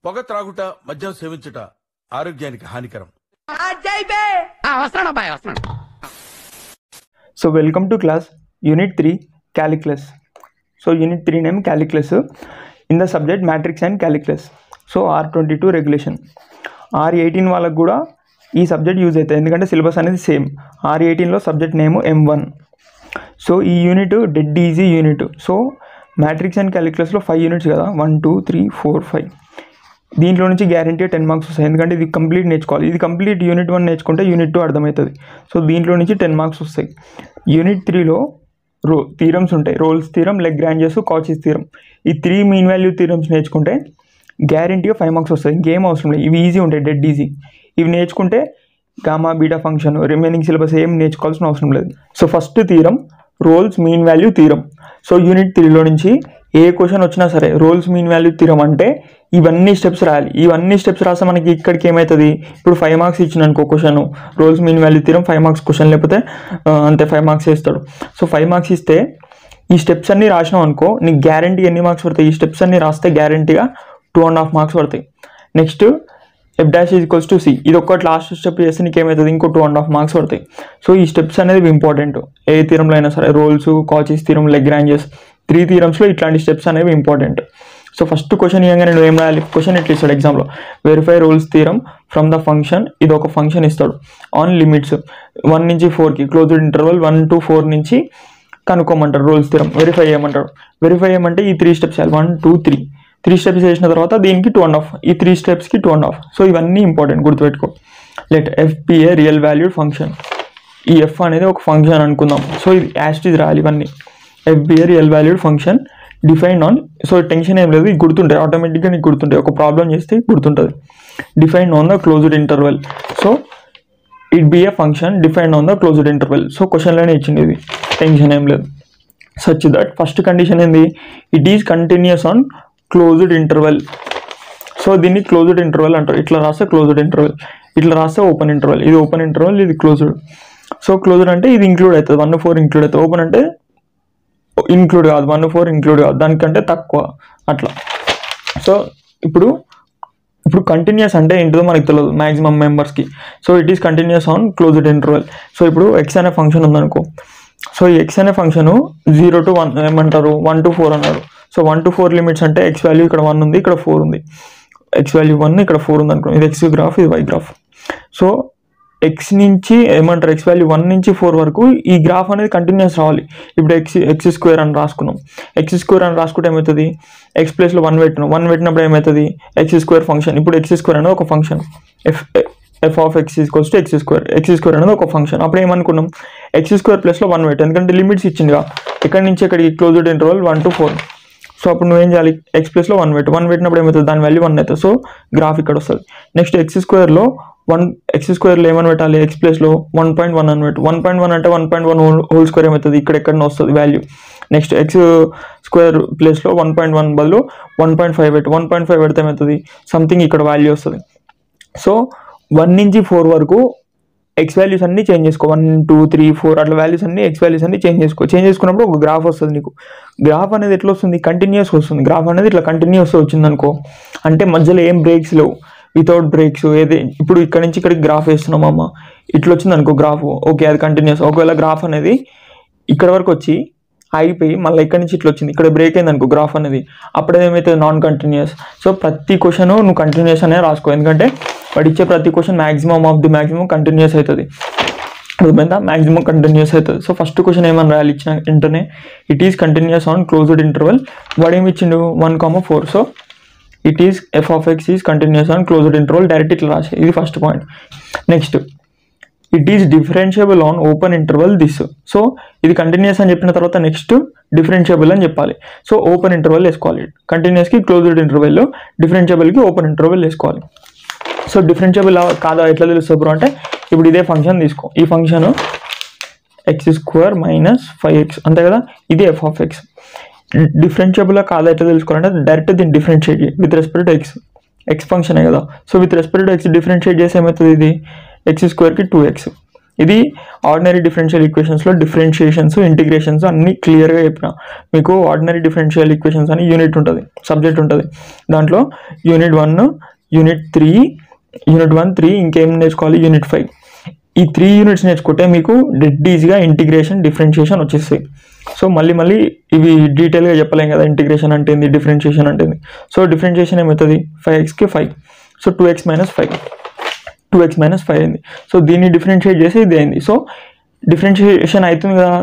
పొగ త్రాగుట, మద్యం సేవించుట ఆరోగ్యానికి హానికరం. So welcome to class Unit 3 Calculus. So Unit 3 name Calculus in the subject Matrix and Calculus. So R22 regulation. R18 వాళ్ళకు కూడా ఈ సబ్జెక్ట్ యూజ్ అవుతుంది ఎందుకంటే సిలబస్ అనేది సేమ్. R18లో సబ్జెక్ట్ నేమ్ M1. సో ఈ unit dead easy unit. So matrix and క్యాలిక్యులస్లో 5 units కదా, 1 2 3 4 5. దీంట్లో నుంచి గ్యారంటీ 10 మార్క్స్ వస్తాయి ఎందుకంటే ఇది కంప్లీట్ నేర్చుకోవాలి. ఇది కంప్లీట్ యూనిట్ 1 నేర్చుకుంటే యూనిట్ 2 అర్థమవుతుంది. సో దీంట్లో నుంచి 10 మార్క్స్ వస్తాయి. యూనిట్ 3లో థీరమ్స్ ఉంటాయి. Rolle's theorem, Lagrange's, Cauchy's theorem. ఈ 3 మీన్ వాల్యూ థీరమ్స్ నేర్చుకుంటే గ్యారంటీగా 5 మార్క్స్ వస్తాయి. ఇంకేం అవసరం లేదు, ఇవి ఈజీ ఉంటాయి, డెడ్ ఈజీ. ఇవి నేర్చుకుంటే gamma beta function remaining syllabus ఏం నేర్చుకోవాల్సిన అవసరం లేదు. So first theorem Rolle's mean value theorem. So unit 3లో నుంచి ఏ క్వశ్చన్ వచ్చినా సరే రోల్స్ మీన్ వాల్యూ థీరం అంటే ఇవన్నీ స్టెప్స్ రాయాలి. ఇవన్నీ స్టెప్స్ రాస్తే మనకి ఇక్కడికి ఏమవుతుంది, ఇప్పుడు 5 మార్క్స్ ఇచ్చిన అనుకో question, Rolle's mean value theorem 5 marks question, లేకపోతే అంతే 5 మార్క్స్ ఇస్తాడు. సో 5 మార్క్స్ ఇస్తే ఈ స్టెప్స్ అన్నీ రాసినావు అనుకో నీకు గ్యారంటీ ఎన్ని మార్క్స్ పడతాయి, ఈ స్టెప్స్ అన్నీ రాస్తే గ్యారంటీగా 2.5 మార్క్స్ పడతాయి. నెక్స్ట్ F'=C, ఇది ఒక్కటి లాస్ట్ స్టెప్ చేస్తే నీకు ఏమవుతుంది, ఇంకో 2.5 మార్క్స్ పడతాయి. సో ఈ స్టెప్స్ అనేది ఇంపార్టెంట్. ఏ థీరంలో అయినా సరే, రోల్స్, కాచీస్ థీరం, లెగ్రాంజెస్ 3 థీరమ్స్లో ఇట్లాంటి స్టెప్స్ అనేవి ఇంపార్టెంట్. సో ఫస్ట్ క్వశ్చన్ ఇవ్వగానే నేను ఏం రాయాలి, క్వశ్చన్ ఎట్లా ఇస్తాడు ఎగ్జామ్లో, verify roles theorem from the function. ఇది ఒక ఫంక్షన్ ఇస్తాడు ఆన్ లిమిట్స్ 1 నుంచి 4కి క్లోజ్డ్ ఇంటర్వల్ 1 to 4 నుంచి కనుక్కోమంటారు. రోల్స్ థీరం వెరిఫై చేయమంటాడు. వెరిఫై చేయమంటే ఈ 3 స్టెప్స్ చేయాలి, 1 2 3 స్టెప్స్ చేసిన తర్వాత దీనికి 2.5, ఈ 3 స్టెప్స్కి 2.5. సో ఇవన్నీ ఇంపార్టెంట్, గుర్తుపెట్టుకో. Let f be a real valued function. ఈ ఎఫ్ అనేది ఒక ఫంక్షన్ అనుకుందాం. సో ఇది యాస్టీజ్ రాయాలి ఇవన్నీ. F be a real valued function defined on, so tension ఏం లేదు, ఇది గుర్తుంటాయి ఆటోమేటిక్గా, నీకు గుర్తుంటాయి. ఒక ప్రాబ్లం చేస్తే గుర్తుంటుంది. Defined on the closed interval. So it be a function defined on the closed interval. So క్వశ్చన్లోనే ఇచ్చింది, ఇది టెన్షన్ ఏం లేదు. సచ్ దట్ ఫస్ట్ కండిషన్ ఏంది, it is continuous on closed interval. So దీన్ని క్లోజ్డ్ ఇంటర్వెల్ అంటారు. ఇట్లా రాస్తే క్లోజ్డ్ ఇంటర్వెల్, ఇట్లా రాస్తే ఓపెన్ ఇంటర్వెల్. ఇది ఓపెన్ ఇంటర్వెల్, ఇది క్లోజ్డ్. సో క్లోజ్డ్ అంటే ఇది ఇంక్లూడ్ అవుతుంది, 1 4 ఇంక్లూడ్ అవుతుంది. ఓపెన్ అంటే ఇంక్లూడ్ కాదు, 1 4 ఇంక్లూడ్ కాదు, దానికంటే తక్కువ అట్లా. సో ఇప్పుడు కంటిన్యూస్ అంటే ఏంటిదో మనకు తెలియదు మ్యాక్సిమం మెంబర్స్కి. So it is continuous on closed interval. So ఇప్పుడు ఎక్స్ అనే ఫంక్షన్ ఉందనుకో. సో ఈ ఎక్స్ అనే ఫంక్షన్ 0 to 1 ఏమంటారు, 1 to 4 అన్నారు. సో 1 to 4 లిమిట్స్ అంటే ఎక్స్ వాల్యూ ఇక్కడ 1 ఉంది, ఇక్కడ 4 ఉంది. ఎక్స్ వాల్యూ 1, ఇక్కడ 4 ఉంది అనుకో. ఇది ఎక్స్ గ్రాఫ్, ఇది వై గ్రాఫ్. సో ఎక్స్ నుంచి ఏమంటారు, ఎక్స్ వాల్యూ 1 నుంచి 4 వరకు ఈ గ్రాఫ్ అనేది కంటిన్యూస్ రావాలి. ఇప్పుడు ఎక్స్ స్క్వేర్ అని రాసుకున్నాం. ఎక్స్ స్క్వేర్ అని రాసుకుంటే ఏమవుతుంది, ఎక్స్ ప్లేస్లో 1 పెట్టినాం. 1 పెట్టినప్పుడు ఏమవుతుంది, ఎక్స్ స్క్వేర్ ఫంక్షన్. ఇప్పుడు ఎక్స్ స్క్వేర్ అనేది ఒక function. F of x equals to X square. X square అనేది ఒక ఫంక్షన్. అప్పుడు ఏమనుకున్నాం, ఎక్స్ స్క్వేర్ ప్లస్లో 1 పెట్టు, ఎందుకంటే లిమిట్స్ ఇచ్చిందిగా ఎక్కడి నుంచి ఎక్కడికి క్లోజ్డ్ ఇంటర్వల్ 1 to 4. సో అప్పుడు నువ్వేం చేయాలి, ఎక్స్ ప్లస్లో 1 పెట్టు. 1 పెట్టినప్పుడు ఏమవుతుంది, దాని వాల్యూ 1 అవుతుంది. సో గ్రాఫ్ ఇక్కడ వస్తుంది. నెక్స్ట్ ఎక్స్ స్క్వేర్లో ఏమని పెట్టాలి, ఎక్స్ ప్లేస్లో 1.1 అని పెట్టు. 1.1 అంటే 1.1 హోల్ స్క్వేర్ ఏమవుతుంది, ఇక్కడ ఎక్కడనే వస్తుంది వాల్యూ. నెక్స్ట్ ఎక్స్ స్క్వేర్ ప్లేస్లో 1.1 బదులు 1.5 పెట్టు. 1.5 పెడితే ఏమవుతుంది, సంథింగ్ ఇక్కడ వాల్యూ వస్తుంది. సో 1 నుంచి 4 వరకు ఎక్స్ వాల్యూస్ అన్ని చేంజ్ చేసుకో. 1 2 3 4 అట్లా వాల్యూస్ అన్ని ఎక్స్ వాల్యూస్ అన్ని చేంజ్ చేసుకో. చేంజ్ చేసుకున్నప్పుడు ఒక గ్రాఫ్ వస్తుంది నీకు. గ్రాఫ్ అనేది ఎట్లా వస్తుంది, కంటిన్యూస్ వస్తుంది. గ్రాఫ్ అనేది ఇట్లా కంటిన్యూస్ వచ్చింది అనుకో, అంటే మధ్యలో ఏం బ్రేక్స్ లేవు, వితౌట్ బ్రేక్స్. ఏది ఇప్పుడు ఇక్కడ నుంచి ఇక్కడికి గ్రాఫ్ వేస్తున్నాం అమ్మ, ఇట్లా వచ్చింది అనుకో గ్రాఫ్, ఓకే అది కంటిన్యూస్. ఒకవేళ గ్రాఫ్ అనేది ఇక్కడ వరకు వచ్చి అయిపోయి మళ్ళీ ఇక్కడ నుంచి ఇట్లా వచ్చింది, ఇక్కడ బ్రేక్ అయింది అనుకో గ్రాఫ్ అనేది, అప్పుడు ఏమైతుంది, నాన్ కంటిన్యూస్. సో ప్రతి క్వశ్చన్ నువ్వు కంటిన్యూస్ అనే రాసుకో, ఎందుకంటే వాడు ఇచ్చే ప్రతి question maximum of the maximum continuous అవుతుంది. అర్థమైందా, మ్యాక్సిమం కంటిన్యూస్ అవుతుంది. సో ఫస్ట్ క్వశ్చన్ ఏమని రాయాలి ఇచ్చిన వెంటనే, it is continuous on closed interval. వాడు ఏమి ఇచ్చిండు 1, 4. So it is F of X is continuous on closed interval. Direct ఇట్లా రాసే, ఇది first point. Next it is differentiable on open interval this. So ఇది కంటిన్యూస్ అని చెప్పిన తర్వాత నెక్స్ట్ డిఫరెన్షియబుల్ అని చెప్పాలి. సో ఓపెన్ ఇంటర్వల్ వేసుకోవాలి. కంటిన్యూస్కి క్లోజ్డ్ ఇంటర్వెల్లో, డిఫరెన్షియబుల్కి ఓపెన్ ఇంటర్వెల్ వేసుకోవాలి. సో డిఫరెన్షియబుల్ కాదా ఎట్లా తెలుస్తుంది బ్రో అంటే, ఇప్పుడు ఇదే ఫంక్షన్ తీసుకో. ఈ function X square minus 5x అంతే కదా, ఇది ఎఫ్ ఆఫ్ ఎక్స్. డిఫరెన్షియబుల్ కాదా ఎట్లా తెలుసుకోవాలంటే, డైరెక్ట్ దీన్ని డిఫరెన్షియేట్ చేయి విత్ రెస్పెక్ట్ టు ఎక్స్ ఫంక్షనే కదా. So with respect to X differentiate చేసి ఏమవుతుంది, ఇది ఎక్స్ స్క్వేర్కి 2x ఇది ఆర్డినరీ డిఫరెన్షియల్ ఈక్వేషన్స్లో డిఫరెన్షియేషన్స్ ఇంటిగ్రేషన్స్ అన్నీ క్లియర్గా చెప్పిన. మీకు ఆర్డినరీ డిఫరెన్షియల్ ఈక్వేషన్స్ అని యూనిట్ ఉంటుంది, సబ్జెక్ట్ ఉంటుంది. దాంట్లో యూనిట్ 1, యూనిట్ 3, యూనిట్ 1, 3 ఇంకేం నేర్చుకోవాలి, యూనిట్ 5. ఈ 3 యూనిట్స్ నేర్చుకుంటే మీకు డెడ్ ఈజీగా ఇంటిగ్రేషన్ డిఫరెన్షియేషన్ వచ్చేస్తాయి. సో మళ్ళీ ఇవి డీటెయిల్గా చెప్పలేం కదా, ఇంటిగ్రేషన్ అంటే ఏంది, డిఫరెన్షియేషన్ అంటే ఏంది. సో డిఫరెన్షియేషన్ ఏమవుతుంది, 5xకి 5, సో 2x - 5, 2x - 5 అయింది. సో దీన్ని డిఫరెన్షియేట్ చేసి ఇది అయింది. సో డిఫరెన్షియేషన్ అవుతుంది కదా,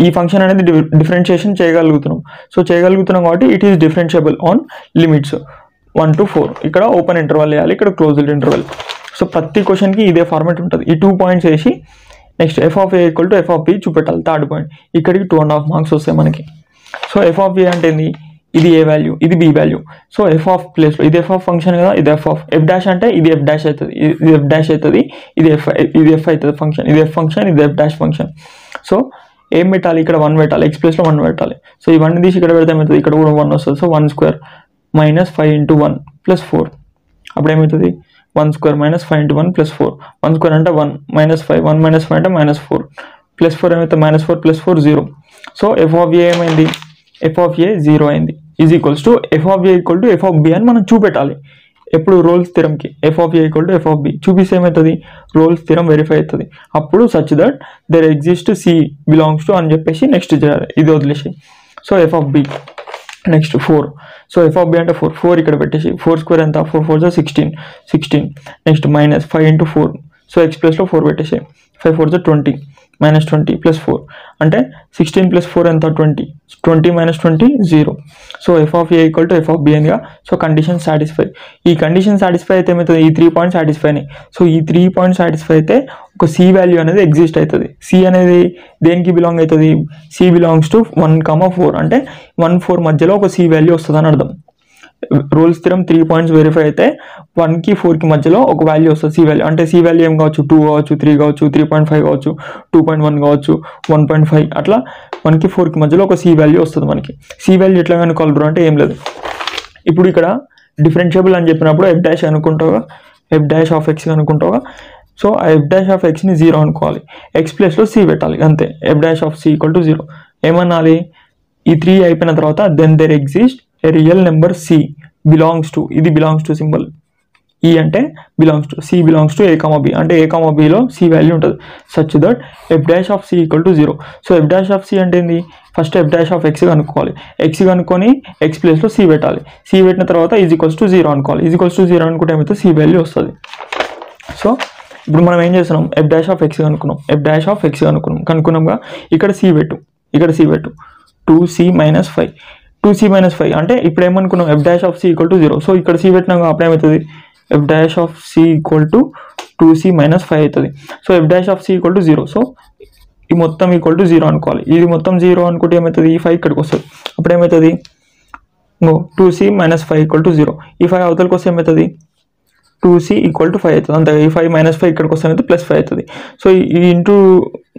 ఈ ఫంక్షన్ అనేది డిఫరెన్షియేషన్ చేయగలుగుతున్నాం. సో చేయగలుగుతున్నాం కాబట్టి it is differentiable on limits 1 to 4. ఇక్కడ ఓపెన్ ఇంటర్వల్ వేయాలి, ఇక్కడ క్లోజ్డ్ ఇంటర్వల్. సో ప్రతి క్వశ్చన్కి ఇదే ఫార్మాట్ ఉంటుంది. ఈ 2 పాయింట్స్ వేసి నెక్స్ట్ f(a) = f(b) చూపెట్టాలి. థర్డ్ పాయింట్ ఇక్కడికి 2.5 మార్క్స్ వస్తాయి మనకి. సో f(a) అంటే ఏంది, ఇది ఏ వాల్యూ, ఇది బి వాల్యూ. సో f ప్లేస్లో ఇది f ఫంక్షన్ కదా, ఇది f అంటే ఇది f' అవుతుంది, ఇది f' అవుతుంది, ఇది f అవుతుంది ఫంక్షన్, ఇది f ఫంక్షన్, ఇది f' ఫంక్షన్. సో ఏం పెట్టాలి, ఇక్కడ 1 పెట్టాలి, x ప్లేస్లో 1 పెట్టాలి. సో ఈ 1 తీసి ఇక్కడ పెడితే ఏమవుతుంది, ఇక్కడ కూడా 1 వస్తుంది. సో 1² - 5 × 1 + 4. అప్పుడు ఏమవుతుంది, 1² - 5 × 1 + 4. 1² అంటే 1 - 5, 1 - 5 అంటే -4, +4 ఏమవుతుంది, -4 + 4 0. సో f(a) ఏమైంది, f(a) 0 అయింది. Is equals to f(a) = f(b) అని మనం చూపెట్టాలి. ఎప్పుడు రోల్స్ థిరంకి f(a) = f(b) చూపిస్తే ఏమవుతుంది, రోల్స్ థిరం వెరిఫై అవుతుంది. అప్పుడు such that there exist C belongs to అని చెప్పేసి నెక్స్ట్ చేయాలి, ఇది వదిలేసి. So f(b) next 4. So f(b) అంటే 4 ఇక్కడ పెట్టేసి 4² ఎంత, 4 4 = 16. నెక్స్ట్ -5 × 4. సో x ప్లేస్లో 4 పెట్టేసి 5 4 = 20, -20 + 4 అంటే 16 + 4 ఎంత, 20. 20 - 20 0. సో f(a) = f(b) అనిగా. So condition satisfy. ఈ కండిషన్ సాటిస్ఫై అయితే ఏమవుతుంది, ఈ 3 పాయింట్స్ సాటిస్ఫై అయినాయి. సో ఈ 3 పాయింట్స్ సాటిస్ఫై అయితే ఒక C వాల్యూ అనేది ఎగ్జిస్ట్ అవుతుంది. C అనేది దేనికి బిలాంగ్ అవుతుంది, C బిలాంగ్స్ టు 1, 4 అంటే 1, 4 మధ్యలో ఒక C వాల్యూ వస్తుంది అని అర్థం. రోల్స్ థిరం 3 పాయింట్స్ వెరిఫై అయితే 1కి 4కి మధ్యలో ఒక వాల్యూ వస్తుంది, C వాల్యూ. అంటే C వాల్యూ ఏం కావచ్చు, 2 కావచ్చు, 3 కావచ్చు, 3.5 కావచ్చు, 2.1 కావచ్చు, 1.5 అట్లా 1కి 4కి మధ్యలో ఒక C వాల్యూ వస్తుంది మనకి. C వాల్యూ ఎట్లా కనుక్కోవాలి బ్రో అంటే ఏం లేదు. ఇప్పుడు ఇక్కడ డిఫరెన్షియబుల్ అని చెప్పినప్పుడు f' అనుకుంటావుగా, f' అనుకుంటావుగా. సో ఆ f'(x)ని 0 అనుకోవాలి, x ప్లేస్లో C పెట్టాలి అంతే. f'(c) = 0 ఏమనాలి, ఈ 3 అయిపోయిన తర్వాత then there exist a real number C belongs to, ఇది బిలాంగ్స్ టు సింబల్, E అంటే belongs to, C belongs to a, b అంటే a,bలో C వాల్యూ ఉంటుంది. Such that f'(c) = 0. So f'(c) అంటే ఏంది, ఫస్ట్ f'(x) కనుక్కోవాలి, x కనుక్కొని x ప్లేస్లో C పెట్టాలి, C పెట్టిన తర్వాత ఈజ్ ఈక్వల్స్ టు 0 అనుకోవాలి. ఈజ్ ఈక్వల్స్ టు 0 అనుకుంటే ఏమైతే C వాల్యూ వస్తుంది. సో ఇప్పుడు మనం ఏం చేస్తున్నాం, f'(x) కనుక్కున్నాంగా. ఇక్కడ C పెట్టు, 2C - 5, 2C - 5 అంటే ఇప్పుడు ఏమనుకున్నాం, f'(c) = 0. సో ఇక్కడ C పెట్టినాక అప్పుడు ఏమవుతుంది, f'(c) = 2C - 5 అవుతుంది. So f'(c) = 0. సో ఈ మొత్తం = 0 అనుకోవాలి. ఇది మొత్తం 0 అనుకుంటే ఏమవుతుంది, ఈ 5 ఇక్కడికి వస్తుంది. అప్పుడు ఏమవుతుంది, 2C - 5 = 0. ఈ 5 అవతలకి వస్తే ఏమవుతుంది, 2C = 5 అవుతుంది. అంతే, ఈ 5 - 5 ఇక్కడికి వస్తే ఏమైతే +5 అవుతుంది. సో ఈ ఇంటూ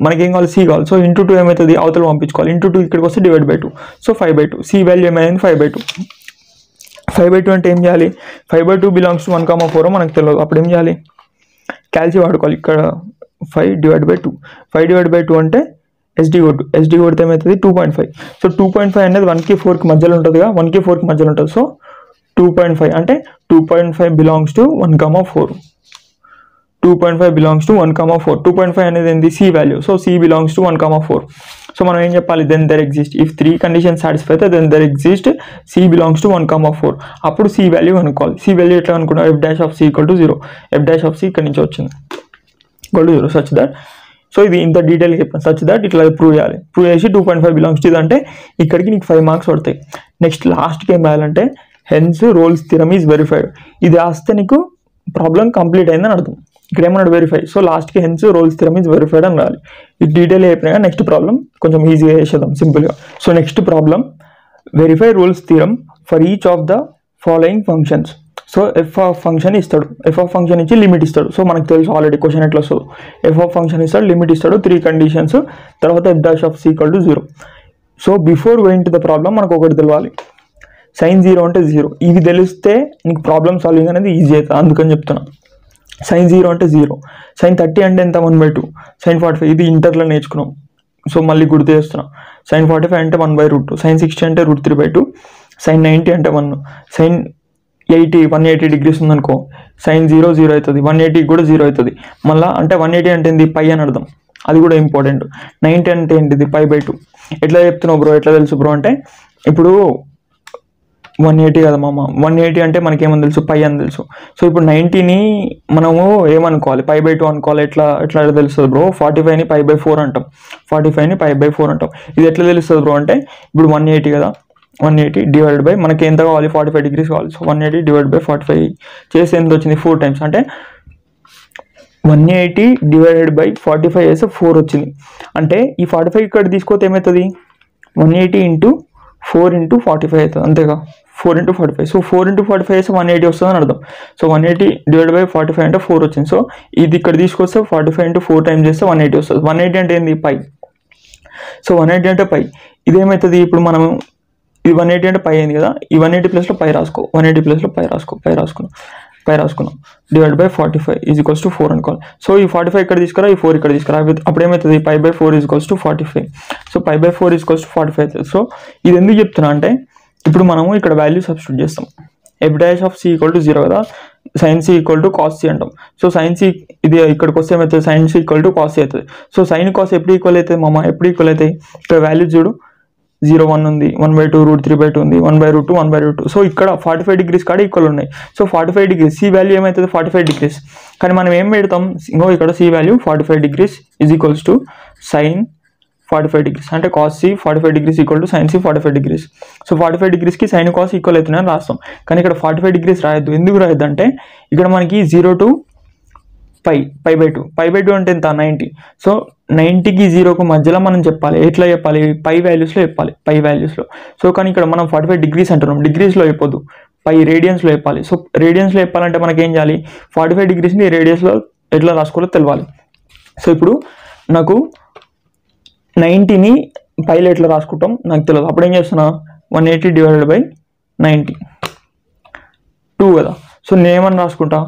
మనకేం కావాలి, C కావాలి. సో ఇంటూ 2 ఏమవుతుంది, అవతల పంపించుకోవాలి. ఇంటూ 2 ఇక్కడికి వస్తే /2. సో 5/2. C వాల్యూ ఏమైంది, 5/2. 5/2 అంటే ఏం చేయాలి, 5/2 బిలాంగ్స్ టు 1, 4 మనకు తెలియదు. అప్పుడు ఏం చేయాలి, క్యాల్సి వాడుకోవాలి. ఇక్కడ 5/2, 5/2 అంటే SD కొడితే ఏమవుతుంది, 2.5. సో 2.5 అనేది 1కి 4కి మధ్యలో ఉంటుందిగా, 1కి 4కి మధ్యలో ఉంటుంది. సో 2.5 అంటే 2.5 బిలాంగ్స్ టు 1, 4. 2.5 belongs to 1, 4. 2.5 అనేది ఏంది, C value. So C belongs to 1, 4. So మనం ఏం చెప్పాలి, then there exist, if 3 conditions satisfy అయితే then there exist C belongs to 1, 4. అప్పుడు C వాల్యూ అనుకోవాలి. C వాల్యూ ఎట్లా అనుకున్నాం, f'(c) = 0. f'(c) ఇక్కడ నుంచి వచ్చింది =0. సచ్ దట్, సో ఇది ఇంత డీటెయిల్గా చెప్పాను. సచ్ దట్ ఇట్లా ప్రూవ్ చేయాలి. ప్రూవ్ చేసి 2.5 బిలాంగ్స్ టు ఇది అంటే ఇక్కడికి నీకు 5 మార్క్స్ పడతాయి. నెక్స్ట్ లాస్ట్కి ఏం రాయాలంటే hence Rolle's theorem is verified. ఇది రాస్తే నీకు ప్రాబ్లం కంప్లీట్ అయిందని అర్థం. ఇక్కడ ఏమన్నాడు, వెరిఫై. సో లాస్ట్కి hence Rolle's theorem is verified అని రాయాలి. ఇది డీటెయిల్ అయిపోయినా నెక్స్ట్ ప్రాబ్లం కొంచెం ఈజీగా చేసేద్దాం సింపుల్గా. So next problem, verify rules థిరం for each of the following functions. So f function ఇస్తాడు, f ఫంక్షన్ ఇచ్చి లిమిట్ ఇస్తాడు. సో మనకు తెలుసు ఆల్రెడీ క్వశ్చన్ ఎట్లా వస్తుందో. f ఫంక్షన్ ఇస్తాడు, లిమిట్ ఇస్తాడు, 3 కండిషన్స్, తర్వాత f'(c) = 0. So before going to the problem మనకు ఒకటి తెలియాలి, sin 0 అంటే 0. ఇవి తెలిస్తే నీకు ప్రాబ్లమ్ సాల్వింగ్ అనేది ఈజీ అవుతుంది, అందుకని చెప్తున్నా. sin 0 అంటే 0, sin 30 అంటే ఎంత 1/2, sin 45 ఇది ఇంటర్లో నేర్చుకున్నాం. సో మళ్ళీ గుర్తు చేస్తున్నా, sin 45 అంటే 1/√2, sin 60 అంటే √3/2, sin 90 అంటే 1, sin 180 డిగ్రీస్ ఉందనుకో sin 0 0 అవుతుంది, 180 కూడా 0 అవుతుంది. మళ్ళీ అంటే 180 అంటే ఏంది పై అని అర్థం, అది కూడా ఇంపార్టెంట్. 90 అంటే ఏంటిది π/2. ఎట్లా చెప్తున్నావు బ్రో, ఎట్లా తెలుసు బ్రో అంటే ఇప్పుడు 180 కదా మామ, 180 అంటే మనకేమని తెలుసు పై అని తెలుసు. సో ఇప్పుడు 90ని మనము ఏమనుకోవాలి π/2 అనుకోవాలి. ఎట్లా తెలుస్తుంది బ్రో, 45ని π/4 అంటాం, 45ని π/4 అంటాం. ఇది ఎట్లా తెలుస్తుంది బ్రో అంటే ఇప్పుడు 180 కదా, 180 డివైడెడ్ బై మనకి ఎంత కావాలి 45 డిగ్రీస్ కావాలి. సో 180 డివైడెడ్ బై 45 చేసి ఎంత వచ్చింది 4 టైమ్స్, అంటే 180 డివైడెడ్ బై 45 వేస్తే 4 వచ్చింది. అంటే ఈ 45 ఇక్కడ తీసుకోతే ఏమవుతుంది 180 ఇంటూ 4 ఇంటూ 45 అవుతుంది అంతేగా, 4 ఇంటూ 45. సో 4 ఇంటూ 45 వేస్తే 180 వస్తుంది అని అర్థం. సో 180 డివైడ్ బై 45 అంటే 4 వచ్చింది. సో ఇది ఇక్కడ తీసుకొస్తే 45 ఇంటూ 4 టైమ్స్ చేస్తే 180 వస్తుంది. 180 అంటే ఏంది పై. సో 180 అంటే పై. ఇదేమవుతుంది ఇప్పుడు మనం ఇది 180 అంటే పై అయింది కదా, ఈ 180 ప్లస్లో పై రాసుకో, 180 ప్లస్లో పై రాసుకున్నాం divide by 45 is equals to 4 అనుకోవాలి. సో ఈ 45 ఇక్కడ తీసుకురా, ఈ 4 ఇక్కడ తీసుకురా, అప్పుడు ఏమవుతుంది π/4 is equals to 45. So π/4 is equals to 45 అవుతుంది. సో ఇది ఎందుకు చెప్తున్నా అంటే ఇప్పుడు మనము ఇక్కడ వాల్యూ సబ్స్టిట్యూట్ చేస్తాం. f' ఈక్వల్ టు 0 కదా, sin c equal to cos c అంటాం. సో sin c ఇది ఇక్కడికి వస్తే ఏమవుతుంది sin c equal to cos c అవుతుంది. సో sin cos ఎప్పుడు ఈక్వల్ అవుతుంది మామ, ఎప్పుడు ఈక్వల్ అవుతాయి ఇక్కడ వాల్యూ చూడు, 0 1 ఉంది, 1/2 √3/2 ఉంది, 1/√2 1/2. సో ఇక్కడ 45 డిగ్రీస్ కాడ ఈక్వల్ ఉన్నాయి. సో 45 డిగ్రీస్ సి వాల్యూ ఏమవుతుంది 45 డిగ్రీస్. కానీ మనం ఏం పెడతాం ఇంకో ఇక్కడ c value 45 degrees is equals to sin 45 degrees, అంటే cos c 45 degrees equal to sin c 45 degrees. So 45 డిగ్రీస్కి sin cos ఈక్వల్ అవుతుందని రాస్తాం. కానీ ఇక్కడ 45 డిగ్రీస్ రాయొద్దు. ఎందుకు రాయొద్దు అంటే ఇక్కడ మనకి 0 to π/2 అంటే ఎంత 90. సో 90కి 0కు మధ్యలో మనం చెప్పాలి. ఎట్లా చెప్పాలి పై వాల్యూస్లో చెప్పాలి, పై వాల్యూస్లో. సో కానీ ఇక్కడ మనం 45 డిగ్రీస్ అంటున్నాం, డిగ్రీస్లో చెప్పొద్దు, పై రేడియన్స్లో చెప్పాలి. సో రేడియన్స్లో చెప్పాలంటే మనకి ఏం చేయాలి 45 డిగ్రీస్ని రేడియన్స్లో ఎట్లా రాసుకోవాలో తెలవాలి. సో ఇప్పుడు నాకు 90ని పైలో ఎట్లా రాసుకుంటాం నాకు తెలియదు, అప్పుడు ఏం చేస్తున్నా 180 డివైడెడ్ బై 90 2 కదా. సో నేనేమని రాసుకుంటా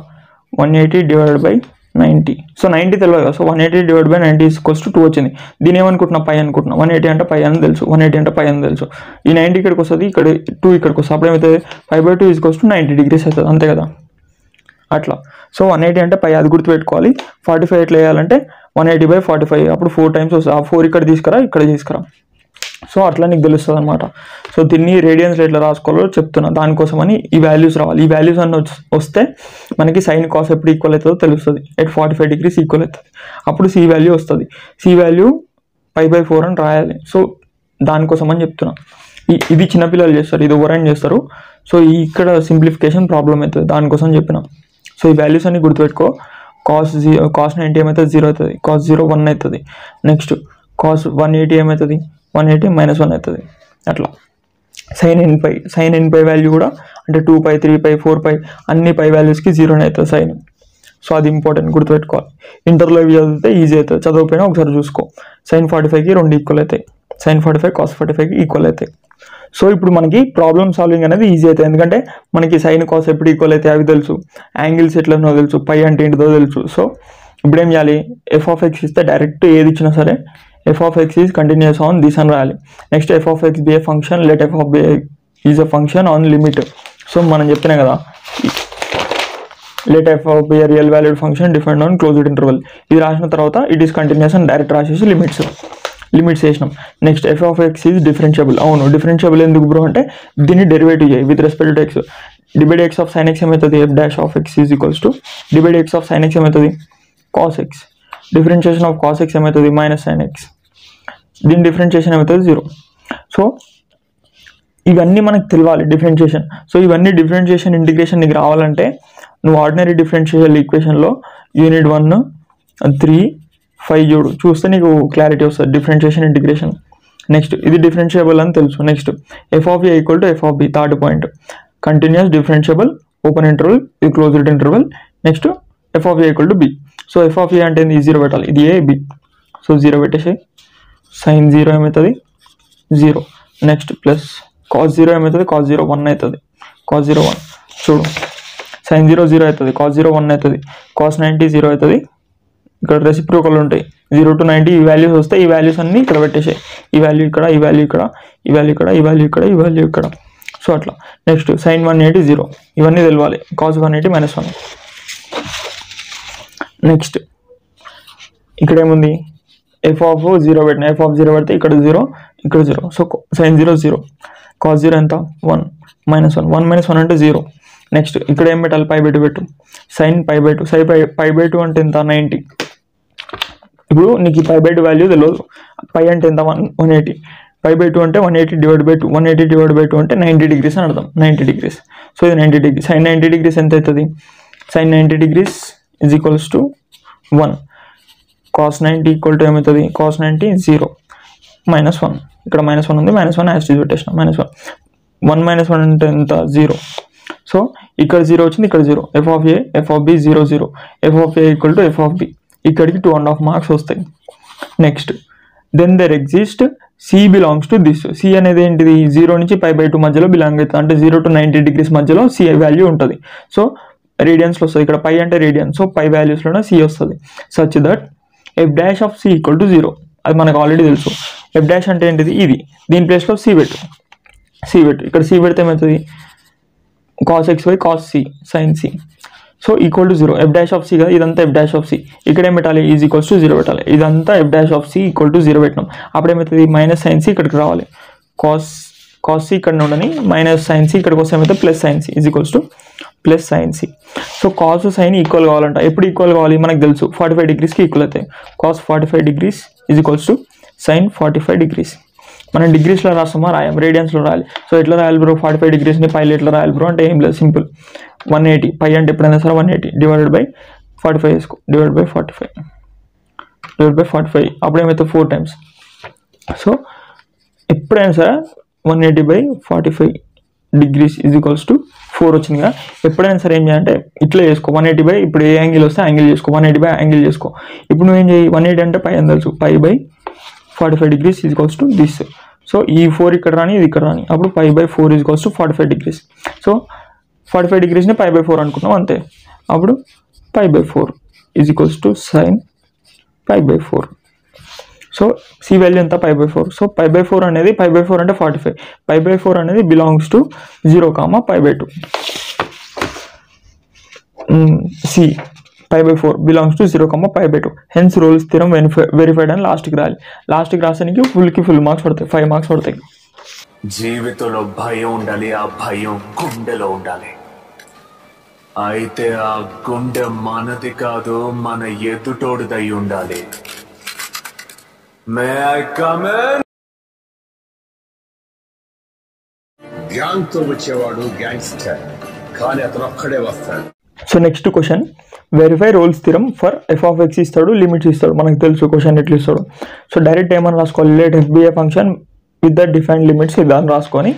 180 డివైడెడ్ బై 90. సో 90 తెలియదు కదా, so 180 divide by 90 equals to 2 వచ్చింది. దీని ఏమనుకుంటున్నా పై అనుకుంటున్నా, 180 అంటే పై అని తెలుసు, 180 అంటే పై అని తెలుసు. ఈ 90 ఇక్కడికి వస్తుంది, ఇక్కడ 2 ఇక్కడికి వస్తుంది, అప్పుడు ఏమవుతుంది π/2 ఈక్వల్స్ టు 90 డిగ్రీస్ అవుతుంది అంతే కదా అట్లా. సో 180 అంటే పై, అది గుర్తుపెట్టుకోవాలి. 45 ఎట్లా వేయాలంటే 180 బై 45, అప్పుడు 4 టైమ్స్ వస్తుంది, ఆ 4 ఇక్కడ తీసుకురా. సో అట్లా నీకు తెలుస్తుంది అనమాట. సో దీన్ని రేడియన్స్లో ఎట్లా రాసుకోవాలో చెప్తున్నా, దానికోసమని ఈ వాల్యూస్ రావాలి. ఈ వాల్యూస్ అన్నీ వస్తే మనకి sin cos ఎప్పుడు ఈక్వల్ అవుతుందో తెలుస్తుంది. 45 డిగ్రీస్ ఈక్వల్ అవుతుంది, అప్పుడు సి వాల్యూ వస్తుంది. సి వాల్యూ π/4 అని రాయాలి. సో దానికోసమని చెప్తున్నా. ఇది చిన్నపిల్లలు చేస్తారు, ఇది ఓవర్ చేస్తారు. సో ఇక్కడ సింప్లిఫికేషన్ ప్రాబ్లం అవుతుంది, దానికోసం చెప్పిన. సో ఈ వాల్యూస్ అన్ని గుర్తుపెట్టుకో. cos 90 ఏమవుతుంది 0 అవుతుంది, cos 0 1 అవుతుంది. నెక్స్ట్ cos 180 ఏమవుతుంది 180 -1 అవుతుంది అట్లా. sin nπ వాల్యూ కూడా అంటే 2π 3π 4π అన్ని పై వాల్యూస్కి 0 అవుతుంది సైన్. సో అది ఇంపార్టెంట్ గుర్తుపెట్టుకోవాలి. ఇంటర్లో ఇవి చదివితే ఈజీ అవుతుంది, చదవకపోయినా ఒకసారి చూసుకో. sin 45కి 2 ఈక్వల్ అవుతాయి, sin 45 cos 45కి ఈక్వల్ అవుతాయి. సో ఇప్పుడు మనకి ప్రాబ్లమ్ సాల్వింగ్ అనేది ఈజీ అవుతుంది, ఎందుకంటే మనకి sin cos ఎప్పుడు ఈక్వల్ అవుతాయి అవి తెలుసు, యాంగిల్స్ ఎట్లనో తెలుసు, పై అంటే ఏంటిదో తెలుసు. సో ఇప్పుడు ఏం చేయాలి f(x) ఇస్తే డైరెక్ట్ ఏది ఇచ్చినా సరే f(x) is continuous on this అని రాయాలి. Next f(x) be a function, let f(b) is a function on limit. So మనం చెప్పినా కదా let f(b) a real valued function defined on closed interval. ఇది రాసిన తర్వాత ఇట్ ఈస్ కంటిన్యూస్ అని direct రాసేసి లిమిట్స్ వేసినాం. Next f(x) is differentiable. అవును డిఫరెన్షియబుల్ ఎందుకు బ్రో అంటే దీన్ని డెరివేటివ్ చేయి with respect to x. Divide x of sin x ఏమవుతుంది f'(x) is equals to divide x of sin x ఏమవుతుంది cos x. Differentiation of cos x ఏమవుతుంది -sin x. దీని differentiation ఏమవుతుంది 0. సో ఇవన్నీ మనకు తెలియాలి డిఫరెన్షియేషన్. సో ఇవన్నీ డిఫరెన్షియేషన్ ఇంటిగ్రేషన్ నీకు రావాలంటే నువ్వు ఆర్డినరీ డిఫరెన్షియల్ ఈక్వేషన్లో యూనిట్ 1 3 5 చూస్తే నీకు క్లారిటీ వస్తుంది డిఫరెన్షియేషన్ ఇంటిగ్రేషన్. నెక్స్ట్ ఇది డిఫరెన్షియబుల్ అని తెలుసు. Next f(a) equal to f(b) third point continuous differentiable open interval ఇది closed interval. Next f(a) equal to b. So f(a) అంటే 0 పెట్టాలి, ఇది a b. సో 0 పెట్టేసి sin 0 ఏమవుతుంది 0. నెక్స్ట్ ప్లస్ cos 0 ఏమవుతుంది cos 0 1 అవుతుంది, cos 0 1. చూడు సైన్ 0 0 అవుతుంది, కాస్ 0 1 అవుతుంది, కాస్ 90 0 అవుతుంది. ఇక్కడ రెసిప్రోకల్ ఉంటాయి 0 to 90 ఈ వాల్యూస్ వస్తాయి. ఈ వాల్యూస్ అన్ని ఇక్కడ పెట్టేసాయి. ఈ వాల్యూ ఇక్కడ, ఈ వాల్యూ ఇక్కడ, ఈ వాల్యూ ఇక్కడ, ఈ వాల్యూ ఇక్కడ, ఈ వాల్యూ ఇక్కడ. సో అట్లా. నెక్స్ట్ సైన్ 180 0 ఇవన్నీ తెలవాలి. కాస్ 180 -1. నెక్స్ట్ ఇక్కడ ఏముంది, f(0) పెట్టిన, f(0) పెడితే ఇక్కడ 0 ఇక్కడ 0. సో సైన్ 0 0, కాస్ 0 ఎంత 1 -1, 1 -1 అంటే 0. నెక్స్ట్ ఇక్కడ ఏం పెట్టాలి, π/2 పెట్టు, సైన్ π/2, సై π/2 అంటే ఎంత 90. ఇప్పుడు నీకు ఈ π/2 వాల్యూ తెలియదు, π అంటే ఎంత 180, π/2 అంటే 180 / 2, 180 / 2 అంటే 90 degrees అని అర్థం, 90 degrees. సో ఇది 90 degrees, సైన్ 90 degrees ఎంత అవుతుంది, సైన్ 90 degrees = 1, కాస్ 90 = ఏమవుతుంది, కాస్ 90 0 -1, ఇక్కడ -1 ఉంది, -1 యాజ్ టీజ్ పెట్టేసిన, -1, 1 -1 అంటే ఎంత 0. సో ఇక్కడ 0 వచ్చింది, ఇక్కడ 0, f(a), f(b) 0 0, f(a) = f(b). ఇక్కడికి 2.5 మార్క్స్ వస్తాయి. Next then there exist C belongs to this. C అనేది ఏంటిది, 0 నుంచి π/2 మధ్యలో బిలాంగ్ అవుతుంది, అంటే 0 to 90 degrees మధ్యలో C వాల్యూ ఉంటుంది. సో రేడియన్స్లో వస్తుంది, ఇక్కడ π అంటే రేడియన్, సో π వాల్యూస్లోనే C వస్తుంది. Such that f'(c) = 0. అది మనకు ఆల్రెడీ తెలుసు. f' అంటే ఏంటిది, ఇది, దీని ప్లేస్లో C పెట్టు, ఇక్కడ C పెడితే ఏమవుతుంది, cos xy cos c sin c. So = 0, f'(c) కదా, ఇదంతా f'(c). ఇక్కడ ఏం పెట్టాలి, = 0 పెట్టాలి. ఇదంతా f'(c) = 0 పెట్టినాం. అప్పుడు ఏమవుతుంది, -sin c ఇక్కడికి రావాలి, cos c ఇక్కడ ఉండని, -sin c ఇక్కడికి వస్తే ఏమవుతుంది, +sin c = +sin c. So cos sign equal కావాలంట. ఎప్పుడు ఈక్వల్ కావాలి, మనకు తెలుసు 45 degreesకి ఈక్వల్ అవుతాయి. cos 45 degrees = sin 45 degrees. మనం డిగ్రీస్లో రాస్తామా, రాయం, రేడియన్స్లో రాయాలి. సో ఎట్లా రాయాలి బ్రో, 45 degreesని పైలో ఎట్లా రాయాలి బ్రో అంటే ఏం లేదు, సింపుల్, 180, π అంటే ఎప్పుడైనా సరే 180 / 45 వేసుకో, /45 అప్పుడు ఏమైతే 4 times. సో ఎప్పుడైనా సరే 180/45 degrees = 4 వచ్చింది కదా. ఎప్పుడైనా సరే ఏం చేయాలంటే ఇట్లా చేసుకో, 180 ఇప్పుడు ఏ యాంగిల్ వస్తే యాంగిల్ చేసుకో, 180 యాంగిల్ చేసుకో. ఇప్పుడు నువ్వేం చేయి, 180 అంటే π అని తెలుసు, π/45 degrees = దిస్. సో ఈ 4 ఇక్కడ రాని, ఇది ఇక్కడ రాని, అప్పుడు π/4 = 45 degrees. సో 45 degreesని π/4 అనుకున్నాం అంతే. అప్పుడు π/4 = sin π/4. సో సి వాల్యూ ఎంత, π/4. సో π/4 అనేది, π/4 అంటే 45, π/4 అనేది belongs to 0, π/2. C π/4 belongs to 0, π/2. Hence Rolle's theorem verified అని లాస్ట్కి రాయాలి. లాస్ట్కి రాసానికి ఫుల్ మార్క్స్ పడతాయి, 5 మార్క్స్ పడతాయి. జీవితంలో భయం ఉండాలి, ఆ భయం గుండెలో ఉండాలి. అయితే ఆ గుండె మనది కాదు, మన ఎదుటోడిదై ఉండాలి. May I come in? Gang తో వచ్చేవాడు గ్యాంగ్స్టర్, కానీ అతను ఒక్కడే వస్తాడు. So next question, verify Rolle's theorem for f(x) ఇస్తాడు, లిమిట్స్ ఇస్తాడు. మనకు తెలుసు క్వశ్చన్ ఎట్లా ఇస్తాడు. సో డైరెక్ట్ ఏమని రాసుకోవాలి, let f be a function with the defined limits ఇదాన్ని రాసుకొని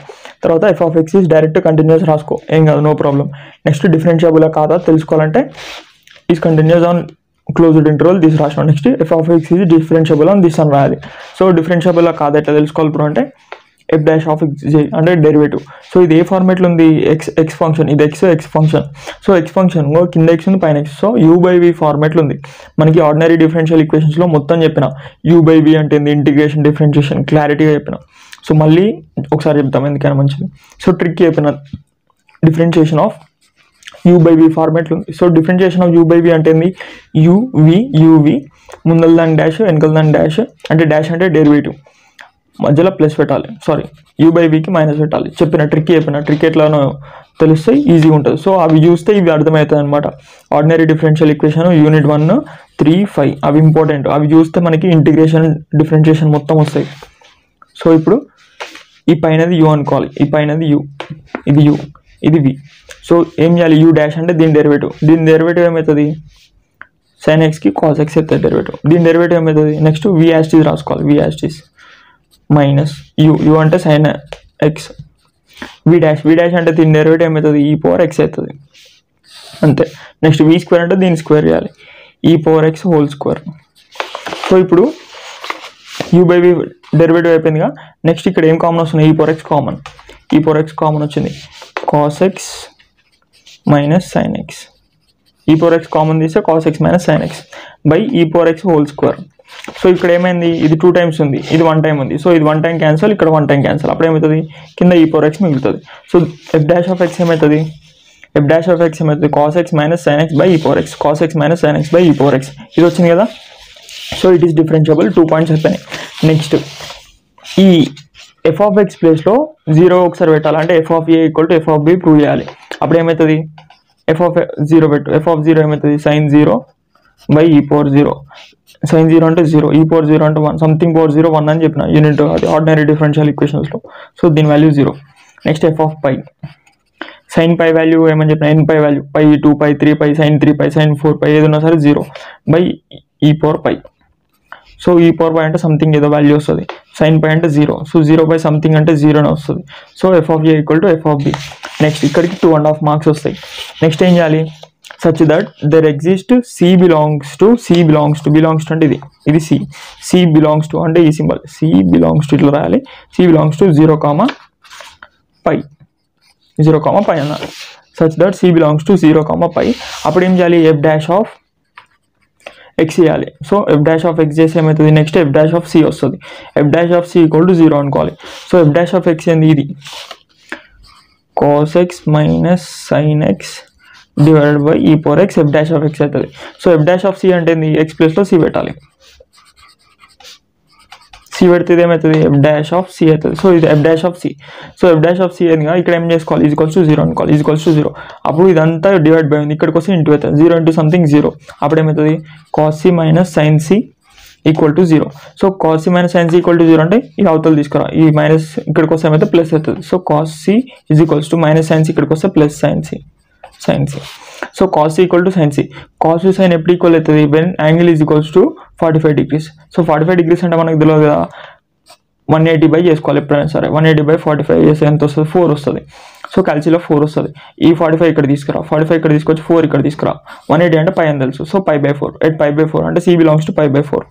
తర్వాత f(x) is డైరెక్ట్ కంటిన్యూస్ రాసుకో, ఏం కాదు, నో ప్రాబ్లం. నెక్స్ట్ డిఫరెన్షియబుల్ కాదా తెలుసుకోవాలంటే is continuous on closed interval this రాసినాం. Next f(x) is differentiable on this అని రాయాలి. సో డిఫరెన్షియబుల్ కాదా ఎట్లా తెలుసుకోవాలి బ్రో అంటే f'(x) అంటే డెరివేటివ్. సో ఇది ఏ ఫార్మేట్లో ఉంది, ఎక్స్ ఫంక్షన్, ఇది X function. So X function కింద ఎక్స్ ఉంది, పైన ఎక్స్. సో u/v ఫార్మేట్లో ఉంది. మనకి ఆర్డినరీ డిఫరెన్షియల్ ఈక్వేషన్స్లో మొత్తం చెప్పిన, u/v అంటే ఇంటిగ్రేషన్, డిఫరెన్షియేషన్ క్లారిటీగా చెప్పిన. సో మళ్ళీ ఒకసారి చెప్తాం ఎందుకైనా మంచిది. సో ట్రిక్ చెప్పిన, డిఫరెన్షియేషన్ ఆఫ్ u/v ఫార్మేట్లో ఉంది. సో డిఫరెన్షియేషన్ ఆఫ్ u/v అంటే ఏంది, uv ముందల దాని డాష్, వెనకల దాని డాష్, అంటే డాష్ అంటే డెరివేటివ్, మధ్యలో ప్లస్ పెట్టాలి, సారీ u/vకి మైనస్ పెట్టాలి. చెప్పిన ట్రిక్ ఎట్లానో తెలిస్తే ఈజీగా ఉంటుంది. సో అవి చూస్తే ఇవి అర్థమవుతుంది అనమాట. ఆర్డినరీ డిఫరెన్షియల్ ఈక్వేషన్ యూనిట్ 1, 3, 5 అవి ఇంపార్టెంట్. అవి చూస్తే మనకి ఇంటిగ్రేషన్, డిఫరెన్షియేషన్ మొత్తం వస్తాయి. సో ఇప్పుడు ఈ పైనది u అనుకోవాలి, ఈ పైనది u, ఇది u, ఇది v. సో ఏం చేయాలి, u' అంటే దీని డెరివేటివ్ ఏమవుతుంది, sin xకి cos x అవుతుంది డెరివేటివ్. దీని డెరివేటివ్ ఏమవుతుంది, నెక్స్ట్ v' రాసుకోవాలి, v' మైనస్ u అంటే sin x, v' అంటే దీని డెరివేటివ్ ఏమవుతుంది, e⁻x అవుతుంది అంతే. నెక్స్ట్ v² అంటే దీని స్క్వేర్ చేయాలి, e⁻x². సో ఇప్పుడు u/v డెరివేటివ్ అయిపోయిందిగా. నెక్స్ట్ ఇక్కడ ఏం కామన్ వస్తుంది, e⁻x కామన్ వచ్చింది, cos x minus sin x. e power x common తీస్తే cos x minus sin x by e power x whole square. So ఇక్కడ ఏమైంది, ఇది 2 టైమ్స్ ఉంది, ఇది 1 టైం ఉంది. సో ఇది 1 టైం క్యాన్సల్, ఇక్కడ 1 టైం క్యాన్సల్. అప్పుడు ఏమవుతుంది, కింద e power x మిగులుతుంది. So f dash of x ఏమవుతుంది, f dash of x ఏమవుతుంది, cos x minus sin x by e power x, cos x minus sin x by e power x. ఇది వచ్చింది కదా. So it is differentiable. 2 points అయిపోయినాయి. Next ఈ f of x ప్లేస్లో 0 ఒకసారి పెట్టాలి, అంటే f of a equal to f of b prove చేయాలి. అప్పుడు ఏమవుతుంది, f of 0 పెట్టు, f of 0 ఏమవుతుంది, sin 0 by e power 0. sin 0 అంటే 0, e power 0 అంటే 1, సంథింగ్ పవర్ 0 1 అని చెప్పిన యూనిట్ అది ఆర్డినరీ డిఫరెన్షియల్ ఈక్వేషన్స్లో. సో దీని value 0. Next f of pi, sin pi value ఏమని చెప్పిన, n pi value, pi 2 pi 3 pi sin 3 pi sin 4 pi ఏదన్నా సరే 0 by e power pi. So ఈ పవర్ pi అంటే సంథింగ్ ఏదో వాల్యూ వస్తుంది, sin pi అంటే 0, సో 0 by సంథింగ్ అంటే 0 అని వస్తుంది. So f of a equal to f of b. Next ఇక్కడికి 2.5 మార్క్స్ వస్తాయి. నెక్స్ట్ ఏం చేయాలి, such that there exist c belongs to అంటే ఇది c belongs to అంటే ఈ సింబల్ c belongs to ఇట్లా రాయాలి, c belongs to 0, pi అన్నారు. Such that c belongs to 0, pi. అప్పుడు ఏం చేయాలి, f dash of x చేయాలి. So f dash of x చేసి ఏమవుతుంది, next f dash of c వస్తుంది. f dash of c equal to 0 అనుకోవాలి. So f dash of x ఏంది, ఇది cos x minus sin x divided by e power x f dash of x అవుతుంది. So f dash of c అంటే ఏంది, x ప్లేస్లో c పెట్టాలి. c పెడితే ఏమవుతుంది, f dash of c అవుతుంది. సో ఇది f dash of c. So f dash of c ఏందిగా ఇక్కడ ఏం చేసుకోవాలి, ఈక్వల్స్ టు 0 అనుకోవాలి, ఈక్వల్స్ టు 0. అప్పుడు ఇదంతా డివైడ్ బై ఉంది, ఇక్కడికి వస్తే ఇంటూ అవుతుంది, 0 ఇంటూ సంథింగ్ 0. అప్పుడు ఏమవుతుంది, cos c minus sin c equal to 0. So cos c minus sin c equal to 0 అంటే ఈ అవతలు తీసుకురా, ఈ మైనస్ ఇక్కడికి వస్తే ఏమైతే ప్లస్ అవుతుంది. So cos c is equals to minus sin c, ఇక్కడికి వస్తే plus sin c. So cos c equal to sin c. cos to sin ఎప్పుడు ఈక్వల్ అవుతుంది, when angle is equals to 45 degrees. So 45 degrees అంటే మనకు తెలియదు కదా, 180 by చేసుకోవాలి ఎప్పుడైనా సరే. 180 by 45 చేస్తే ఎంత వస్తుంది, 4 వస్తుంది. సో క్యాల్సిలో 4 వస్తుంది. ఈ 45 ఇక్కడ తీసుకురా, 45 ఇక్కడ తీసుకొచ్చి 4 ఇక్కడ తీసుకురా. 180 అంటే పై అని తెలుసు. So pi by 4, at pi by 4 అంటే c belongs to pi by 4.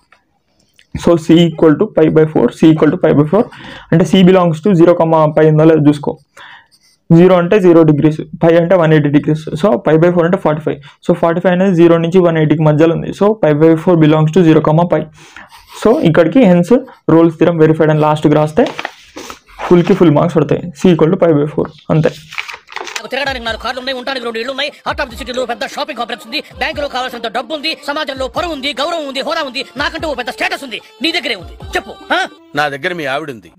So c equal to pi by 4, c equal to pi by 4 అంటే c belongs to 0, pi ఉందో లేదో చూసుకో. 0 అంటే 0 degrees, pi అంటే 180 degrees. సో pi by 4 అంటే 45. So 45 అనేది 0 నుంచి 180కి మధ్యలో ఉంది. So pi by 4 belongs to 0, pi. So ఇక్కడికి హెన్స్ రోల్స్ థియరం వెరిఫైడ్ అని లాస్ట్కి రాస్తే ఫుల్ మార్క్స్ పడతాయి. c equal to pi by 4 అంతే. తిరగడానికి 4 కార్లు ఉన్నాయి, ఉండడానికి 2 ఇళ్ళు ఉన్నాయి, హార్ట్ ఆఫ్ ది సిటీలో పెద్ద షాపింగ్ కాంప్లెక్స్ ఉంది, బ్యాంకులో కావాల్సినంత డబ్బు ఉంది, సమాజంలో పరువు ఉంది, గౌరవం ఉంది, హోదా ఉంది, నాకంటూ ఓ పెద్ద స్టేటస్ ఉంది. నీ దగ్గరే ఉంది చెప్పు. నా దగ్గర మీ ఆవిడ ఉంది.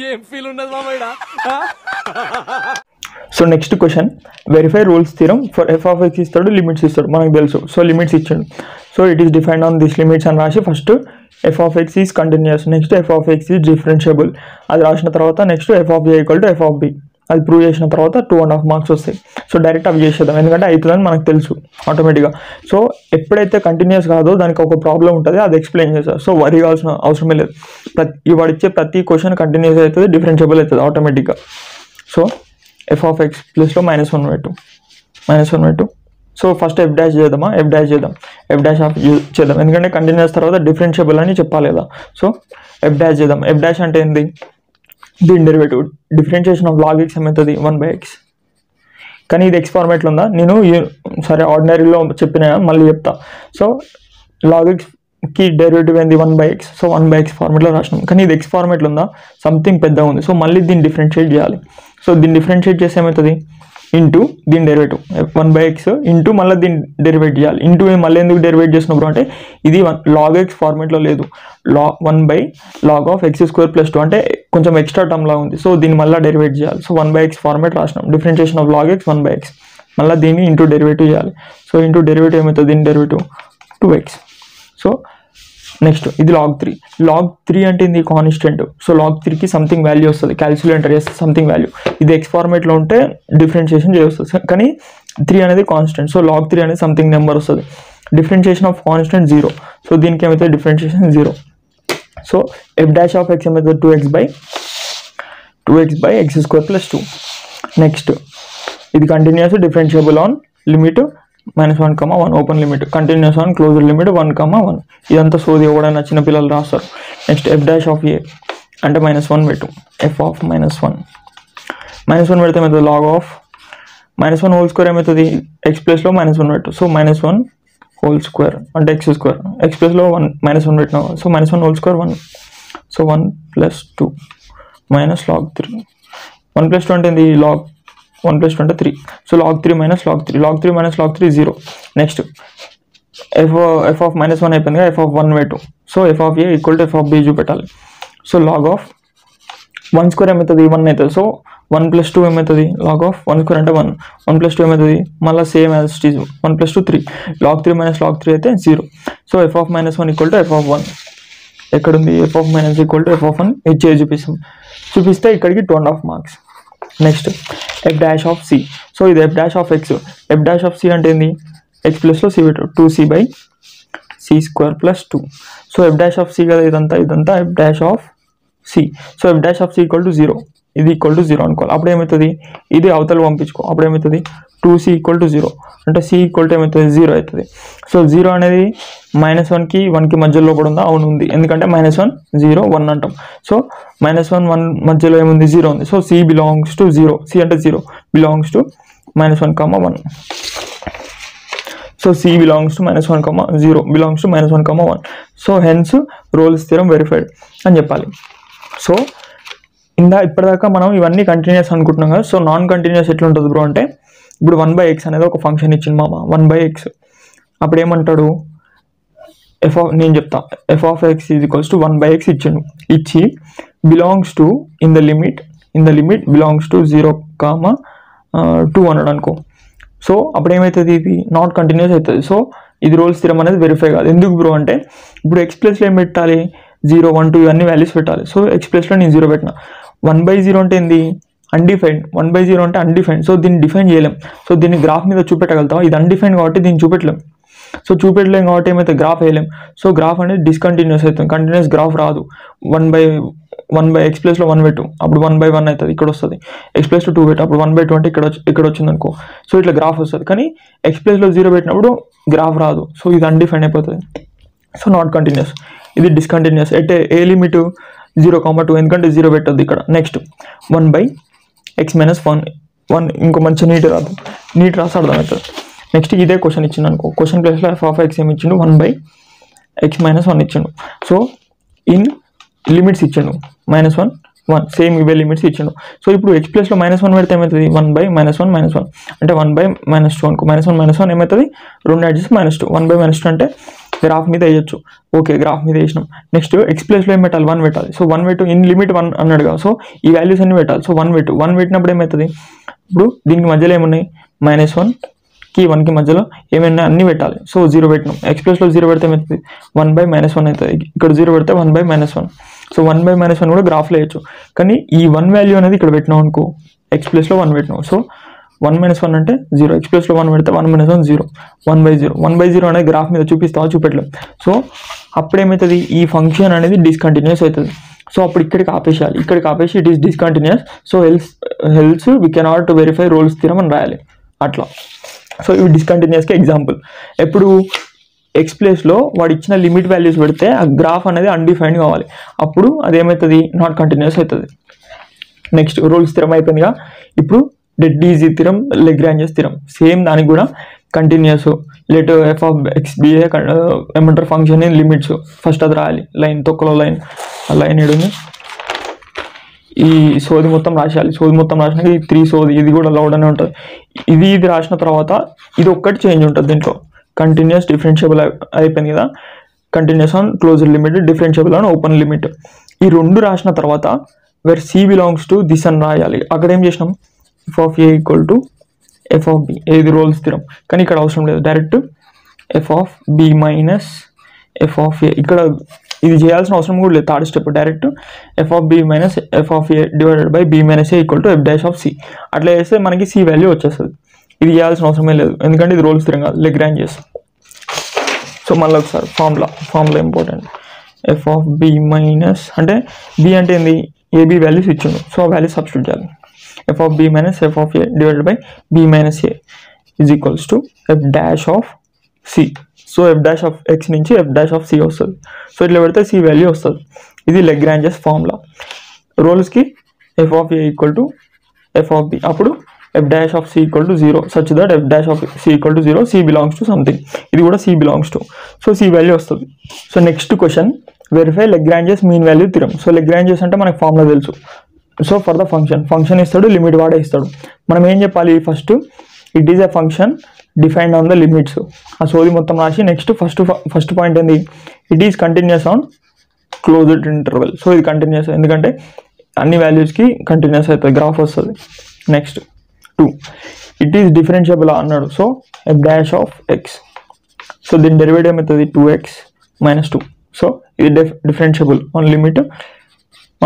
ఏం ఫీల్ ఉన్నది మామయ్య. So next question, verify rules theorem for f of x ఇస్తాడు, లిమిట్స్ ఇస్తాడు, మనకు తెలుసు. సో లిమిట్స్ ఇచ్చాడు. So it is defined on this limits అని రాసి first f of x is continuous, next f of x is differentiable అది రాసిన తర్వాత next f of a equal to f of b అది ప్రూవ్ చేసిన తర్వాత 2.5 marks వస్తాయి. సో డైరెక్ట్ అవి చేసేద్దాం, ఎందుకంటే అవుతుందని మనకు తెలుసు ఆటోమేటిక్గా. సో ఎప్పుడైతే కంటిన్యూస్ కాదో దానికి ఒక ప్రాబ్లం ఉంటుంది, అది ఎక్స్ప్లెయిన్ చేస్తారు. సో వరి కావాల్సిన అవసరమే లేదు. వాడు ఇచ్చే ప్రతి క్వశ్చన్ కంటిన్యూస్ అవుతుంది, డిఫరెన్షియబుల్ అవుతుంది ఆటోమేటిక్గా. సో f of x ప్లస్లో -1 పెట్టు. సో ఫస్ట్ f డాష్ చేద్దాం, f డాష్ ఆఫ్ చేద్దాం, ఎందుకంటే కంటిన్యూస్ తర్వాత డిఫరెన్షియబుల్ అని చెప్పాలి కదా. సో f డాష్ చేద్దాం. f డాష్ అంటే ఏంది, దీని derivative differentiation of log x ఏమవుతుంది 1/x. కానీ ఇది ఎక్స్ ఫార్మేట్లో ఉందా, నేను సరే ఆర్డినరీలో చెప్పిన మళ్ళీ చెప్తా. సో log xకి డెరివేటివ్ ఏంది 1/x. సో 1/x ఫార్మేట్లో రాసినాం, కానీ ఇది ఎక్స్ ఫార్మేట్లో ఉందా, సంథింగ్ పెద్దగా ఉంది. సో మళ్ళీ దీన్ని డిఫరెన్షియేట్ చేయాలి. సో దీన్ని డిఫరెన్షియేట్ చేస్తే ఏమవుతుంది, ఇంటూ దీని డెరివేటివ్ 1/x ఇంటూ మళ్ళీ దీన్ని డెరివేట్ చేయాలి. ఇంటూ మళ్ళీ ఎందుకు డెరివేట్ చేసినప్పుడు అంటే ఇది log x ఫార్మేట్లో లేదు, 1/log of x² + 2 అంటే కొంచెం ఎక్స్ట్రా టర్మ్ లా ఉంది. సో దీన్ని మళ్ళీ డెరివేట్ చేయాలి. సో 1/x ఫార్మేట్ రాసినాం, differentiation of log x 1/x, మళ్ళీ దీన్ని ఇంటూ డెరివేటివ్ చేయాలి. సో ఇంటూ డెరివేటివ్ ఏమవుతుంది, దీని డెరివేటివ్ 2x. సో నెక్స్ట్ ఇది log 3 అంటే ఇది కాన్స్టెంట్. సో log 3కి సంథింగ్ వాల్యూ వస్తుంది, క్యాల్కులేటర్ చేస్తే సంథింగ్ వాల్యూ. ఇది ఎక్స్ ఫార్మేట్లో ఉంటే డిఫరెన్షియేషన్ చేయొస్తుంది, కానీ 3 అనేది కాన్స్టెంట్. సో log 3 అనేది సంథింగ్ నెంబర్ వస్తుంది. Differentiation of constant 0. సో దీనికి ఏమవుతుంది, differentiation 0. So f dash of x ఏమవుతుంది 2x by x² + 2. నెక్స్ట్ ఇది continuous, differentiable on limit -1, open limit, continuous on closed limit 1, 1. ఇదంతా సోది ఎవడైనా చిన్న పిల్లలు రాస్తారు. Next f dash of a అంటే -1 పెట్టు, f of -1 పెడితే ఏమవుతుంది, log of -1 హోల్ స్క్వేర్ ఏమవుతుంది, ఎక్స్ ప్లస్లో -1 పెట్టు, సో -1 హోల్ స్క్వేర్ అంటే x స్క్వేర్, ఎక్స్ ప్లస్లో -1 పెట్టినావు, సో -1 హోల్ స్క్వేర్ 1, సో 1 + 2 - log 3, 1 + 2 అంటే ఏంది, log 1 + 2 అంటే 3, so log 3 - log 3, log 3 - log 3 0. Next f of -1 అయిపోయింది, f of 1 పెట్టు, so f of a = f of b చూపెట్టాలి, సో log of 1 స్క్వేర్ ఏమవుతుంది, 1 అవుతుంది, సో 1 + 2 ఏమవుతుంది, log of 1 స్క్వేర్ అంటే 1, 1 + 2 ఏమవుతుంది, మళ్ళీ same as it is 1 + 2 3, log 3 - log 3 అయితే 0, so f of -1 = f of 1, ఎక్కడుంది f of - = f of 1 ఇచ్చే చూపిస్తే ఇక్కడికి 2.5 marks. Next f dash of c, so ఇది f dash of x, f dash of c అంటే ఏంది, x ప్లస్లో c పెట్టు, 2c/c² + 2, so f dash of c కదా ఇదంతా f dash of c, so f dash of c = 0, ఇది = 0 అనుకోవాలి, అప్పుడు ఏమవుతుంది, ఇది అవతల పంపించుకో, అప్పుడు ఏమవుతుంది 2c = 0 అంటే c = ఏమవుతుంది 0 అవుతుంది, సో 0 అనేది -1కి 1కి మధ్యలో కూడా ఉందా, అవును ఉంది, ఎందుకంటే -1 0 1 అంటాం, సో -1 1 మధ్యలో ఏముంది 0 ఉంది, so c belongs to 0, c అంటే 0 belongs to -1, 1, so c belongs to -1, 0 belongs to -1, 1, so hence Rolle's theorem verified అని చెప్పాలి. సో ఇప్పటిదాకా మనం ఇవన్నీ కంటిన్యూస్ అనుకుంటున్నాం కదా, సో నాన్ కంటిన్యూస్ ఎట్లుంటుంది బ్రో అంటే, ఇప్పుడు 1/x అనేది ఒక ఫంక్షన్ ఇచ్చింది మామ, 1/x, అప్పుడు ఏమంటాడు, నేను చెప్తా, f of x = 1/x ఇచ్చిండు, ఇచ్చి belongs to in the limit belongs to 0, 2 అన్నాడు అనుకో, సో అప్పుడు ఏమవుతుంది, ఇది నాట్ కంటిన్యూస్ అవుతుంది, సో ఇది రోల్స్ థియరం అనేది వెరిఫై కాదు. ఎందుకు బ్రో అంటే, ఇప్పుడు x ప్లస్లో ఏం పెట్టాలి, 0 1 2 ఇవన్నీ వాల్యూస్ పెట్టాలి, సో x ప్లస్లో నేను 0 పెట్టిన, 1/0 అంటే ఏంది, అన్డిఫైన్డ్, 1/0 అంటే అన్డిఫైన్డ్, సో దీన్ని డిఫైన్ చేయలేం, సో దీన్ని గ్రాఫ్ మీద చూపెట్టగలుగుతాం, ఇది అన్డిఫైన్డ్ కాబట్టి దీన్ని చూపెట్టలేం, సో చూపెట్టలేం కాబట్టి ఏమైతే గ్రాఫ్ వేయలేం, సో గ్రాఫ్ అనేది డిస్కంటిన్యూస్ అవుతుంది, కంటిన్యూస్ గ్రాఫ్ రాదు. 1/x ప్లస్లో 1 పెట్టు, అప్పుడు 1/1 అవుతుంది, ఇక్కడ వస్తుంది, x ప్లస్లో 2 పెట్టు, అప్పుడు 1/2 అంటే ఇక్కడ వచ్చింది అనుకో, సో ఇట్లా గ్రాఫ్ వస్తుంది, కానీ x ప్లస్లో 0 పెట్టినప్పుడు గ్రాఫ్ రాదు, సో ఇది అన్డిఫైన్డ్ అయిపోతుంది, సో నాట్ కంటిన్యూస్, ఇది డిస్కంటిన్యూస్. అంటే ఏ లిమిట్ 0, 2 ఎందుకంటే 0 పెట్టద్దు ఇక్కడ. నెక్స్ట్ 1/x - 1 ఇంకో మంచి నీట్ రాసి అర్థమవుతుంది. నెక్స్ట్ ఇదే క్వశ్చన్ ఇచ్చిండు అనుకో, క్వశ్చన్ ప్లేస్లో f of x ఏమి ఇచ్చిండు, 1/x - 1 ఇచ్చిండు, సో ఇన్ లిమిట్స్ ఇచ్చిండు -1 1 సేమ్ ఇవే లిమిట్స్ ఇచ్చిండు, సో ఇప్పుడు x ప్లస్లో -1 పెడితే ఏమవుతుంది, 1/-1 అంటే 1/-2 అనుకో, -1 - 1 ఏమవుతుంది, 2 యాడ్ చేసి -2, 1/-2 అంటే గ్రాఫ్ మీద వేయచ్చు, ఓకే గ్రాఫ్ మీద వేసినాం. నెక్స్ట్ x ప్లస్లో ఏం పెట్టాలి, 1 పెట్టాలి, సో 1 పెట్టు, ఇన్ లిమిట్ 1 అన్నాడు కదా, సో ఈ వాల్యూస్ అన్ని పెట్టాలి, సో 1 పెట్టు, 1 పెట్టినప్పుడు ఏమవుతుంది, ఇప్పుడు దీనికి మధ్యలో ఏమున్నాయి, -1కి 1కి మధ్యలో ఏమైనా అన్ని పెట్టాలి, సో 0 పెట్టినాం, x ప్లస్లో 0 పెడితే ఏమవుతుంది, 1/-1 అవుతుంది, ఇక్కడ 0 పెడితే 1/-1, సో 1/-1 కూడా గ్రాఫ్లో వేయచ్చు, కానీ ఈ 1 వాల్యూ అనేది ఇక్కడ పెట్టినాం అనుకో, x ప్లస్లో 1 పెట్టినాం, సో 1 - 1 అంటే 0, x ప్లస్లో 1 పెడితే 1 - 1 0, 1/0 అనేది గ్రాఫ్ మీద చూపిస్తావా చూపెట్టలేం, సో అప్పుడు ఏమవుతుంది, ఈ ఫంక్షన్ అనేది డిస్కంటిన్యూస్ అవుతుంది, సో అప్పుడు ఇక్కడికి ఆపేసి it is discontinuous, so hence we cannot verify Rolle's theorem అని రాయాలి అట్లా. సో ఇవి డిస్కంటిన్యూస్కి ఎగ్జాంపుల్. ఎప్పుడు x ప్లేస్లో వాడు ఇచ్చిన లిమిట్ వాల్యూస్ పెడితే ఆ గ్రాఫ్ అనేది అన్డిఫైన్డ్ కావాలి, అప్పుడు అదేమవుతుంది, నాట్ కంటిన్యూస్ అవుతుంది. నెక్స్ట్ రోల్స్ థియరం అయిపోయిందిగా, ఇప్పుడు dead easy theorem, Lagrange's theorem, same దానికి కూడా continuous let f of x be ఏమంటారు ఫంక్షన్ ఇన్ లిమిట్స్, ఫస్ట్ అది రాయాలి, లైన్ తొక్కలో లైన్ ఏడుంది, ఈ సోది మొత్తం రాసేయాలి, సోది మొత్తం రాసినాక ఈ 3 సోది ఇది కూడా లౌడ్ అనే ఉంటుంది, ఇది రాసిన తర్వాత ఇది ఒక్కటి చేంజ్ ఉంటుంది దీంట్లో, కంటిన్యూస్ డిఫరెన్షియబుల్ అయిపోయింది కదా, continuous on closed limit, differentiable on open limit, ఈ 2 రాసిన తర్వాత wear c belongs to this అని రాయాలి. అక్కడ ఏం చేసినాం, f of a = f of b, ఏది రోల్స్ థియరం, కానీ ఇక్కడ అవసరం లేదు, direct f of b - f of a, ఇక్కడ ఇది చేయాల్సిన అవసరం కూడా లేదు, third step direct f of b - f of a / b - a = f dash of c, అట్లా చేస్తే మనకి c వాల్యూ వచ్చేస్తుంది, ఇది చేయాల్సిన అవసరమే లేదు, ఎందుకంటే ఇది రోల్స్ థియరం కాదు, లెగ్రాంజెస్. సో మళ్ళీ ఒకసారి formula important, f of b - అంటే b అంటే ఏంది, ab వాల్యూస్ ఇచ్చిండు, సో ఆ వాల్యూస్ సబ్స్టిట్యూట్ చేయాలి, f of b - f of a / b - a is equals to f dash of c, so f dash of x నుంచి f dash of c వస్తుంది. So ఇట్లా పెడితే c value వస్తుంది. ఇది Lagrange's formula. రోల్స్కి f of a equal to f of b, అప్పుడు f dash of c equal to 0 such that f dash of c equal to 0, c belongs to something. ఇది కూడా c belongs to, so c value వస్తుంది. So next question, verify Lagrange's mean value theorem. So Lagrange's అంటే మనకు formula తెలుసు. So for the function ఇస్తాడు, limit వాడే ఇస్తాడు. మనం ఏం చెప్పాలి, first it is a function defined on the limits. ఆ సోది మొత్తం రాసి నెక్స్ట్ ఫస్ట్ పాయింట్ ఏంది, it is continuous on closed interval. So ఇది కంటిన్యూస్, ఎందుకంటే అన్ని వాల్యూస్కి కంటిన్యూస్ అవుతుంది, గ్రాఫ్ వస్తుంది. నెక్స్ట్ 2, ఇట్ ఈస్ డిఫరెన్షియబుల్ అన్నాడు. So f dash of x, so దీని డెరివేటివ్ ఏమవుతుంది 2x - 2. సో ఇది differentiable on limit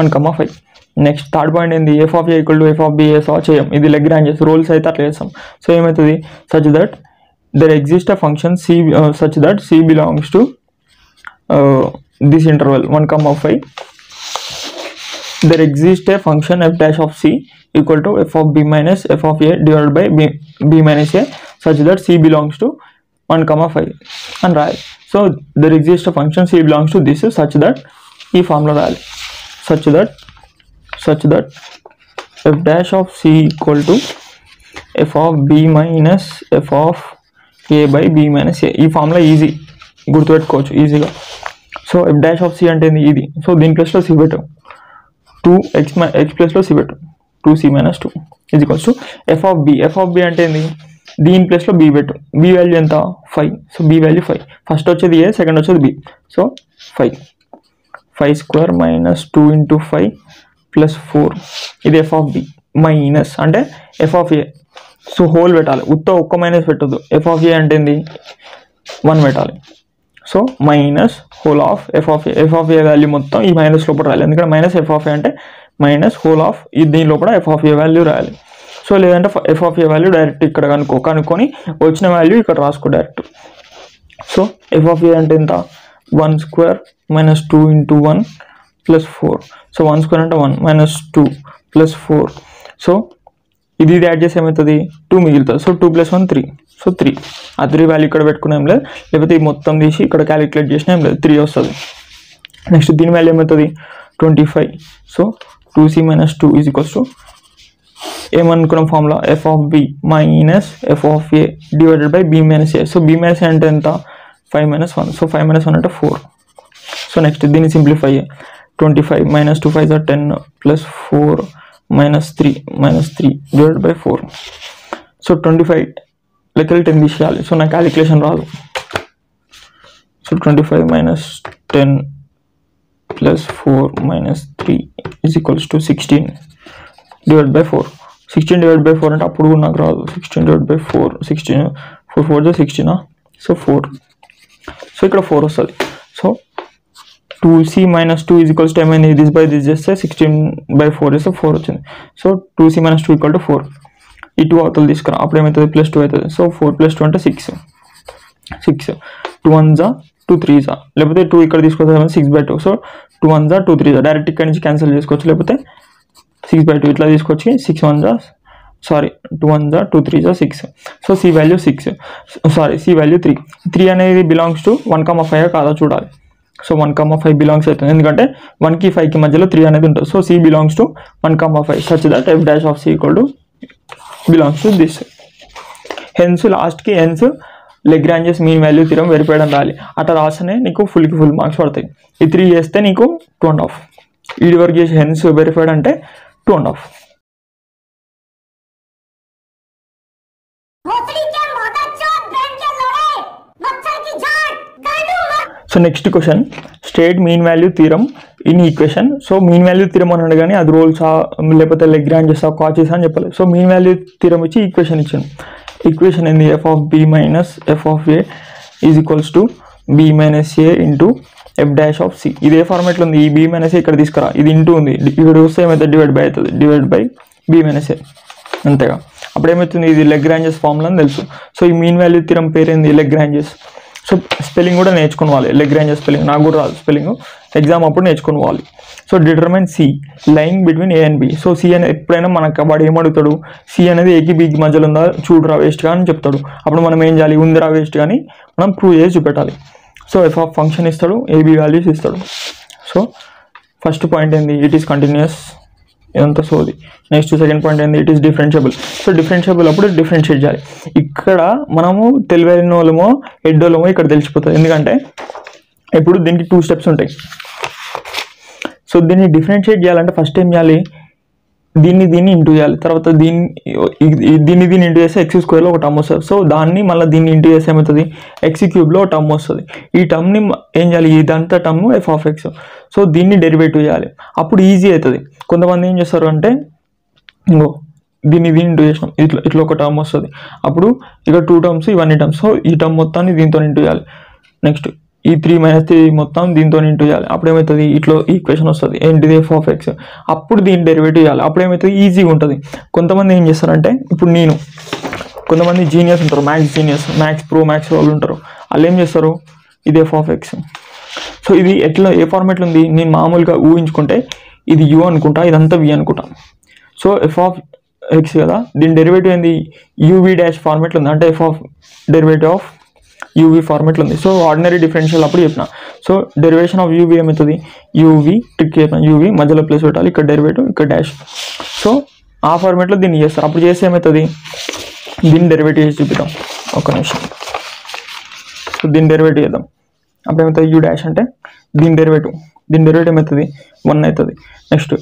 1,5. Next third point ఏంది, f of a equal to f of b చేయం. ఇది లెగ్రాంజెస్ రూల్స్ అయితే అట్లా చేస్తాం. సో ఏమవుతుంది, such that there exist a function c such that c belongs to this interval 1,5. There exist a function f dash of c equal to f of b minus f of a divided by b minus a such that c belongs to 1,5 అని రాయాలి. So there exist a function c belongs to this such that ఈ formula రాయాలి. such that f dash of c equal to f of b minus f of a by b minus a. ఈ formula easy గుర్తుపెట్టుకోవచ్చు ఈజీగా. So f dash of c అంటే ఇది. So దీని ప్లస్లో c పెట్టు, 2x ప్లస్లో c పెట్టు, 2c minus 2 is equals to f of b. f of b అంటే ఏంది, దీని ప్లస్లో b పెట్టు. b వాల్యూ ఎంత 5. So b value 5. ఫస్ట్ వచ్చేది a, సెకండ్ వచ్చేది b. So 5 square minus 2 into 5 plus 4. ఇది ఎఫ్ ఆఫ్ బి మైనస్ అంటే f of a. So whole పెట్టాలి, ఒక్క మైనస్ పెట్టద్దు. ఎఫ్ ఆఫ్ ఏ అంటే ఏంది 1 పెట్టాలి. So minus hole of F of a. F of a value మొత్తం ఈ మైనస్ లోపల రాయాలి, ఎందుకంటే మైనస్ ఎఫ్ ఆఫ్ ఏ అంటే మైనస్ హోల్ ఆఫ్ దీని లోపల ఎఫ్ ఆఫ్ ఏ వాల్యూ రాయాలి. సో లేదంటే F of a value direct ఇక్కడ కనుక్కొని వచ్చిన వాల్యూ ఇక్కడ రాసుకో direct. So f of a అంటే ఎంత 1 square minus 2 into 1 plus 4. So 1 square అంటే 1 మైనస్ 2 ప్లస్ 4. సో ఇది యాడ్ చేసి ఏమవుతుంది 2 మిగులుతుంది. సో 2 + 1 3. సో 3. ఆ 3 వాల్యూ ఇక్కడ పెట్టుకునే ఏం లేదు, లేకపోతే ఈ మొత్తం తీసి ఇక్కడ క్యాలిక్యులేట్ చేసినా ఏం లేదు, 3 వస్తుంది. నెక్స్ట్ దీని వాల్యూ ఏమవుతుంది 25. So 2c - 2 is equals to ఏమనుకున్నాం formula f of b minus f of a divided by b minus a. So b minus a అంటే ఎంత 5 - 1. సో 5 - 1 అంటే 4. సో నెక్స్ట్ దీన్ని simplify 25 - 2 5 10 plus 4 -3 divide by 4. So 25 లెక్కలు 10 తీసేయాలి. So నా calculation రాదు. So 25 - 10 plus 4 -3 is equals to 16 divide by 4. 16 divide by 4 అంటే అప్పుడు కూడా నాకు రాదు. 16 డివైడ్ బై 4 16 4 4 16. సో 4. సో ఇక్కడ 4 వస్తుంది. So 2c - 2 is equals to ఏమైంది, దిస్ బై దిస్ చేస్తే 16/4 చేస్తే 4 వచ్చింది. So 2c - 2 equal to 4. ఈ 2 అవతలు తీసుకురా, అప్పుడు ఏమవుతుంది +2 అవుతుంది. సో 4 + 2 అంటే 6. 2 1s 2 3s, లేకపోతే 2 ఇక్కడ తీసుకొస్తే 6/2. సో 2 1s 2 3s డైరెక్ట్ ఇక్కడ నుంచి క్యాన్సిల్ చేసుకోవచ్చు, లేకపోతే 6/2 ఇట్లా తీసుకొచ్చి 2 1s 2 3s 6. So c value 6, c value 3. 3 అనేది బిలాంగ్స్ టు 1,5 కాదా చూడాలి. సో 1,5 బిలాంగ్స్ అవుతుంది, ఎందుకంటే 1కి 5కి మధ్యలో 3 అనేది ఉంటుంది. So c belongs to 1,5 such that f dash of c equal to belongs to this. Hence లాస్ట్కి hence Lagrange's mean value theorem verified అని రాయాలి. అట్లా రాస్తేనే నీకు ఫుల్కి ఫుల్ మార్క్స్ పడతాయి. ఈ 3 చేస్తే నీకు 2.5. ఈడి వరకు చేసి హెన్స్ వెరిఫైడ్ అంటే 2.5. So next question, state mean value theorem in equation. So mean value theorem అన్నాడు కానీ అది రోల్సా లేకపోతే లెగ్రాంజెసా కాచెసా అని చెప్పాలి. సో మీన్ వాల్యూ థియరమ్ ఇచ్చి ఈక్వేషన్ ఇచ్చాను. ఈక్వేషన్ ఏంది, f of b minus f of a is equals to b minus a into f dash of c. ఇదే ఫార్మేట్లో ఉంది. ఈ బి మైనస్ ఏ ఇక్కడ తీసుకురా, ఇది ఇంటూ ఉంది, ఇక్కడ వస్తే ఏమైతే డివైడ్ బై అవుతుంది, డివైడ్ బై బి మైనస్ ఏ అంతేగా. అప్పుడు ఏమవుతుంది, ఇది లెగ్రాంజెస్ ఫార్ములా అని తెలుసు. సో ఈ మీన్ వాల్యూ థియరమ్ పేరు ఏంది లెగ్రాంజెస్. సో స్పెల్లింగ్ కూడా నేర్చుకోవాలి, లెగ్రాంజ్ స్పెల్లింగ్ నాకు కూడా రాదు స్పెల్లింగ్, ఎగ్జామ్ అప్పుడు నేర్చుకోవాలి. So determine c lying between a and b. So c అనేది ఎప్పుడైనా మనకు వాడు ఏమడుగుతాడు, సి అనేది ఏకి బికి మధ్యలో ఉందా చూడరా వేస్ట్గా అని చెప్తాడు. అప్పుడు మనం ఏం చేయాలి, ఉందిరా వేస్ట్ కానీ మనం ప్రూవ్ చేసి చూపెట్టాలి. సో ఎఫ్ ఆఫ్ ఫంక్షన్ ఇస్తాడు, ఏబి వాల్యూస్ ఇస్తాడు. సో ఫస్ట్ పాయింట్ ఏంది, ఇట్ ఈస్ కంటిన్యూస్, ఇదంతా సోది. నెక్స్ట్ సెకండ్ పాయింట్ ఏంది, it is differentiable. So differentiable అప్పుడు డిఫరెన్షియేట్ చేయాలి. ఇక్కడ మనము తెలివైన వాళ్ళమో ఎడ్డోళ్ళమో ఇక్కడ తెలిసిపోతుంది, ఎందుకంటే ఇప్పుడు దీనికి 2 స్టెప్స్ ఉంటాయి. సో దీన్ని డిఫరెన్షియేట్ చేయాలంటే ఫస్ట్ ఏం చేయాలి, దీన్ని ఇంటూ చేయాలి, తర్వాత దీన్ని ఇంటూ చేస్తే ఎక్స్ స్క్వేర్లో ఒక టర్మ్ వస్తుంది. సో దాన్ని మళ్ళీ దీన్ని ఇంటూ చేస్తే ఏమవుతుంది, ఎక్స్ క్యూబ్లో ఒక టర్మ్ వస్తుంది. ఈ టర్మ్ని ఏం చేయాలి, ఇదంతా term F of x. So దీన్ని డెరివేటివ్ చేయాలి, అప్పుడు ఈజీ అవుతుంది. కొంతమంది ఏం చేస్తారు అంటే ఇంకో దీన్ని ఇంటూ చేసినాం, ఇట్లా ఒక టర్మ్ వస్తుంది, అప్పుడు ఇక్కడ 2 టర్మ్స్ ఇవన్నీ టర్మ్స్. సో ఈ టర్మ్ మొత్తాన్ని దీంతో ఇంటూ చేయాలి. నెక్స్ట్ ఈ 3 - 3 మొత్తం దీంతో ఇంటూ చేయాలి, అప్పుడు ఏమవుతుంది, ఇట్లా ఈక్వేషన్ వస్తుంది ఏంటిది ఎఫ్ ఆఫ్ ఎక్స్. అప్పుడు దీన్ని డెరివేటివ్ చేయాలి, అప్పుడు ఏమవుతుంది, ఈజీగా ఉంటుంది. కొంతమంది ఏం చేస్తారంటే ఇప్పుడు కొంతమంది జీనియస్ ఉంటారు, మ్యాథ్స్ ప్రో మ్యాథ్స్ వాళ్ళు ఉంటారు, వాళ్ళు ఏం చేస్తారు, ఇది ఎఫ్ ఆఫ్ ఎక్స్. సో ఇది ఎట్లా ఏ ఫార్మేట్లో ఉంది, నేను మామూలుగా ఊహించుకుంటే ఇది యూ అనుకుంటా, ఇదంతా వి అనుకుంటా. సో ఎఫ్ ఆఫ్ ఎక్స్ కదా, దీని డెరివేటివ్ ఏంది, యూవి డాష్ ఫార్మేట్లో ఉంది, అంటే f of derivative of u v ఫార్మేట్లో ఉంది. సో ఆర్డినరీ డిఫరెన్షియల్ అప్పుడు చెప్పిన. సో డెరివేషన్ ఆఫ్ యూవి ఏమవుతుంది, యూవి ట్రిక్ చెప్పిన, యూవి మధ్యలో ప్లేస్ పెట్టాలి, ఇక్కడ డెరివేటివ్ ఇక్కడ డాష్. సో ఆ ఫార్మేట్లో దీన్ని చేస్తారు, అప్పుడు చేస్తే ఏమవుతుంది, దీన్ని డెరివేటివ్ చేసి చూపిద్దాం ఒక నిమిషం. సో దీన్ని డెరివేటివ్ చేద్దాం, అప్పుడు ఏమవుతుంది, యూ డాష్ అంటే దీని డెరివేటివ్ ఏమవుతుంది 1 అవుతుంది. నెక్స్ట్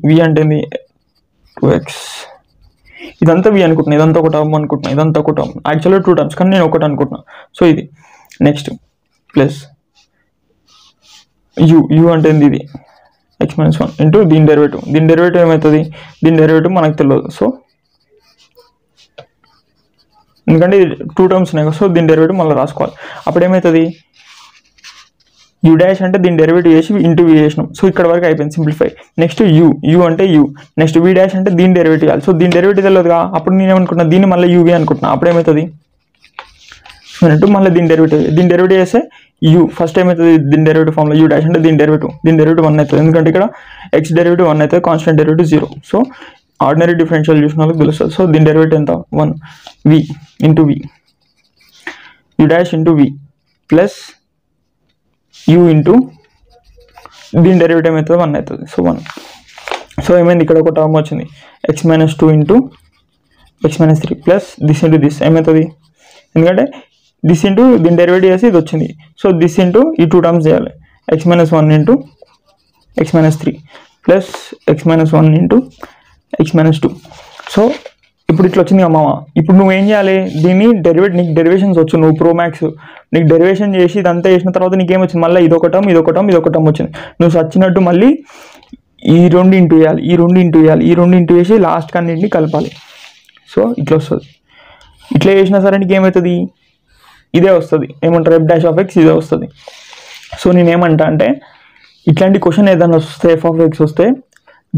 వి అంటే ఏంది 2x, ఇదంతా వి అనుకుంటున్నా, ఇదంతా ఒక టర్మ్ అనుకుంటున్నా, ఇదంతా ఒక టర్మ్, యాక్చువల్గా 2 టర్మ్స్ కానీ నేను ఒకటి అనుకుంటున్నా. సో ఇది నెక్స్ట్ ప్లస్ యూ అంటే ఇది x - 1 ఇంటూ దీని డెరివేటివ్ ఏమవుతుంది, దీని డెరివేటివ్ మనకు తెలియదు. సో ఎందుకంటే 2 టర్మ్స్ ఉన్నాయి, సో దీని డెరివేటివ్ మళ్ళీ రాసుకోవాలి. అప్పుడు ఏమవుతుంది, యూ డాష్ అంటే దీని డెరివేటివ్ చేసి ఇంటూ వి చేసినాం. సో ఇక్కడ వరకు అయిపోయింది, సింప్లిఫై. నెక్స్ట్ యూ అంటే యూ, నెక్స్ట్ వి డాష్ అంటే దీని డెరివేటివ్ చేయాలి. సో దీని డెరివేటివ్ తెలియదుగా, అప్పుడు నేను ఏమనుకుంటున్నా, దీన్ని మళ్ళీ యూవి అనుకుంటున్నా, అప్పుడు ఏమవుతుంది మళ్ళీ దీని డెరివేటివ్ చేస్తే యూ ఫస్ట్ ఏమవుతుంది, దీని డెరివేటివ్ ఫామ్లో యూ డాష్ అంటే దీని డెరివేటివ్ 1 అవుతుంది, ఎందుకంటే ఇక్కడ ఎక్స్ డెరివేటివ్ 1 అవుతుంది, constant derivative 0. So ordinary differential చూసిన వాళ్ళకి తెలుస్తుంది. సో దీని డెరివేటివ్ ఎంత 1 v into v, u dash into v plus u into దీని డెరివేటివ్ అవుతుంది 1 అవుతుంది. సో 1. సో ఏమైంది, ఇక్కడ ఒక టర్మ్ వచ్చింది x - 2 into x - 3 plus this into this ఏమవుతుంది, ఎందుకంటే దిస్ ఇంటూ దీని డెరివేటివ్ చేసి ఇది వచ్చింది. సో దిస్ ఇంటూ ఈ 2 టర్మ్స్ చేయాలి, x - 1 into x - 3 plus x - 1 into x - 2. So ఇప్పుడు ఇట్లా వచ్చింది అమ్మ. ఇప్పుడు నువ్వేం చేయాలి, దీన్ని నీకు డెరివేషన్స్ వచ్చు, నువ్వు ప్రో మ్యాథ్స్, నీకు డెరివేషన్ చేసి ఇదంతా చేసిన తర్వాత నీకేమొచ్చింది, మళ్ళీ ఇదొక టర్మ్ వచ్చింది. నువ్వు సచ్చినట్టు మళ్ళీ ఈ 2 ఇంటూ చేసి లాస్ట్ అన్నింటిని కలపాలి. సో ఇట్లా వస్తుంది. ఇట్లా చేసినా సరే నీకు ఏమవుతుంది, ఇదే వస్తుంది, ఏమంటారు ఎఫ్ డాష్ ఆఫ్ ఎక్స్ ఇదే వస్తుంది. సో నేనేమంటా అంటే ఇట్లాంటి క్వశ్చన్ ఏదైనా వస్తే ఎఫ్ ఆఫ్ ఎక్స్ వస్తే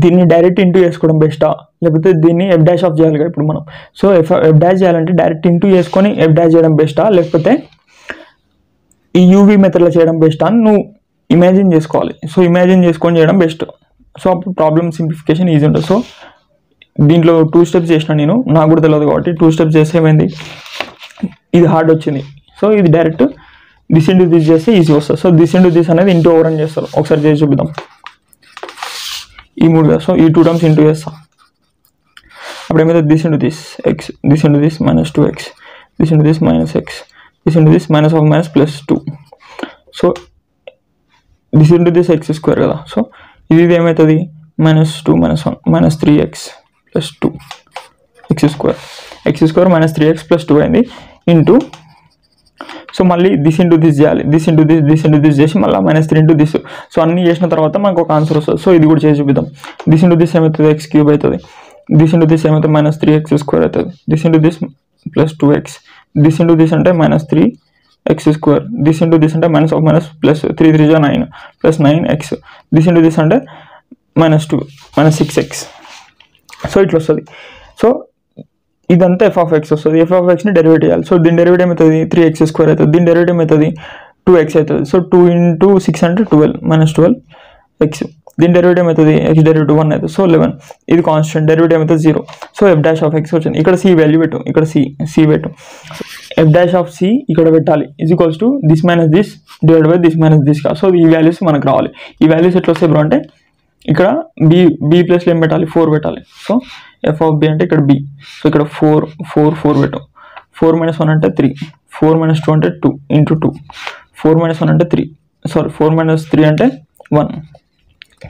దీన్ని డైరెక్ట్ ఇంటూ చేసుకోవడం బెస్టా, లేకపోతే దీన్ని ఎఫ్ డాష్ ఆఫ్ చేయాలి ఇప్పుడు మనం. సో ఎఫ్ డాష్ చేయాలంటే డైరెక్ట్ ఇంటూ చేసుకొని ఎఫ్ డాష్ చేయడం బెస్టా, లేకపోతే ఈ యూవీ మెథడ్లో చేయడం బెస్టా అని నువ్వు ఇమాజిన్ చేసుకోవాలి. సో ఇమాజిన్ చేసుకొని చేయడం బెస్ట్. సో అప్పుడు ప్రాబ్లమ్ సింప్లిఫికేషన్ ఈజీ ఉంటుంది. సో దీంట్లో 2 స్టెప్స్ చేసిన నేను, నాకు కూడా తెలియదు కాబట్టి 2 స్టెప్స్ చేస్తే ఏమైంది, ఇది హార్డ్ వచ్చింది. సో ఇది డైరెక్ట్ దిస్ ఇంటూ దిస్ చేస్తే ఈజీ వస్తుంది. సో దిస్ ఇంటూ దిస్ అనేది ఇంటూ ఓవర్ అని చేస్తారు, ఒకసారి చేసి చూపిద్దాం. ఈ 3 సో ఈ 2 టర్మ్స్ ఇంటూ చేస్తాం, అప్పుడు ఏమైతే this into this X, this into this -2x, this into this -x, this into this -2. So this into this x square కదా. సో ఇది ఏమవుతుంది -2 - 1 -3x + 2 x స్క్వేర్ -3x + 2 అయింది ఇంటూ. సో మళ్ళీ this into this చేయాలి, this into this చేసి మళ్ళీ -3 into this. So అన్నీ చేసిన తర్వాత మనకు ఒక ఆన్సర్ వస్తుంది. సో ఇది కూడా చేసి చూపిద్దాం. దిస్ ఇంటూ దిస్ ఏమవుతుంది x³ అవుతుంది, దిస్ ఇంటూ దిస్ ఏమవుతుంది -3x స్క్వేర్ అవుతుంది, this into this +2x, this into this అంటే -3x square, this into this అంటే -3 3 9 +9x, దిస్ ఇంటూ దిస్ అంటే -2 -6x. సో ఇట్లా వస్తుంది. సో ఇదంతా ఎఫ్ ఆఫ్ ఎక్స్ వస్తుంది. ఎఫ్ ఆఫ్ ఎక్స్ని డెరివేట్ చేయాలి. సో దీని డెరివేట్ ఏమవుతుంది 3x² అవుతుంది. దీని డెరివేట్ ఏమవుతుంది 2x అవుతుంది. సో 2 into 6 అంటే 12 -12x. దీని డెరివేట్ ఏమవుతుంది x డెరివేటివ్ 1 అవుతుంది. సో 11. ఇది కాన్స్టెంట్ డెరివేట్ ఏమవుతుంది 0. So f dash of x వచ్చింది. ఇక్కడ c వాల్యూ పెట్టు, ఇక్కడ c పెట్టు. f dash of c ఇక్కడ పెట్టాలి is equals to this minus this divide by this minus this కా. సో ఈ వాల్యూస్ మనకు రావాలి. ఈ వాల్యూస్ ఎట్లా వస్తాయి బ్రో అంటే ఇక్కడ b ప్లస్లో ఏం పెట్టాలి 4 పెట్టాలి. సో f of b అంటే ఇక్కడ b. సో ఇక్కడ 4 పెట్టు. 4 - 1 అంటే 3, 4 - 2 అంటే 2 into 2, 4 - 1 అంటే 3, సారీ 4 - 3 అంటే 1,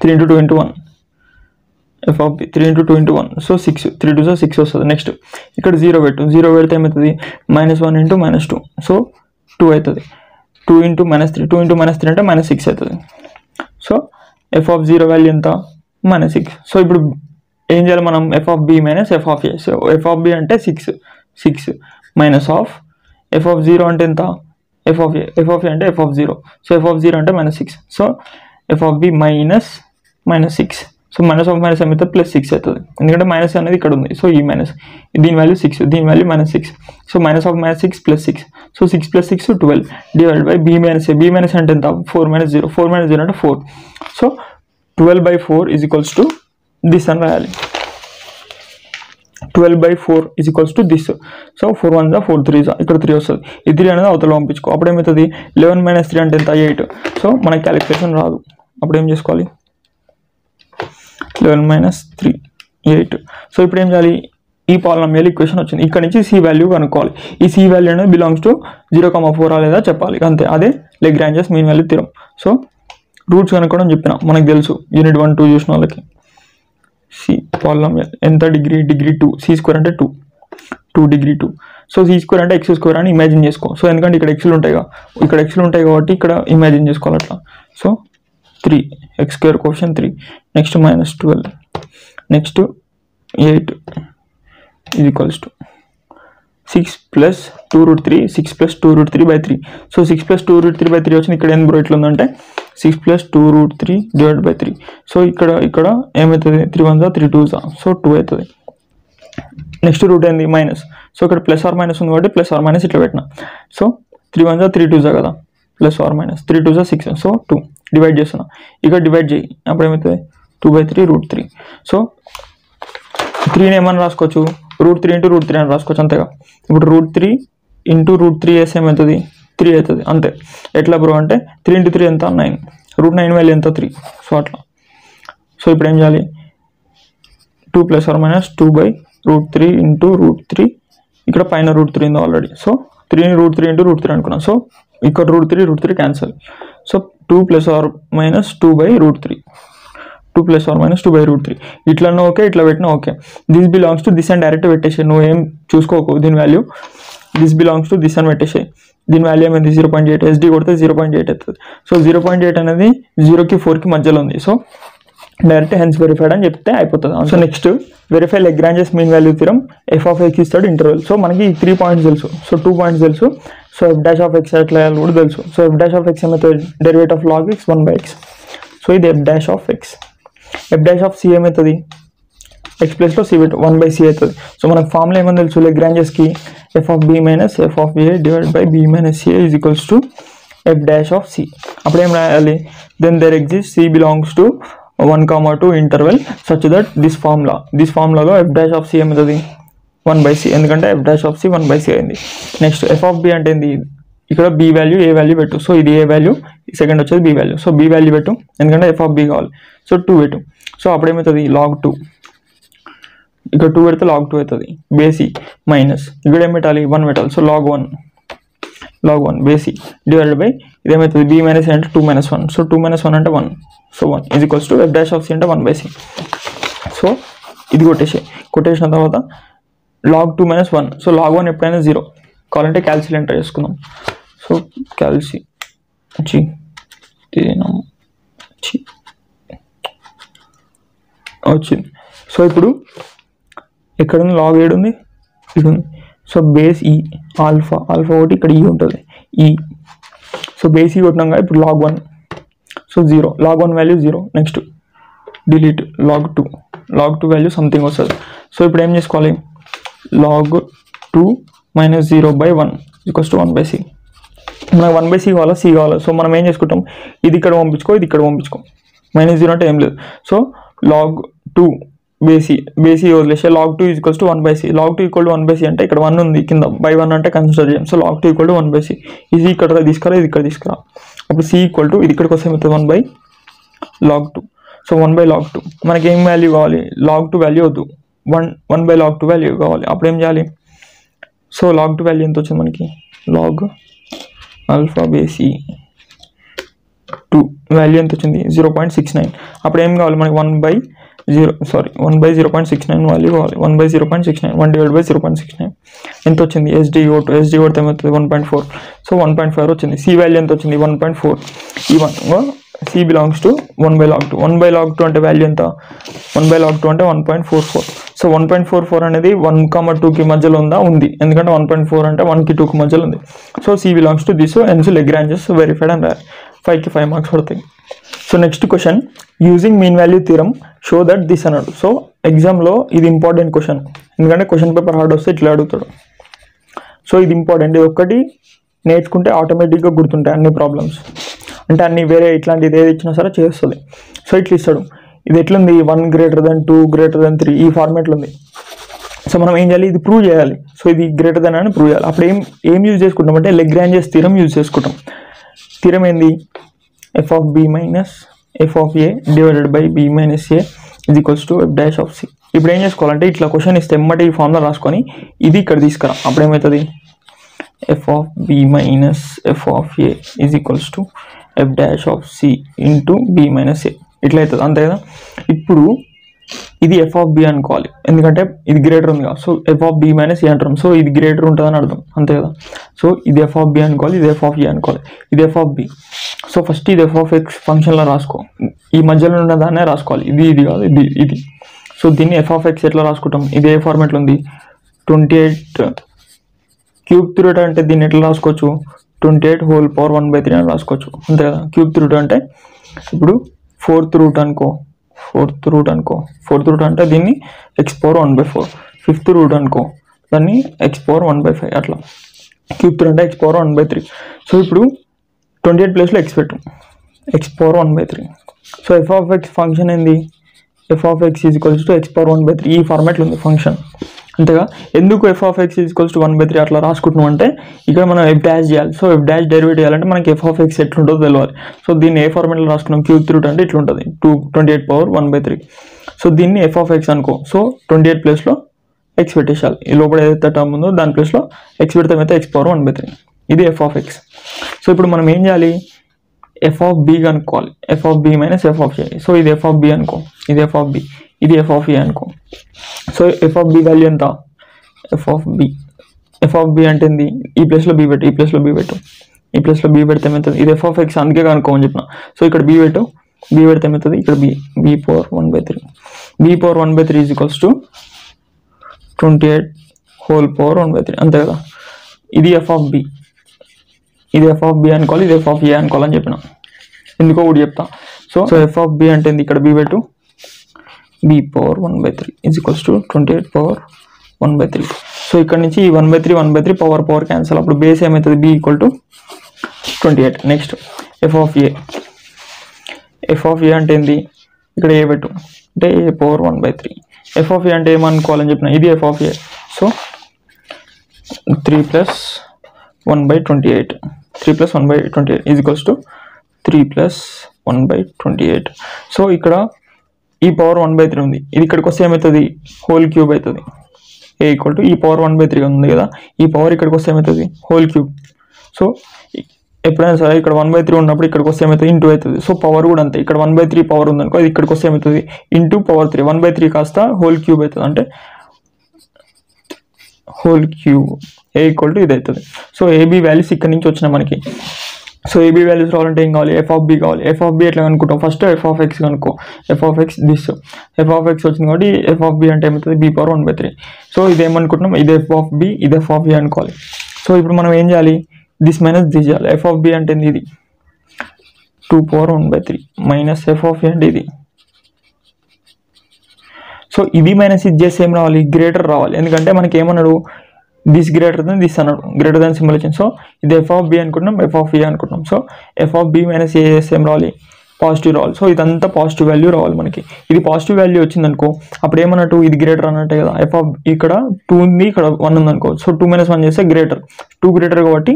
3 into 2 into 1, f of b 3 into 2 into 1. So 6, 3 2 6 వస్తుంది. నెక్స్ట్ ఇక్కడ 0 పెట్టు. 0 పెడితే ఏమవుతుంది -1 into -2, సో 2 అవుతుంది. 2 into -3, 2 into -3 అంటే -6 అవుతుంది. సో f of 0 వాల్యూ ఎంత -6. సో ఇప్పుడు ఏం చేయాలి మనం f of b - f of a. So f of b అంటే 6 మైనస్ ఆఫ్ f of 0 అంటే ఎంత f of a. f of a అంటే f of 0. So f of 0 అంటే -6. So f of b -6. So -6 ఏమైతే +6 అవుతుంది. ఎందుకంటే మైనస్ అనేది ఇక్కడ ఉంది. సో ఈ మైనస్ దీని వాల్యూ 6, దీని value -6. So -6 + 6. So 6 + 6 12 divide by b - a. b - అంటే ఎంత 4 - 0. 4 - 0 అంటే 4. So 12/4 is equals to this అని రాయాలి. 12/4 is equals to this. So 4 1 4 3 ఇక్కడ 3 వస్తుంది. ఈ 3 అనేది అవతల పంపించుకో. అప్పుడు ఏమవుతుంది 11 - 3 అంటే ఎంత 8. సో మనకి క్యాలిక్యులేషన్ రాదు. అప్పుడు ఏం చేసుకోవాలి 11 - 3 8. సో ఇప్పుడు ఏం చేయాలి ఈ పాలినామియల్ ఈక్వేషన్ వచ్చింది. ఇక్కడ నుంచి c వాల్యూ కనుక్కోవాలి. ఈ c వాల్యూ అనేది బిలాంగ్స్ టు 0,4 లేదా చెప్పాలి అంతే. అదే Lagrange's mean value theorem. So roots కనుక్కోవడం చెప్పిన మనకు తెలుసు యూనిట్ 1 2 చూసిన వాళ్ళకి. సి పాలినామియల్ ఎంత డిగ్రీ 2, c² అంటే 2 డిగ్రీ 2. సో c² అంటే x² అని ఇమాజిన్ చేసుకో. సో ఎందుకంటే ఇక్కడ xలు ఉంటాయి కాబట్టి ఇక్కడ ఇమాజిన్ చేసుకోవాలి అట్లా. So 3 x² coefficient 3. Next -12, next 8 is equals to 6 + 2√3, 6 + 2√3/3. So 6 + 2√3/3 వచ్చింది. ఇక్కడ ఏం బ్రో ఎట్లా ఉందంటే 6 + 2√3 డివైడ్ బై 3. సో ఇక్కడ ఏమవుతుంది 3 1 3 2 సో 2 అవుతుంది. నెక్స్ట్ రూట్ ఏంది మైనస్. సో ఇక్కడ +or- ఉంది కాబట్టి +or- ఇట్లా పెట్టిన. సో 3 1 3 2 కదా +or- 3 2 6. సో 2 డివైడ్ చేస్తున్నా. ఇక్కడ డివైడ్ చేయి అప్పుడు ఏమవుతుంది 2/3√3. సో 3ని ఏమని రాసుకోవచ్చు √3 × √3 అని రాసుకోవచ్చు అంతేగా. ఇప్పుడు √3 × √3 వేస్తే ఏమవుతుంది 3 అవుతుంది అంతే. ఎట్లా బ్రో అంటే 3 × 3 ఎంత 9, √9 వాల్యూ ఎంత 3. సో అట్లా. సో ఇప్పుడు ఏం చేయాలి 2 ± 2/√3 × √3. ఇక్కడ పైన √3 ఉంది ఆల్రెడీ. సో 3ని √3 × √3 అనుకున్నాం. సో ఇక్కడ √3 క్యాన్సల్. సో 2 ± 2/√3, 2 ± 2/√3. ఇట్లన్నా ఓకే, ఇట్లా పెట్టినా okay. This belongs to this అని డైరెక్ట్ పెట్టేసి నువ్వు ఏం చూసుకోకు దీని value. This belongs to this అని పెట్టేసి దీని వాల్యూ ఏమైంది 0.8. SD కొడితే 0.8 అవుతుంది. సో 0.8 అనేది 0కి 4కి మధ్యలో ఉంది. సో డైరెక్ట్ హెన్స్ వెరిఫైడ్ అని చెప్తే అయిపోతుంది. So next verify Lagrange's mean value theorem. f of x ఇస్తాడు ఇంటర్వెల్. సో మనకి 3 పాయింట్స్ తెలుసు. సో 2 పాయింట్స్ తెలుసు. So f dash of x ఎట్లా కూడా తెలుసు. So f dash of x ఏమవుతుంది derivative of log x 1/x. So ఇది f dash of x. f dash of c ఏమవుతుంది x ప్లస్లో c 1/c అవుతుంది. సో మనకు ఫార్ములా ఏమని తెలుసు లెగ్రాంజెస్కి f of b - f of a divide by b - a is equals to f dash of c. అప్పుడు ఏం రాయాలి then there exist c belongs to 1, 2 interval such that this ఫార్ములాలో f dash of c ఏమవుతుంది 1/c. ఎందుకంటే f dash of c 1/c అయింది. Next f of b అంటే ఏంది ఇక్కడ b వాల్యూ a వాల్యూ పెట్టు. సో ఇది a వాల్యూ, సెకండ్ వచ్చేది b value. So b value పెట్టు ఎందుకంటే f of b కావాలి. సో 2 పెట్టు. సో అప్పుడు ఏమవుతుంది log 2. ఇక్కడ 2 పెడితే log 2 అవుతుంది. బేసి మైనస్ ఇక్కడ ఏం పెట్టాలి 1 పెట్టాలి. సో log 1 బేసి డివైడెడ్ బై ఇదేమవుతుంది b - a అంటే 2 - 1. సో 2 - 1 అంటే 1. సో 1 is equals to f dash of c అంటే 1/c. సో ఇది కొట్టేసిన తర్వాత log 2 - 1. సో log 1 ఎప్పుడైనా 0 కావాలంటే క్యాల్సిల్ ఎంటర్ చేసుకుందాం. సో క్యాల్సి వచ్చింది. సో ఇప్పుడు ఎక్కడ ఉంది log 7 ఉంది ఇది ఉంది. సో బేస్ ఈ ఆల్ఫా ఒకటి ఇక్కడ ఈ ఉంటుంది ఈ. సో బేస్ ఈ కొట్టినాక ఇప్పుడు log 1. So 0 log 1 value 0. Next delete log 2 value something వస్తుంది. సో ఇప్పుడు ఏం చేసుకోవాలి log 2 minus 0/1 equals to 1/c. మనకు 1/c కావాలా, c కావాలా. సో మనం ఏం చేసుకుంటాం, ఇది ఇక్కడ పంపించుకో, ఇది ఇక్కడ పంపించుకో. -0 అంటే ఏం లేదు. సో log 2 బేసి వదిలేసే log 2 equals to 1/c. log 2 equal to 1/c అంటే ఇక్కడ 1 ఉంది కింద, బై 1 అంటే కన్సిడర్ చేయం. So log 2 equal to 1/c. ఇది ఇక్కడ తీసుకురా, ఇది ఇక్కడ తీసుకురా. అప్పుడు c ఈక్వల్ టు ఇది ఇక్కడికి వస్తే ఏమవుతుంది 1/log 2. సో 1/log 2 మనకి ఏం వాల్యూ కావాలి, log 2 వాల్యూ వద్దు, 1/log 2 వాల్యూ కావాలి. అప్పుడు ఏం చేయాలి, సో log 2 వాల్యూ ఎంత వచ్చింది మనకి, log ఆల్ఫా బేసి 2 వాల్యూ ఎంత వచ్చింది 0.69. అప్పుడు ఏం కావాలి మనకి 1/0.69 వాల్యూ కావాలి. 1/0.69 1/0.69 ఎంత వచ్చింది, SD కొడితే ఏమవుతుంది 1.4. సో 1.4 వచ్చింది. c వాల్యూ ఎంత వచ్చింది 1.4. ఈ 1 c belongs to 1/log 2. 1/log 2 అంటే వాల్యూ ఎంత, 1/log 2 అంటే 1.44. సో 1.44 అనేది 1,2కి మధ్యలో ఉంది, ఎందుకంటే 1.4 అంటే 1కి 2కి మధ్యలో ఉంది. So c belongs to this, hence Lagrange's verified అని రాయాలి. 5కి 5 మార్క్స్ పడతాయి. So next question, using mean value theorem show that this అన్నాడు. సో ఎగ్జామ్లో ఇది ఇంపార్టెంట్ క్వశ్చన్, ఎందుకంటే క్వశ్చన్ పేపర్ హార్డ్ వస్తే ఇట్లా అడుగుతాడు. సో ఇది ఇంపార్టెంట్, ఇది ఒక్కటి నేర్చుకుంటే ఆటోమేటిక్గా గుర్తుంటాయి అన్ని ప్రాబ్లమ్స్. అంటే అన్ని వేరే ఇట్లాంటిది ఏది ఇచ్చినా సరే చేస్తుంది. సో ఇట్లా ఇస్తాడు, ఇది ఎట్లుంది 1 > 2 > 3 ఈ ఫార్మేట్లో ఉంది. సో మనం ఏం చేయాలి, ఇది ప్రూవ్ చేయాలి. సో ఇది గ్రేటర్ దెన్ అని ప్రూవ్ చేయాలి. అప్పుడు ఏం యూజ్ చేసుకుంటాం అంటే Lagrange's థియరం యూజ్ చేసుకుంటాం. థియరం ఏంది, f(b - f(a) divided by b - a is equals to f'(c). ఇప్పుడు ఏం చేసుకోవాలంటే ఇట్లా క్వశ్చన్ ఇస్తే ఎమ్మటి ఈ ఫార్ములా రాసుకొని ఇది ఇక్కడ తీసుకురా. అప్పుడు ఏమవుతుంది, f(b - f(a) is equals to f'(c) into b - a ఇట్లా అవుతుంది, అంతే కదా. ఇప్పుడు ఇది f(b) అనుకోవాలి, ఎందుకంటే ఇది గ్రేటర్ ఉంది కదా. సో f(b - a) అంటాం. సో ఇది గ్రేటర్ ఉంటుందని అర్థం, అంతే కదా. సో ఇది f(b) అనుకోవాలి, ఇది f(a) అనుకోవాలి, ఇది f(b). సో ఫస్ట్ ఇది f(x) ఫంక్షన్లో రాసుకో, ఈ మధ్యలో ఉన్న దాన్నే రాసుకోవాలి, ఇది కాదు, ఇది. సో దీన్ని f(x) ఎట్లా రాసుకుంటాం, ఇది ఏ ఫార్మేట్లో ఉంది, 28³ అంటే దీన్ని ఎట్లా రాసుకోవచ్చు, 28^1/3 అని రాసుకోవచ్చు, అంతే కదా.³ అంటే ఇప్పుడు 4th రూట్ అనుకో, 4th రూట్ అంటే దీన్ని x⁴1/4. 5th రూట్ అనుకో, దాన్ని x⁴1/5 అట్లా.³ అంటే x⁴1/3. సో ఇప్పుడు 28 ప్లేస్లో x పెట్టు, x⁴1/3. సో f(x) ఫంక్షన్ ఏంది, f(x) is equals to x⁴1/3 ఈ ఫార్మాట్లో ఉంది ఫంక్షన్, అంతేగా. ఎందుకు f(x) ఈజ్ ఈక్వల్స్ టు 1/3 అట్లా రాసుకుంటున్నాం అంటే ఇక్కడ మనం f' చేయాలి. సో f' డెరివేట్ చేయాలంటే మనకి f(x) ఎట్లుంటుందో తెలియాలి. సో దీన్ని ఏ ఫార్మాట్లో రాసుకున్నాం,³ అంటే ఇట్లుంటుంది 28^1/3. సో దీన్ని f(x) అనుకో. సో 28 ప్లేస్లో x పెట్టేసాలి, ఈ లోపల ఏదైతే టర్మ్ ఉందో దాని ప్లేస్లో x పెడితే అయితే x⁴1/3. ఇది f(x). సో ఇప్పుడు మనం ఏం చేయాలి, f(b) కనుక్కోవాలి, f(b - f(a). సో ఇది f(b) అనుకో, ఇది f(b), ఇది f(a) అనుకో. సో f(b) వాల్యూ ఎంత, f(b) అంటే ఏంది, ఈ ప్లేస్లో b పెట్టు, ఈ ప్లేస్లో b పెట్టు, ఈ ప్లేస్లో b పెడితే ఏమవుతుంది, ఇది f(x) అందుకే కనుక్కోమని చెప్పిన. సో ఇక్కడ b పెట్టు, b పెడితే ఏమవుతుంది, ఇక్కడ b⁴1/3. b⁴1/3 is equals to 28^1/3, అంతే కదా. ఇది f(b), ఇది f(b) అనుకోవాలి, ఇది f(a) అనుకోవాలని చెప్పిన, ఎందుకో కూడా చెప్తా. సో f(b) అంటే ఇక్కడ b పెట్టు, b⁴1/3 is equals to 28^1/3. So ఇక్కడ నుంచి ఈ 1/3 పవర్ క్యాన్సల్, అప్పుడు బేస్ ఏమవుతుంది, b = 28. నెక్స్ట్ f(a) అంటే ఏంది, ఇక్కడ a పెట్టు, అంటే a⁴1/3. f(a) అంటే ఏమనుకోవాలని చెప్పిన, ఇది f(a). So 3 + 1/28 is equals to 3 + 1/28. So ఇక్కడ ఈ పవర్ 1/3 ఉంది, ఇది ఇక్కడికి వస్తే ఏమవుతుంది, హోల్ క్యూబ్ అవుతుంది. a = ఈ పవర్ 1/3 ఉంది కదా, ఈ పవర్ ఇక్కడికి వస్తే ఏమవుతుంది, హోల్ క్యూబ్. సో ఎప్పుడైనా సరే ఇక్కడ 1/3 ఉన్నప్పుడు ఇక్కడికి వస్తే ఏమవుతుంది, ఇంటూ అవుతుంది. సో పవర్ కూడా అంతే, ఇక్కడ 1/3 పవర్ ఉందనుకో, అది ఇక్కడికి వస్తే ఏమవుతుంది, ఇంటూ పవర్ 3. 1/3 కాస్త హోల్ క్యూబ్ అవుతుంది, అంటే హోల్ క్యూబ్. a = ఇది అవుతుంది. సో ab వాల్యూస్ ఇక్కడ నుంచి వచ్చినాయి మనకి. సో ab వాల్యూస్ రావాలంటే ఏం కావాలి, f(b) కావాలి. f(b) ఎట్లా కనుక్కుంటాం, ఫస్ట్ f(x) కనుక్కో. f(x) దిస్ f(x) వచ్చింది కాబట్టి f(b) అంటే ఏమవుతుంది, b⁴1/3. సో ఇది ఏమనుకుంటున్నాం, ఇది f(b), ఇది f(a) అనుకోవాలి. సో ఇప్పుడు మనం ఏం చేయాలి, దిస్ మైనస్ దిస్ చేయాలి. f(b) అంటే ఇది 2⁴1/3 మైనస్ f(a) అంటే ఇది సో ఇది మైనస్ ఇది చేస్తే ఏం రావాలి, గ్రేటర్ రావాలి. ఎందుకంటే మనకి ఏమన్నాడు, దిస్ గ్రేటర్ దెన్ దిస్ అన్నాడు, గ్రేటర్ దెన్ సింబల్ వచ్చింది. సో ఇది ఎఫ్ ఆఫ్ బి అనుకుంటున్నాం, ఎఫ్ ఆఫ్ ఏ అనుకుంటున్నాం. So f of b minus a చేస్తే ఏం రావాలి, పాజిటివ్ రావాలి. సో ఇదంతా పాజిటివ్ వాల్యూ రావాలి మనకి. ఇది పాజిటివ్ వాల్యూ వచ్చింది అనుకో, అప్పుడు ఏమన్నట్టు, ఇది గ్రేటర్ అన్నట్టే కదా. ఎఫ్ ఆఫ్ ఇక్కడ 2 ఉంది, ఇక్కడ 1 ఉంది అనుకో. సో 2 - 1 చేస్తే గ్రేటర్, 2 గ్రేటర్ కాబట్టి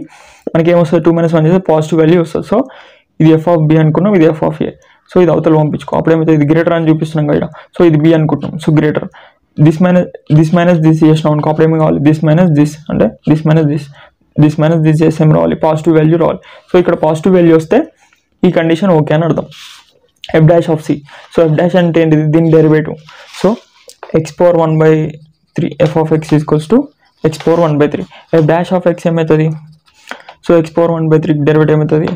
మనకి ఏమొస్తుంది, 2 - 1 చేస్తే పాజిటివ్ వాల్యూ వస్తుంది. సో ఇది ఎఫ్ ఆఫ్ బి అనుకున్నాం, ఇది ఎఫ్ ఆఫ్ ఏ. సో ఇది అవతల పంపించుకో, అప్పుడు ఏమైతే ఇది గ్రేటర్ అని చూపిస్తున్నాం కదా. సో ఇది బి అనుకుంటున్నాం, so greater. This minus this చేసినాం అనుకో, అప్పుడు ఏమి కావాలి, దిస్ మైనస్ దిస్, అంటే దిస్ మైనస్ దిస్ చేస్తే ఏం రావాలి, పాజిటివ్ వాల్యూ రావాలి. సో ఇక్కడ పాజిటివ్ వాల్యూ వస్తే ఈ కండిషన్ ఓకే అని అర్థం. F dash of c. So f dash అంటే ఏంటిది, దీని derivative. So x power 1/3 f of x equals to x power 1/3. F dash of x ఏమవుతుంది, సో x పవర్ 1/3 డెరివేటివ్ ఏమవుతుంది,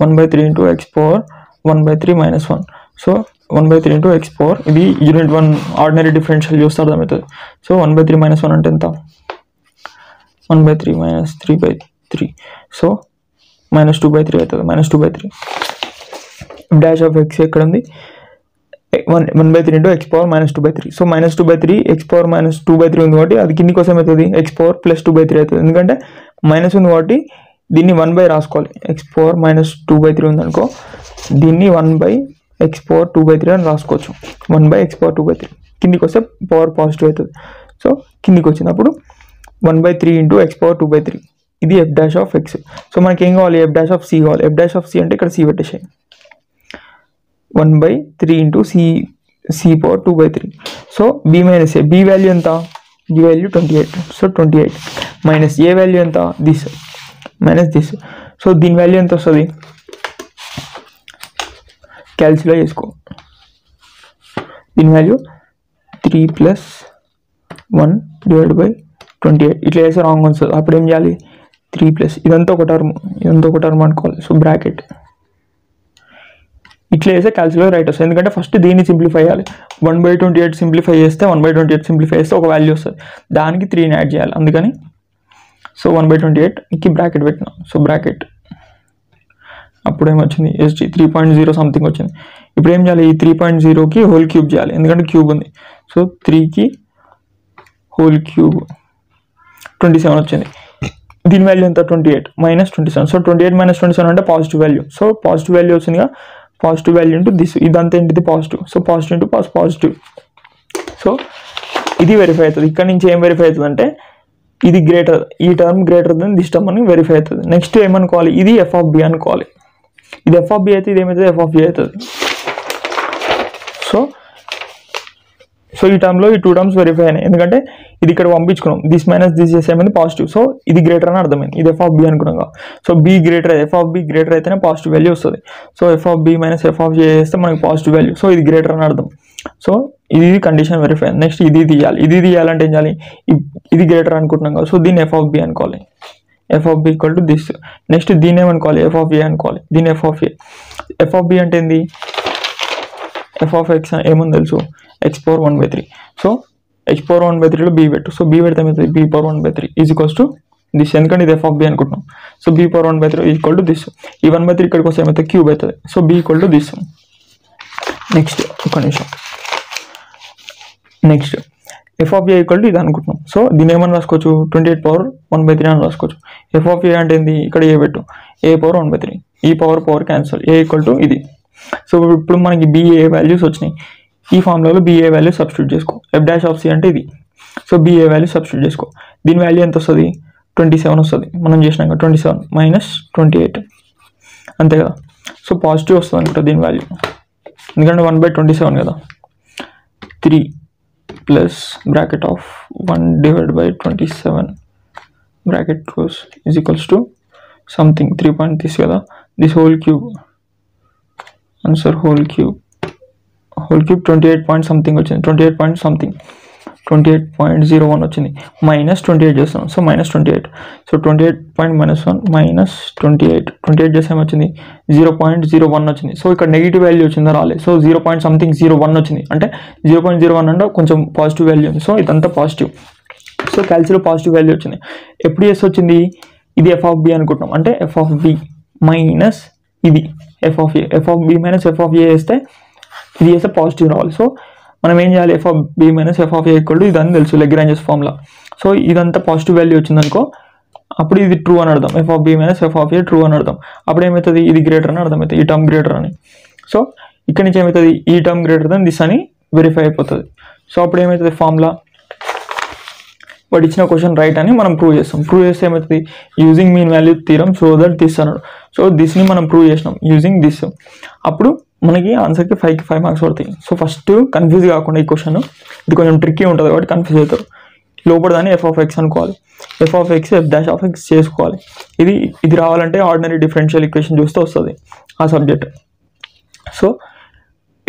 1/3 into x power 1/3 - 1. So 1/3 into x power, ఇది unit 1 ordinary differential చూస్తే అర్థమవుతుంది. So 1/3 - 1 అంటే ఎంత, 1/3 - 3/3. సో -2/3 అవుతుంది, -2/3. F dash of X ఎక్కడ ఉంది, 1/3 into x power -2/3. So -2/3 x power -2/3 ఉంది కాబట్టి అది కింది కోసం అవుతుంది, x పవర్ +2/3 అవుతుంది. ఎందుకంటే మైనస్ ఉంది కాబట్టి దీన్ని 1/, రాసుకోవాలి. x పవర్ -2/3 ఉంది అనుకో, దీన్ని 1/x పవర్ 2/3 అని రాసుకోవచ్చు. 1/x పవర్ 2/3 కిందికి వస్తే పవర్ పాజిటివ్ అవుతుంది. సో కిందికి వచ్చినప్పుడు 1/3 ఇంటూ x పవర్ 2/3. ఇది f dash of x. So మనకి ఏం కావాలి, ఎఫ్ డాష్ ఆఫ్ సి కావాలి. ఎఫ్ డాష్ ఆఫ్ సి అంటే ఇక్కడ సి పెట్టేసాయి, 1/3 into c power 2/3. So b minus a, b value ఎంత, b value 28. So 28 minus a value ఎంత, దిస్ మైనస్ దిస్. సో దీని వాల్యూ ఎంత వస్తుంది, క్యాల్కులేట్ చేసుకో. దీని వాల్యూ 3 + 1 / 28. ఇట్లా చేస్తే రాంగ్ వస్తుంది. అప్పుడు ఏం చేయాలి, 3 ఇదంతా ఒక టర్మ్, ఇదంతా ఒక టర్మ్ అనుకోవాలి. సో బ్రాకెట్ ఇట్లా చేస్తే క్యాల్కులేట్ రైట్ వస్తుంది. ఎందుకంటే ఫస్ట్ దీన్ని సింప్లిఫై చేయాలి. 1/28 సింప్లిఫై చేస్తే 1/28 సింప్లిఫై చేస్తే ఒక వాల్యూ వస్తుంది, దానికి 3ని యాడ్ చేయాలి. అందుకని సో 1/28కి బ్రాకెట్ పెట్టినా. సో బ్రాకెట్ అప్పుడు ఏమొచ్చింది, SG 3.0 సంథింగ్ వచ్చింది. ఇప్పుడు ఏం చేయాలి, ఈ 3.0కి హోల్ క్యూబ్ చేయాలి, ఎందుకంటే క్యూబ్ ఉంది. సో 3కి హోల్ క్యూబ్ 27 వచ్చింది. దీని వాల్యూ ఎంత, 28 -27. సో 28 - 27 అంటే positive value. So positive value వచ్చిందిగా, పాజిటివ్ వాల్యూ ఇంటూ దిస్, ఇదంతా ఏంటిది positive. So positive into positive. So ఇది వెరిఫై అవుతుంది. ఇక్కడ నుంచి ఏం వెరిఫై అవుతుంది అంటే ఇది గ్రేటర్, ఈ term greater than this term అని వెరిఫై అవుతుంది. నెక్స్ట్ ఏమనుకోవాలి, ఇది ఎఫ్ ఆఫ్ బి అనుకోవాలి. ఇది ఎఫ్ ఆఫ్ బి అయితే ఇది ఏమవుతుంది, ఎఫ్ ఆఫ్ ఏ అవుతుంది. సో ఈ టర్మ్లో ఈ 2 టర్మ్స్ వెరిఫై అయినాయి, ఎందుకంటే ఇది ఇక్కడ పంపించుకున్నాం, దిస్ మైనస్ దిస్ చేస్తే ఏమైంది, పాజిటివ్. సో ఇది గ్రేటర్ అని అర్థమైంది, ఇది ఎఫ్ ఆఫ్ బి అనుకున్నాం. So b greater, f of b greater అయితేనే పాజిటివ్ వాల్యూ వస్తుంది. So f of b minus f of a చేస్తే మనకి పాజిటివ్ వాల్యూ. సో ఇది గ్రేటర్ అని అర్థం. సో ఇది కండిషన్ వెరిఫై. నెక్స్ట్ ఇది తీయాలి. ఇది తీయాలంటే ఏం చేయాలి, ఇది గ్రేటర్ అనుకుంటున్నాం కదా. సో దీన్ని ఎఫ్ ఆఫ్ బి అనుకోవాలి, f of b equal to this. Next దీన్ని ఏమనుకోవాలి, ఎఫ్ ఆఫ్ ఏ అనుకోవాలి. దీన్ని f of a. F of b అంటే ఏంది, ఎఫ్ ఆఫ్ ఎక్స్ ఏముంది తెలుసు, x power 1/3. So x power 1/3లో బి పెట్టు. సో బి పెడితే ఏమవుతుంది, b power 1/3 is equals to this. ఎందుకంటే ఇది ఎఫ్ ఆఫ్ బి అనుకుంటున్నాం. So b power 1/3 equal to this. ఈ 1/3 ఇక్కడికి వస్తే ఏమవుతుంది, క్యూబ్ అవుతుంది. So b equal to this. Next ఒక నిమిషం, next f of a equal to ఇది అనుకుంటున్నాం. సో దీన్ని ఏమని రాసుకోవచ్చు, 28 పవర్ 1/3 అని రాసుకోవచ్చు. ఎఫ్ ఆఫ్ ఏ అంటే ఏంది, ఇక్కడ ఏ పెట్టు, ఏ పవర్ 1/3. ఈ power cancel, A equal to ఇది. సో ఇప్పుడు మనకి బిఏ వాల్యూస్ వచ్చినాయి. ఈ ఫార్ములాలో బిఏ వాల్యూ సబ్స్టిట్యూట్ చేసుకో. ఎఫ్ డాష్ ఆఫ్ సి అంటే ఇది. సో బిఏ వాల్యూ సబ్స్టిట్యూట్ చేసుకో. దీని వాల్యూ ఎంత వస్తుంది, 27 వస్తుంది. మనం చేసినాక 27 - 28 అంతే కదా. సో పాజిటివ్ వస్తుంది అనుకుంటా దీని వాల్యూ, ఎందుకంటే 1/27 కదా. 3 plus bracket of 1/27 bracket close is equals to something 3 తీసి కదా. This whole cube, answer whole cube 28 point something వచ్చింది, 28.01 వచ్చింది. -28 చేస్తున్నాం. సో -28. సో 28.-1 -28 చేస్తే ఏమొచ్చింది, 0.01 వచ్చింది. సో ఇక్కడ నెగిటివ్ వాల్యూ వచ్చిందా, రాలేదు. సో 0.01 వచ్చింది. అంటే 0.01 అంటే కొంచెం పాజిటివ్ వాల్యూ ఉంది. సో ఇదంతా పాజిటివ్. సో క్యాల్సిలో పాజిటివ్ వాల్యూ వచ్చింది. ఎప్పుడు చేసి వచ్చింది, ఇది ఎఫ్ ఆఫ్ బి అనుకుంటున్నాం. అంటే ఎఫ్ ఆఫ్ బి మైనస్ ఇది f of a. F of b minus f of a వేస్తే ఇది చేస్తే పాజిటివ్ రావాలి. సో మనం ఏం చేయాలి, f of b minus f of a equal to ఇదని తెలుసు లెగ్రాంజెస్ ఫార్ములా. సో ఇదంతా పాజిటివ్ వాల్యూ వచ్చిందనుకో అప్పుడు ఇది ట్రూ అని అర్థం, f of b minus f of a true అని అర్థం. అప్పుడు ఏమవుతుంది, ఇది గ్రేటర్ అని అర్థమవుతుంది, ఈ టర్మ్ గ్రేటర్ అని. సో ఇక్కడ నుంచి ఏమవుతుంది, ఈ టర్మ్ గ్రేటర్ దెన్ దిస్ అని వెరిఫై అయిపోతుంది. సో అప్పుడు ఏమవుతుంది, ఫార్ములా వాడు ఇచ్చిన క్వశ్చన్ రైట్ అని మనం ప్రూవ్ చేస్తాం. ప్రూవ్ చేస్తే ఏమవుతుంది, using mean value theorem so that this అన్నాడు. సో దిస్ని మనం ప్రూవ్ చేసినాం యూజింగ్ దిస్. అప్పుడు మనకి ఆన్సర్కి 5కి 5 మార్క్స్ పడతాయి. సో ఫస్ట్ కన్ఫ్యూజ్ కాకుండా ఈ క్వశ్చన్ ఇది కొంచెం ట్రిక్కీ ఉంటుంది కాబట్టి కన్ఫ్యూజ్ అవుతారు. లోపల దాన్ని ఎఫ్ ఆఫ్ ఎక్స్ అనుకోవాలి, f of X F dash of X చేసుకోవాలి. ఇది రావాలంటే ఆర్డినరీ డిఫరెన్షియల్ ఈక్వేషన్ చూస్తే వస్తుంది ఆ సబ్జెక్ట్. సో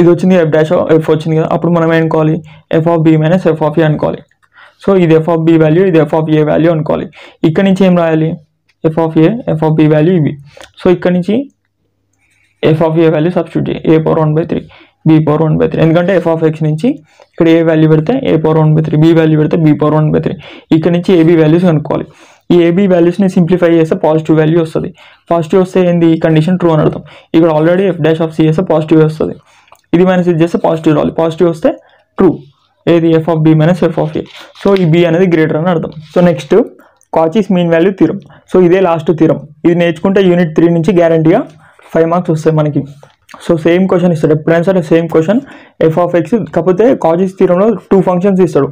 ఇది వచ్చింది, ఎఫ్ డాష్ ఎఫ్ వచ్చింది కదా, అప్పుడు మనం ఏం అనుకోవాలి, f of b minus f of a అనుకోవాలి. సో ఇది ఎఫ్ ఆఫ్ బి వాల్యూ, ఇది ఎఫ్ ఆఫ్ ఏ వాల్యూ అనుకోవాలి. ఇక్కడ నుంచి ఏం రాయాలి, f of a f of b value ఇవి. సో ఇక్కడ నుంచి f of a value substitute చేయి, ఏ పవర్ 1/3 బి పవర్ 1/3. ఎందుకంటే ఎఫ్ ఆఫ్ ఎక్స్ నుంచి ఇక్కడ ఏ వాల్యూ పెడితే ఏ పవర్ 1/3, బి వాల్యూ పెడితే బి పవర్ 1/3. ఇక్కడ నుంచి ఏబీ వాల్యూస్ కనుక్కోవాలి. ఈ ఏబీ వాల్యూస్ని సింప్లిఫై చేస్తే పాజిటివ్ వాల్యూ వస్తుంది. పాజిటివ్ వస్తే ఏంది, ఈ కండిషన్ ట్రూ అని అర్థం. ఇక్కడ already f dash of c చేస్తే పాజిటివ్ వస్తుంది, ఇది మైనస్ ఇది చేస్తే పాజిటివ్ రావాలి. పాజిటివ్ వస్తే ట్రూ, ఏది f of b minus f of a. So ఈ బి అనేది గ్రేటర్ అని అర్థం. So next Cauchy's mean value theorem. So ఇదే లాస్ట్ థీరం. ఇది నేర్చుకుంటే యూనిట్ 3 నుంచి గ్యారంటీగా 5 మార్క్స్ వస్తాయి మనకి. సో సేమ్ క్వశ్చన్ ఇస్తాడు ఎప్పుడైనా సరే, same question f of x, కాకపోతే కాచీస్ థీరంలో 2 ఫంక్షన్స్ ఇస్తాడు,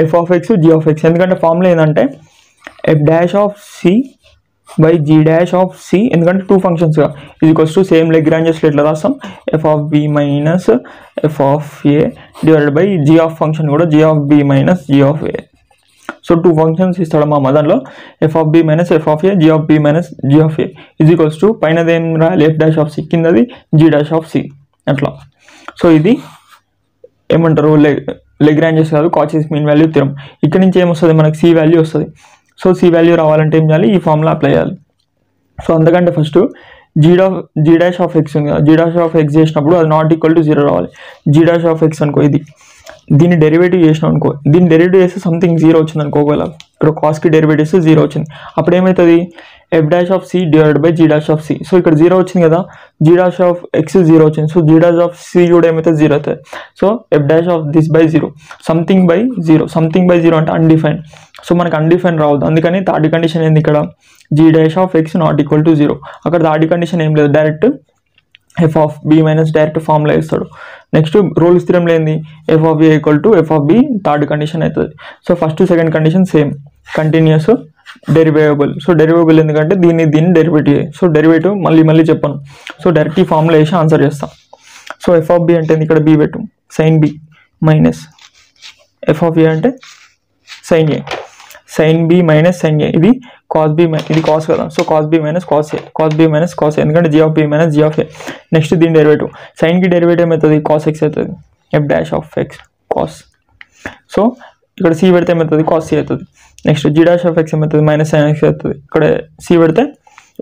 f of x g of x. ఎందుకంటే ఫార్ములా ఏంటంటే f dash of c by g dash of c, ఎందుకంటే 2 ఫంక్షన్స్గా ఇది వస్తూ సేమ్ లెగ్రాంజెస్లో ఎట్లా రాస్తాం, f of b minus f of a divided by g of function కూడా g of b minus g of a. So 2 functions ఇస్తాడు మా దాంట్లో, f of b minus f of a, g of b minus g of a is equals to పైనది ఏం రాయాలి, f dash of c, కిందది g dash of c అట్లా. So ఇది ఏమంటారు, లెగ్రాంజెస్ కాదు, కాచీస్ మీన్ వాల్యూ థీరం. ఇక్కడ నుంచి ఏమొస్తుంది, మనకి సి వాల్యూ వస్తుంది. సో సి వాల్యూ రావాలంటే ఏం చేయాలి, ఈ ఫార్ములా అప్లై చేయాలి. సో అందుకంటే first g dash of x ఉంది కదా, జీ డాష్ ఆఫ్ ఎక్స్ చేసినప్పుడు అది నాట్ ఈక్వల్ టు 0 రావాలి. జీ డాష్ ఆఫ్ ఎక్స్ అనుకో, ఇది దీన్ని డెరివేటివ్ చేసినాం అనుకో, దీన్ని డెరివేటివ్ చేస్తే సంథింగ్ 0 వచ్చింది అనుకో, ఒకవేళ ఇక్కడ కాస్కి డెరివేటివ్ చేస్తే 0 వచ్చింది, అప్పుడు ఏమవుతుంది, f dash of c divided by g dash of c. So ఇక్కడ 0 వచ్చింది కదా, జీ డాష్ ఆఫ్ ఎక్స్ 0 వచ్చింది. So g dash of c కూడా ఏమవుతుంది, 0 అవుతుంది. So f dash of this by 0, something by 0, something by 0 అంటే అన్డిఫైన్. సో మనకు undefined రావద్దు, అందుకని థర్డ్ కండిషన్ ఏంది ఇక్కడ, g dash of x not equal to 0. అక్కడ థర్డ్ కండిషన్ ఏం లేదు, direct f of b minus direct formula ఇస్తాడు. నెక్స్ట్ రోల్స్ థియరంలో ఏంది, f of a equal to f of b third condition అవుతుంది. So first second condition same, continuous derivable. So derivable ఎందుకంటే దీన్ని derivative. So derivative మళ్ళీ చెప్పాను. So direct ఈ formula వేసి ఆన్సర్ చేస్తాం. సో ఎఫ్ ఆఫ్ బి అంటే ఇక్కడ బి పెట్టు, sine b minus f of a అంటే sine a, sine b minus sine a, ఇది కాస్ బి, ఇది కాస్ కదా. So cos b minus cos a, cos b minus cos a, ఎందుకంటే g of b minus g of a. Next దీని derivative, సైన్కి derivative ఏమవుతుంది, cos x అవుతుంది, f dash of x cos. So ఇక్కడ c పెడితే ఏమవుతుంది, cos c అవుతుంది. Next g dash of x ఏమవుతుంది, మైనస్ సైన్ ఎక్స్ అవుతుంది, ఇక్కడ సి పెడితే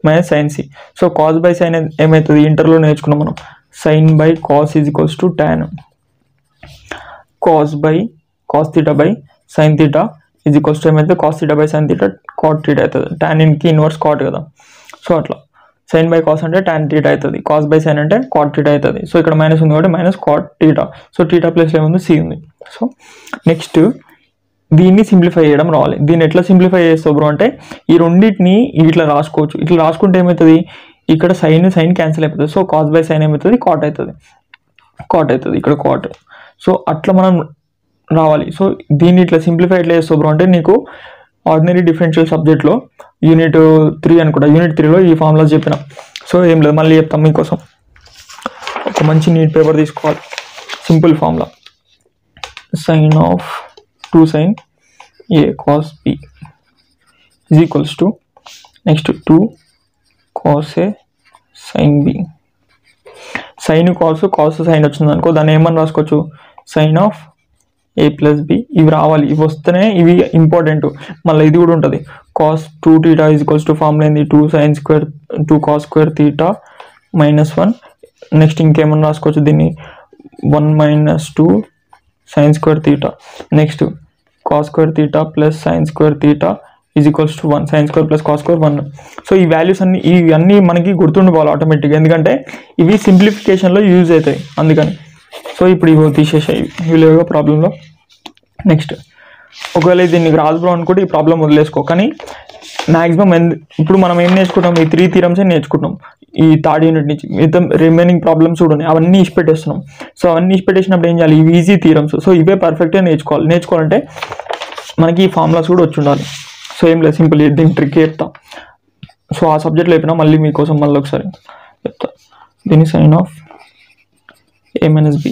minus sine c. So cos by sine ఏమవుతుంది, ఇంటర్లో నేర్చుకున్నాం మనం, sine by cos is equals to tan, cos by cos theta by sine theta is equals to ఏమైతే cos theta by sine theta cot theta అవుతుంది. Tan ఇన్కి inverse cot కదా. So అట్లా sine by cos అంటే tan theta అవుతుంది, cos by sine అంటే cot theta అవుతుంది. So ఇక్కడ మైనస్ ఉంది కాబట్టి minus cot theta. So theta ప్లేస్లో ఏముంది, సి ఉంది. సో నెక్స్ట్ దీన్ని సింప్లిఫై చేయడం రావాలి. దీన్ని ఎట్లా సింప్లిఫై చేస్తావు బ్రో అంటే, ఈ రెండింటిని ఇట్లా రాసుకోవచ్చు. ఇట్లా రాసుకుంటే ఏమవుతుంది, ఇక్కడ సైన్ క్యాన్సిల్ అయిపోతుంది. సో కాస్ బై సైన్ ఏమవుతుంది, కాట్ అవుతుంది, ఇక్కడ కాట్. సో అట్లా మనం రావాలి. సో దీన్ని ఇట్లా సింప్లిఫై ఎట్లా చేస్తావు బ్రో అంటే, నీకు ఆర్డినరీ డిఫరెన్షియల్ సబ్జెక్ట్లో యూనిట్ 3 అనుకుంటా, యూనిట్ 3లో ఈ ఫార్ములాస్ చెప్పిన. సో ఏం లేదు, మళ్ళీ చెప్తాం మీకోసం. ఒక మంచి నీట్ పేపర్ తీసుకోవాలి, simple formula, sine of 2 sin a cos b is equals to next 2 cos a sin b. Sine cos sine వచ్చింది అనుకో, దాన్ని ఏమని రాసుకోవచ్చు, sine of a plus b. ఇవి రావాలి, ఇవి వస్తేనే ఇవి ఇంపార్టెంట్. మళ్ళీ ఇది కూడా ఉంటుంది, cos 2 θ is equals to formula ఏంది, 2 sin square 2 cos square θ minus 1. Next ఇంకేమన్నా రాసుకోవచ్చు దీన్ని, 1 minus 2 sin square θ. Next cos square θ ప్లస్ sin square θ is equals to 1, sin square plus cos square 1. So ఈ వాల్యూస్ ఇవన్నీ మనకి గుర్తుండిపోవాలి ఆటోమేటిక్గా, ఎందుకంటే ఇవి సింప్లిఫికేషన్లో యూజ్ అవుతాయి. అందుకని సో ఇప్పుడు ఇవి తీసేసాయి, ఇవి లేవుగా ప్రాబ్లంలో. నెక్స్ట్ ఒకవేళ ఇది నీకు రాదు బ్రో అనుకుంటే ఈ ప్రాబ్లం వదిలేసుకో. కానీ మ్యాక్సిమం ఇప్పుడు మనం ఏం నేర్చుకుంటాం, ఈ 3 థీరమ్స్ నేర్చుకుంటాం ఈ థర్డ్ యూనిట్ నుంచి. మిగతా రిమైనింగ్ ప్రాబ్లమ్స్ కూడా ఉన్నాయి, అవన్నీ ఇచ్చిపెట్టేస్తున్నాం. సో అవన్నీ ఇచ్చిపెట్టేసినప్పుడు ఏం చేయాలి, ఇవి ఈజీ థీరమ్స్. సో ఇవే పర్ఫెక్ట్గా నేర్చుకోవాలంటే మనకి ఈ ఫార్ములాస్ కూడా వచ్చి ఉండాలి. సో ఏం లేదు, సింపుల్ దీని ట్రిక్ చెప్తా. సో ఆ సబ్జెక్ట్లో అయిపోయినా మళ్ళీ మీకోసం మళ్ళీ ఒకసారి చెప్తా. దీని sine of a minus b,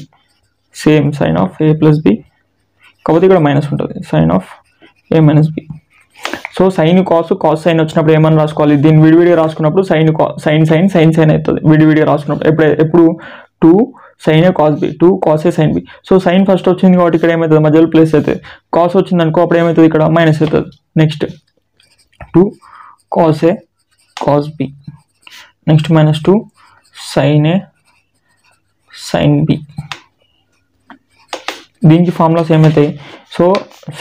same sine of a plus b, కాకపోతే ఇక్కడ మైనస్ ఉంటుంది, sine of a minus b. So sine cos sine వచ్చినప్పుడు ఏమని రాసుకోవాలి, దీన్ని విడివిడిగా రాసుకున్నప్పుడు సైన్ అవుతుంది విడివిడిగా రాసుకున్నప్పుడు. ఎప్పుడు 2 sine a cos b, 2 cos a sine b. So sine first వచ్చింది కాబట్టి ఇక్కడ ఏమవుతుంది, మధ్యలో ప్లస్ అవుతుంది. కాస్ వచ్చింది అనుకో అప్పుడు ఏమవుతుంది, ఇక్కడ మైనస్ అవుతుంది. Next 2 cos a cos b, next -2 sine a sine b. దీనికి ఫార్ములాస్ ఏమవుతాయి, సో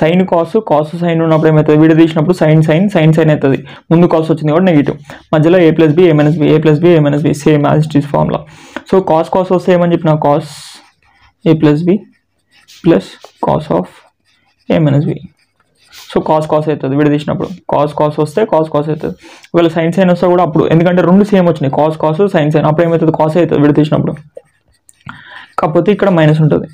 సైన్ కాస్ సైన్ ఉన్నప్పుడు ఏమవుతుంది, వీడియో తీసినప్పుడు సైన్ అవుతుంది. ముందు కాస్ వచ్చింది కాబట్టి నెగిటివ్, మధ్యలో a plus b a minus b same as it is formula. So cos వస్తే ఏమని చెప్పిన, cos a plus b plus cos of a minus b. So cos అవుతుంది వీడియో తీసినప్పుడు, కాస్ వస్తే కాస్ అవుతుంది. ఒకవేళ సైన్ వస్తే కూడా అప్పుడు, ఎందుకంటే రెండు సేమ్ వచ్చినాయి, కాస్ సైన్ అప్పుడు ఏమవుతుంది, కాస్ అవుతుంది వీడియో తీసినప్పుడు. కాకపోతే ఇక్కడ మైనస్ ఉంటుంది,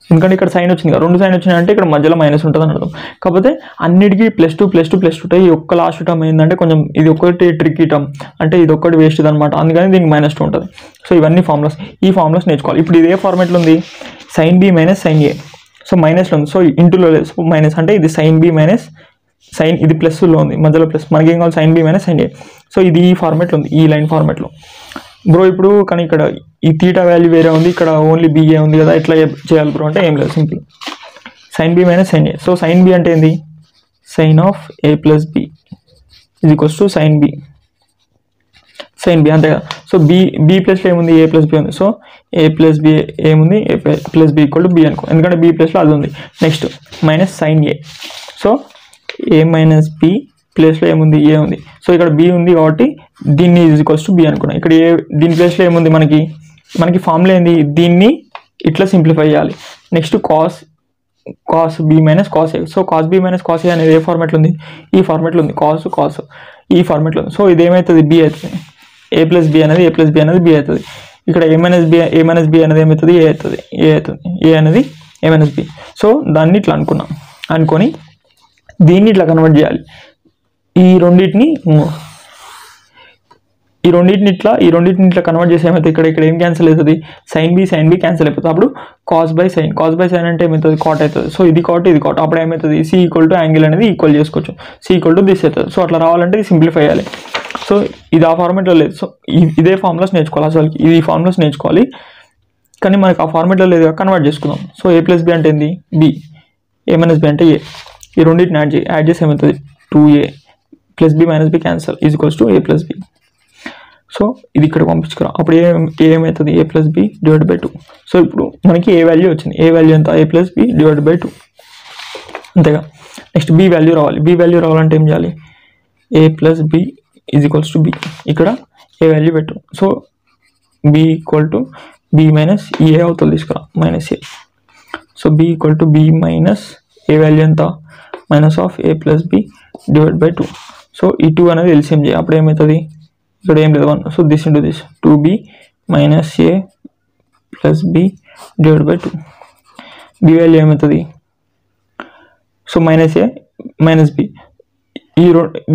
ఎందుకంటే ఇక్కడ సైన్ వచ్చింది కదా, 2 సైన్ వచ్చినాయంటే ఇక్కడ మధ్యలో మైనస్ ఉంటుంది అని అర్థం. కాకపోతే అన్నిటికీ +2 ఈ ఒక్క లాస్ట్ టర్మ్ ఏంటంటే కొంచెం ఇది ఒకటి ట్రిక్కీ టర్మ్, అంటే ఇది ఒక్కటి వేస్ట్ అనమాట, అందుకని దీనికి -2 ఉంటుంది. సో ఇవన్నీ ఫార్ములాస్, ఈ ఫార్ములాస్ నేర్చుకోవాలి. ఇప్పుడు ఇదే ఫార్మేట్లో ఉంది, sine b minus sine a. So మైనస్లో ఉంది, సో ఇంటూలో లేదు, సో మైనస్ అంటే ఇది సైన్ బి మైనస్ సైన్, ఇది ప్లస్లో ఉంది, మధ్యలో ప్లస్, మనకి ఏం కావాలి, sign b minus sine a. So ఇది ఈ ఫార్మేట్లో ఉంది, ఈ లైన్ ఫార్మేట్లో బ్రో. ఇప్పుడు కానీ ఇక్కడ ఈ తీటా వాల్యూ వేరే ఉంది, ఇక్కడ ఓన్లీ బిఏ ఉంది కదా, ఎట్లా చేయాలి బ్రో అంటే ఏం లేదు, simple sine b minus sine a. So sine b అంటే ఏంది, sine of a plus b equals to sine b అంతే కదా. సో బి ప్లస్లో ఏముంది, ఏ ప్లస్ బి ఉంది. సో ఏ ప్లస్ బి ఏముంది, a plus b equal to b అనుకో, ఎందుకంటే బి ప్లస్లో అది ఉంది. Next minus sine a, so a minus b ప్లేస్లో ఏముంది, ఏ ఉంది. సో ఇక్కడ బి ఉంది కాబట్టి దీన్ని ఈక్వల్స్ టు బి అనుకున్నాం. ఇక్కడ ఏ దీని ప్లేస్లో ఏముంది, మనకి ఫార్ములా ఏంది, దీన్ని ఇట్లా సింప్లిఫై చేయాలి. Next cos b minus cos a. So cos b minus cos a అనేది ఏ ఫార్మేట్లో ఉంది, ఈ ఫార్మేట్లో ఉంది, కాస్ ఈ ఫార్మేట్లో ఉంది. సో ఇది ఏమవుతుంది, బి అవుతుంది, ఏ ప్లస్ బి అనేది బి అవుతుంది. ఇక్కడ ఏ మైనస్ బి అనేది ఏమవుతుంది, ఏ అవుతుంది, ఏ అనేది ఏ మైనస్ బి. సో దాన్ని ఇట్లా అనుకొని దీన్ని ఇట్లా కన్వర్ట్ చేయాలి. ఈ రెండింటిని ఇట్లా కన్వర్ట్ చేసి ఏమవుతుంది, ఇక్కడ ఏం క్యాన్సిల్ అవుతుంది, సైన్ బి క్యాన్సిల్ అయిపోతుంది. అప్పుడు కాస్ బై సైన్ అంటే ఏమవుతుంది, కాట్ అవుతుంది. సో ఇది కాట్ అప్పుడు ఏమవుతుంది, సి ఈక్వల్ టు యాంగిల్ అనేది ఈక్వల్ చేసుకోవచ్చు, సి ఈక్వల్ టు దిస్ అవుతుంది. సో అట్లా రావాలంటే ఇది సింప్లిఫై చేయాలి. సో ఇది ఆ ఫార్మేట్లో లేదు, సో ఇదే ఫార్ములాస్ నేర్చుకోవాలి. అసలు ఇది ఫార్ములాస్ నేర్చుకోవాలి, కానీ మనకి ఆ ఫార్మేట్లో లేదు, కన్వర్ట్ చేసుకుందాం. సో ఏ ప్లస్ బి అంటే ఏంది, బి, ఏ మైనస్ బి అంటే ఏ. ఈ రెండింటిని యాడ్ చేసి ఏమవుతుంది, 2a plus b minus b cancel equals to a plus b. So ఇది ఇక్కడ పంపించుకురా, అప్పుడు ఏమవుతుంది, a plus b divide by 2. So ఇప్పుడు మనకి ఏ వాల్యూ వచ్చింది, ఏ వాల్యూ ఎంత, a plus b divide by 2 అంతేగా. నెక్స్ట్ బి వాల్యూ రావాలంటే ఏం చేయాలి, a plus b equals to b, ఇక్కడ ఏ వాల్యూ పెట్టు. So b equal to b minus a అవుతుంది, తీసుకురా minus a. So b equal to b minus a value ఎంత, minus of a plus b divide by 2. So ఈ 2 అనేది LCM చేయి, అప్పుడు ఏమవుతుంది, ఇక్కడ ఏం లేదు 1. So this into this, 2b minus a plus b divide by 2. B value ఏమవుతుంది, so minus a minus b,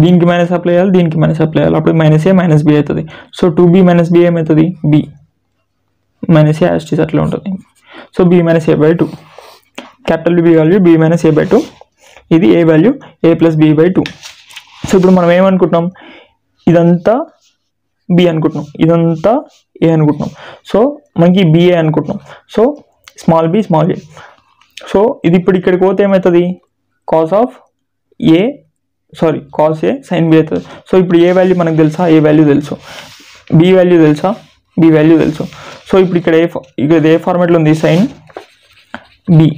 దీనికి మైనస్ అప్లై చేయాలి, దీనికి మైనస్ అప్లై చేయాలి, అప్పుడు మైనస్ ఏ మైనస్ బి అవుతుంది. సో 2b మైనస్ బి ఏమవుతుంది, బి మైనస్ ఏ యాస్టీస్ అట్లా ఉంటుంది. So b minus a by 2, capital b value b minus a by 2, ఇది a value a plus b by 2. So ఇప్పుడు మనం ఏమనుకుంటున్నాం, ఇదంతా B అనుకుంటున్నాం, ఇదంతా ఏ అనుకుంటున్నాం. సో మనకి బిఏ అనుకుంటున్నాం. So small b small a. So ఇది ఇప్పుడు ఇక్కడికి పోతే ఏమవుతుంది, కాస్ ఏ సైన్ బి అవుతుంది. సో ఇప్పుడు ఏ వాల్యూ మనకు తెలుసా, ఏ వాల్యూ తెలుసు, బి వాల్యూ తెలుసా, బి వాల్యూ తెలుసు. సో ఇప్పుడు ఇక్కడ ఏ ఫార్మాట్లో ఉంది, sine b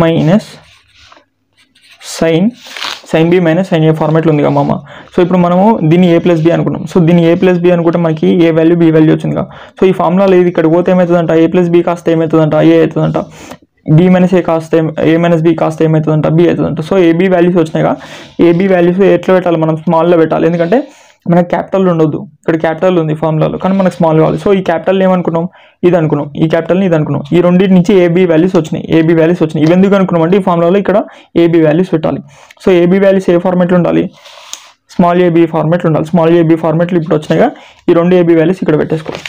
minus sin b minus sin a ఫార్మాట్లో ఉంది కదా మామ. సో ఇప్పుడు మనము దీన్ని a ప్లస్ బి అనుకున్నాం. సో దీన్ని a ప్లస్ బి అనుకుంటే మనకి ఏ వాల్యూ బి వాల్యూ వచ్చింది కదా. సో ఈ ఫార్ములాలో ఇది ఇక్కడ పోతే ఏమవుతుందంట, a ప్లస్ బి కాస్త ఏమవుతుందంట, a అవుతుందంట. బి మైనస్ ఏ కాస్త ఏ మైనస్ బి కాస్త ఏమవుతుందంట, బి అవుతుందంట. సో ఏబీ వాల్యూస్ వచ్చినాయిగా, ఏబీ వాల్యూస్ ఎట్లా పెట్టాలి, మనం స్మాల్లో పెట్టాలి. ఎందుకంటే మనకి క్యాపిటల్ ఉండొద్దు, ఇక్కడ క్యాపిటల్ ఉంది ఫార్ములాలో, కానీ మనకు స్మాల్ కావాలి. సో ఈ క్యాపిటల్ ఏమనుకున్నాం, ఇది అనుకున్నాం, ఈ క్యాపిటల్ని ఇది అనుకున్నాం. ఈ రెండింటి నుంచి ఏబీ వాల్యూస్ వచ్చినాయి, ఏబీ వాల్యూస్ వచ్చినాయి. ఇవి ఎందుకు అనుకున్నాం అంటే ఈ ఫార్ములాలో ఇక్కడ ఏబీ వాల్యూస్ పెట్టాలి. సో ఏబీ వాల్యూస్ ఏ ఫార్మాట్లో ఉండాలి, స్మాల్ ఏబీ ఫార్మాట్లో ఉండాలి. స్మాల్ ఏబీ ఫార్మాట్లో ఇప్పుడు వచ్చినాయిగా, ఈ రెండు ఏబీ వాల్యూస్ ఇక్కడ పెట్టేసుకోవాలి.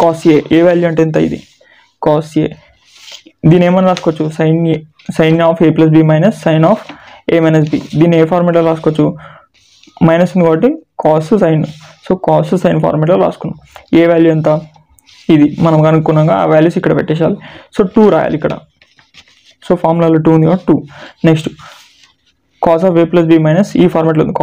కాస్ ఏ వాల్యూ అంటే ఎంత, ఇది కాస్ ఏ. దీని ఏమని రాసుకోవచ్చు, sine of a plus b minus sine of a minus b. దీన్ని ఏ ఫార్మాట్లో రాసుకోవచ్చు, మైనస్ ఉంది కాబట్టి cos sine. So cos sine ఫార్మాట్లో రాసుకున్నాం. ఏ వాల్యూ ఎంత, ఇది మనం కనుక్కున్నాక ఆ వాల్యూస్ ఇక్కడ పెట్టేసాలి. సో 2 రాయాలి ఇక్కడ. సో ఫార్ములాలో 2 ఉంది కాబట్టి 2. Next cos of a plus b minus ఈ ఫార్మాట్లో ఉంది,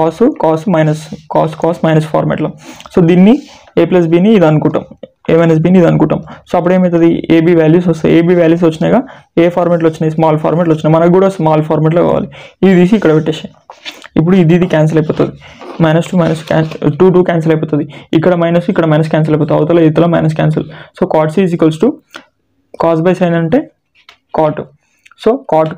కాస్ మైనస్ ఫార్మాట్లో. సో దీన్ని ఏ ప్లస్ బిని ఇది అనుకుంటాం, ఏ మైనస్ బిని ఇది అనుకుంటాం. సో అప్పుడు ఏమవుతుంది, ఏబీ వాల్యూస్ వస్తాయి. ఏబీ వాల్యూస్ వచ్చినాయిగా, ఏ ఫార్మాట్లో వచ్చినాయి, స్మాల్ ఫార్మాట్లో వచ్చినాయి. మనకు కూడా స్మాల్ ఫార్మాట్లో కావాలి. ఇది తీసి ఇక్కడ పెట్టేసాయి. ఇప్పుడు ఇది క్యాన్సిల్ అయిపోతుంది, -2 క్యాన్సిల్ అయిపోతుంది. ఇక్కడ మైనస్ ఇక్కడ మైనస్ క్యాన్సిల్ అయిపోతుంది, అవతల ఇతల minus cancel. So cot c is equals to cos by sine అంటే cot. So cot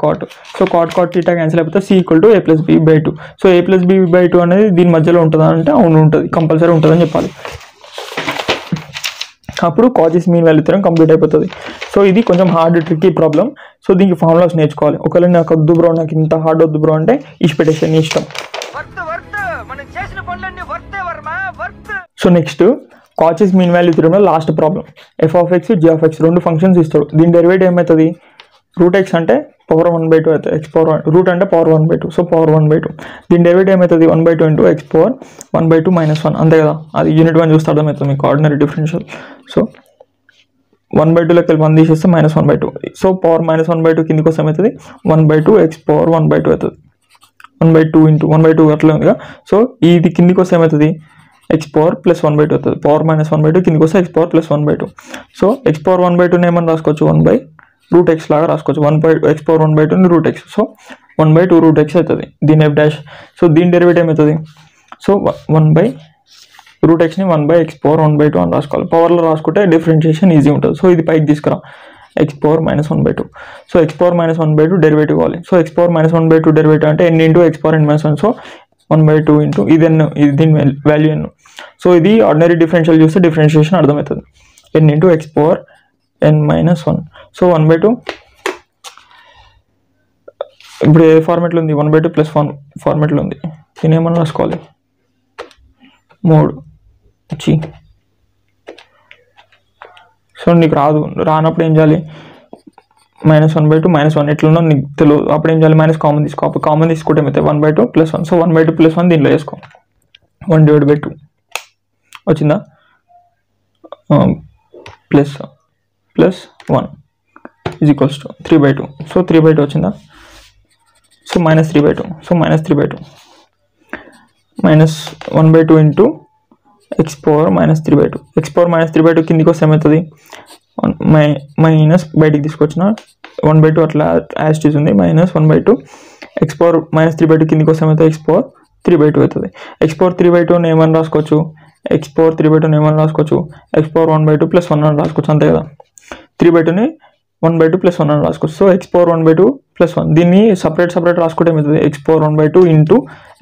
so cot theta cancel అయిపోతే c equal to a plus b by 2. So a plus b by 2 అనేది దీని మధ్యలో ఉంటుందా అంటే అవును ఉంటుంది, కంపల్సరీ ఉంటుందని చెప్పాలి. అప్పుడు causes mean value theorem complete అయిపోతుంది. సో ఇది కొంచెం హార్డ్ ట్రిక్కీ ప్రాబ్లం. సో దీనికి ఫార్ములాస్ నేర్చుకోవాలి. ఒకవేళ నాకు వద్దు బ్రో, నాకు ఇంత హార్డ్ వద్దు బ్రో అంటే ఇష్పెటేషన్ నీ ఇష్టం. So next Cauchy's mean value థియరంలో last problem, f of x g of x రెండు ఫంక్షన్స్ ఇస్తాడు. దీని డెరివేటివ్ ఏమవుతుంది, రూట్ ఎక్స్ అంటే పవర్ 1/2 అవుతుంది, ఎక్స్ పవర్ 1, రూట్ అంటే పవర్ 1/2. So power 1/2. దీని డెరివేటివ్ ఏమవుతుంది, 1/2 ఇంటూ ఎక్స్ పవర్ 1/2 - 1 అంతే కదా. అది యూనిట్ 1 చూస్తే అర్థమవుతుంది మీకు, ఆర్డినరీ డిఫరెన్షియల్. సో 1/2 లెక్కలు 1 తీసేస్తే -1/2. సో పవర్ -1/2 కిందికి వస్తే ఏమవుతుంది, 1/2 ఎక్స్ పవర్ 1/2 అవుతుంది. 1/2 ఇంటూ 1/2 అట్లా ఉందిగా. సో ఇది కిందికి వస్తే ఏమవుతుంది, ఎక్స్ పవర్ ప్లస్ 1/2 అవుతుంది. పవర్ -1/2 కిందికి వస్తే X power plus 1/2. So x power 1/2 ఏమని రాసుకోవచ్చు, 1/√x లాగా రాసుకోవచ్చు. X power 1/2 root x. So 1/2 root x అవుతుంది దీని ఎఫ్ డాష్. సో దీని డెరివేటివ్ ఏమవుతుంది, సో 1/√xని 1/x పవర్ 1/2 అని రాసుకోవాలి. పవర్లో రాసుకుంటే డిఫరెన్షియేషన్ ఈజీ ఉంటుంది. సో ఇది పైకి తీసుకురా, X power -1/2. So x power -1/2 derivative కావాలి. సో ఎక్స్ పవర్ -1/2 డెరివేటివ్ అంటే n into X power n-1. So 1/2 into ఇది n, ఇది దీని వాల్యూ n. సో ఇది ఆర్డినరీ డిఫరెన్షియల్ చూస్తే డిఫరెన్షియేషన్ అర్థమవుతుంది, n into X power n-1. So 1/2 ఇప్పుడు ఏ ఫార్మాట్లో ఉంది, 1/2 + 1 ఫార్మాట్లో ఉంది. దీని ఏమన్నా రాసుకోవాలి, 3 వచ్చి. సో నీకు రానప్పుడు ఏం చేయాలి, -1/2 -1 ఎట్లున్నా నీకు తెలియదు, అప్పుడు ఏం చేయాలి, మైనస్ కామన్ తీసుకో. అప్పుడు కామన్ తీసుకుంటే ఏమైతే 1/2 + 1. సో 1/2 + 1 దీనిలో వేసుకో, 1/2 వచ్చిందా, plus 1 is equals to 3/2. So 3/2 వచ్చిందా. So -3/2. So -3/2 -1/2 into X power -3/2. X power -3/2 కిందికి వస్తే ఏమవుతుంది, మైనస్ బయటికి తీసుకొచ్చిన 1/2 అట్లా యాజ్ టీజ్ ఉంది, -1/2 ఎక్స్ పవర్ -3/2 కిందికి వస్తే ఏమవుతుంది, ఎక్స్ పవర్ 3/2 అవుతుంది. ఎక్స్ పవర్ 3/2 ఏమని రాసుకోవచ్చు, ఎక్స్ పవర్ 3/2 ఏమని రాసుకోవచ్చు, ఎక్స్ పవర్ 1/2 + 1 అని రాసుకోవచ్చు అంతే కదా. 3/2ని 1/2 + 1 అని రాసుకోవచ్చు. సో ఎక్స్ పవర్ 1/2 + 1 దీన్ని సపరేట్ రాసుకుంటే ఏమవుతుంది, X power 1/2 into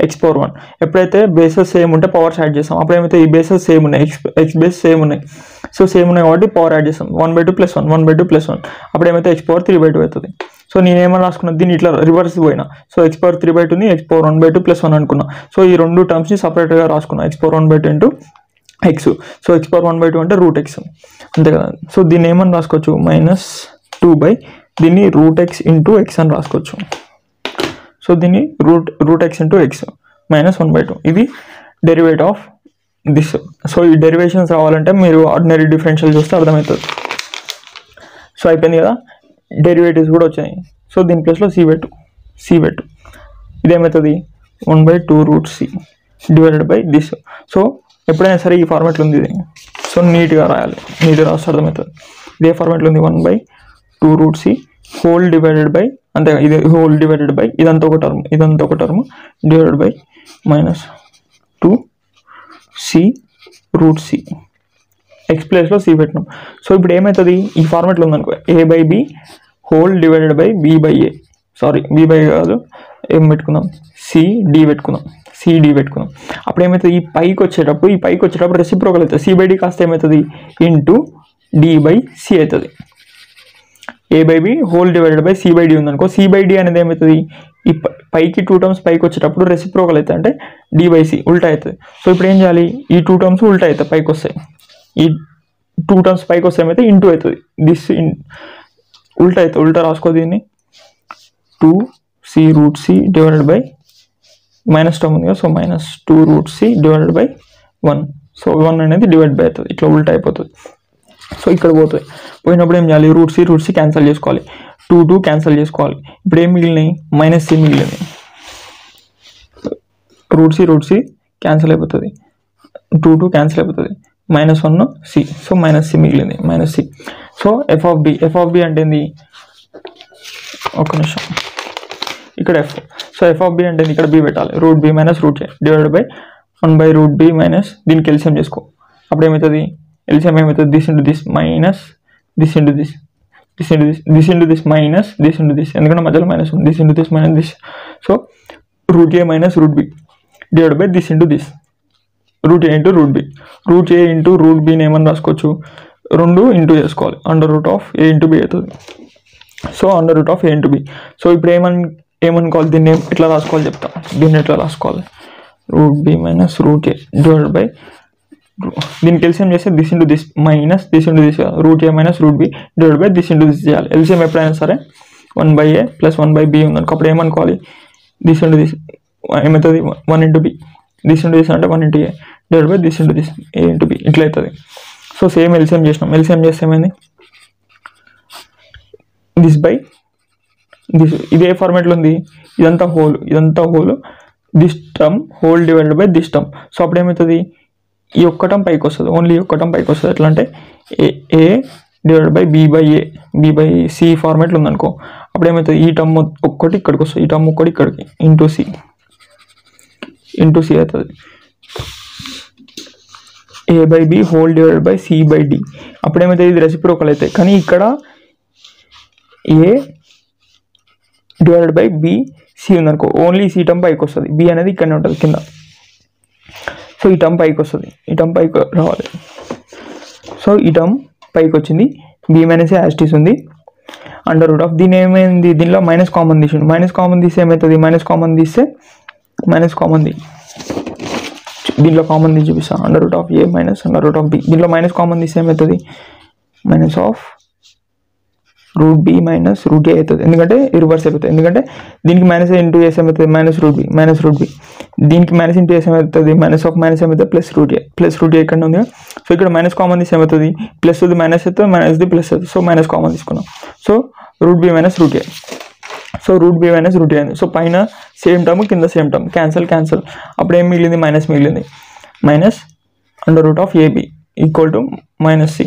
X power 1. ఎప్పుడైతే బేసెస్ సేమ్ ఉంటే పవర్స్ యాడ్ చేస్తాం, అప్పుడు ఏమైతే ఈ బేసెస్ సేమ్ ఉన్నాయి, ఎక్స్ బేస్ సేమ్ ఉన్నాయి. సో సేమ్ ఉన్నాయి కాబట్టి పవర్ యాడ్ చేస్తాం, 1/2 + 1 1/2 + 1. అప్పుడు ఏమైతే ఎక్స్ పవర్ 3/2 అవుతుంది. సో నేను ఏమని రాసుకున్నాను, దీన్ని ఇట్లా రివర్స్ పోయినా. సో ఎక్స్ పవర్ 3/2ని ఎక్స్ పవర్ 1/2 + 1 అనుకున్నా. సో ఈ రెండు టర్మ్స్ని సపరేట్గా రాసుకున్నా, x power 1/2 into x. So x power 1/2 అంటే రూట్ ఎక్స్ అంతే కదా. సో దీన్ని ఏమని రాసుకోవచ్చు, -2 దీన్ని √x ఇంటూ ఎక్స్ అని రాసుకోవచ్చు. సో దీన్ని √x ఇంటూ ఎక్స్ -1/2. ఇది డెరివేటివ్ ఆఫ్ దిస్. సో ఈ డెరివేషన్స్ రావాలంటే మీరు ఆర్డినరీ డిఫరెన్షియల్ చూస్తే అర్థమవుతుంది. సో అయిపోయింది కదా, డెరివేటివ్స్ కూడా వచ్చాయి. సో దీని ప్లేస్లో సి పెట్టు. ఇదేమవుతుంది, 1/2√c divided by this. So ఎప్పుడైనా సరే ఈ ఫార్మాట్లో ఉంది ఇది. సో నీట్గా రాయాలి, రాస్తే అర్థమవుతుంది. ఇదే ఫార్మాట్లో ఉంది, 1/2√c హోల్ డివైడెడ్ బై అంతే, ఇది హోల్ డివైడెడ్ బై ఇదంతా ఒక term divided by minus 2c root c, x ప్లేస్లో సి పెట్టినాం. సో ఇప్పుడు ఏమవుతుంది, ఈ ఫార్మాట్లో ఉందనుకో, a/b whole divided by b/a, sorry b/a కాదు, ఏం పెట్టుకుందాం, cd పెట్టుకుందాం. అప్పుడు ఏమవుతుంది, ఈ పైకి వచ్చేటప్పుడు రెసిప్రోకల్ అవుతుంది. c/d కాస్త ఏమవుతుంది, ఇంటూ d/c అవుతుంది. a/b whole divided by c/d ఉందనుకో, c/d అనేది ఏమవుతుంది, ఈ పైకి 2 టర్మ్స్ పైకి వచ్చేటప్పుడు రెసిప్రోకల్ అవుతుంది, అంటే d/c ఉల్టా అవుతుంది. సో ఇప్పుడు ఏం చేయాలి, ఈ 2 టర్మ్స్ ఉల్టా అవుతాయి, పైకి వస్తాయి. ఈ 2 టర్మ్స్ పైకి వస్తే ఏమైతే ఇంటూ అవుతుంది, దిస్ ఉల్టా అవుతుంది. ఉల్టా రాసుకో దీన్ని, 2c root c divided by minus term ఉంది కదా, so minus 2 root c divided by 1. సో 1 అనేది డివైడ్ బై అవుతుంది, ఇట్లా ఉల్టా అయిపోతుంది. సో ఇక్కడ పోయినప్పుడు ఏం చేయాలి, రూట్ సి క్యాన్సిల్ చేసుకోవాలి, 2 క్యాన్సిల్ చేసుకోవాలి. ఇప్పుడు ఏం మిగిలినాయి, మైనస్ సి మిగిలింది. రూట్ సి క్యాన్సిల్ అయిపోతుంది, 2 క్యాన్సిల్ అయిపోతుంది, -1 సి. సో మైనస్ సి మిగిలింది, minus c. So f of b అంటే ఏంది, ఒక నిమిషం, ఇక్కడ f. So f of b అంటే ఇక్కడ బి పెట్టాలి, root b minus root a divided by 1/√b minus దీనికి ఎల్సిఎం చేసుకో. అప్పుడు ఏమవుతుంది, ఎల్సిఎం ఏమవుతుంది, this into this minus this into this, this into this minus this into this, ఎందుకంటే మధ్యలో మైనస్ ఉంది, this into this minus this. So root a minus root b divide by this into this, root a into root b. Root a into root బిని ఏమని రాసుకోవచ్చు, 2 into చేసుకోవాలి, √a into b అవుతుంది. So √a into b. So ఇప్పుడు ఏమనుకోవాలి, దీన్ని ఎట్లా రాసుకోవాలి చెప్తా, దీన్ని ఎట్లా రాసుకోవాలి, root b minus root a divide by, దీనికి ఎల్సిఎం చేస్తే this into this minus this into this, root a minus root b divide by this into this చేయాలి. ఎల్సిఎం ఎప్పుడైనా సరే 1/a ప్లస్ 1/b ఉందనుకో, అప్పుడు ఏమనుకోవాలి, దిస్ ఇంటూ దిస్ ఏమవుతుంది, 1 into B, this into this అంటే 1 into A divide by this into this A into B, ఇట్లా అవుతుంది. సో సేమ్ ఎల్సిఎం చేసినాం, ఎల్సిఎం చేస్తే ఏమైంది, దిస్ బై దిస్, ఇదే ఫార్మాట్లో ఉంది, ఇదంతా whole, this term whole divided by this term. So అప్పుడు ఏమవుతుంది, ఈ ఒక్క టర్మ్ పైకి వస్తుంది, ఓన్లీ ఈ ఒక్క టర్మ్ పైకి వస్తుంది. ఎట్లా అంటే ఏ డివైడెడ్ బై b/c ఫార్మాట్లో ఉందనుకో, అప్పుడు ఏమవుతుంది, ఈ టర్మ్ ఒక్కటి ఇక్కడికి వస్తుంది, ఈ టర్మ్ ఒక్కటి ఇక్కడికి ఇంటూ సి అవుతుంది, a/b whole divided by c/d. అప్పుడు ఏమవుతుంది, ఇది రెసిప్రోకల్ అవుతాయి. కానీ ఇక్కడ a డివైడెడ్ బై b/c ఉందనుకో, ఓన్లీ సి టర్మ్ పైకి వస్తుంది, b అనేది ఇక్కడనే ఉంటుంది కింద. సో ఈ టర్మ్ పైకి వస్తుంది, ఈ టర్మ్ పైకి రావాలి. సో ఈ టర్మ్ పైకి వచ్చింది, b మైనస్ యాస్టీస్ ఉంది, √, దీని ఏమైంది, దీనిలో మైనస్ కామన్ తీసిండు, మైనస్ కామన్ తీస్తే ఏమవుతుంది, మైనస్ కామన్ తీస్తే దీనిలో కామన్ తీసి చూపిస్తాను, √a మైనస్ √b. దీనిలో మైనస్ కామన్ తీస్తే ఏమవుతుంది, minus of root b minus root a అవుతుంది, ఎందుకంటే రివర్స్ అయిపోతుంది. ఎందుకంటే దీనికి మైనస్ ఇంటూ ఎస్ ఏమవుతుంది, మైనస్ రూట్ బి, దీనికి మైనస్ ఇంటూ ఎస్ ఏమవుతుంది, మైనస్ ఏమవుతుంది, ప్లస్ రూట్ ఏ ఇక్కడ ఉంది. సో ఇక్కడ మైనస్ కామన్ తీసి ఏమవుతుంది, ప్లస్ ఇది మైనస్ అవుతుంది, మైనస్ ది ప్లస్ అవుతుంది. సో మైనస్ కామన్ తీసుకున్నాం, so root b minus root a. So root b minus root a అయింది. సో పైన సేమ్ టర్మ్, కింద సేమ్ టర్మ్, క్యాన్సల్. అప్పుడు ఏం మిగిలింది, minus minus √ab equal to minus c.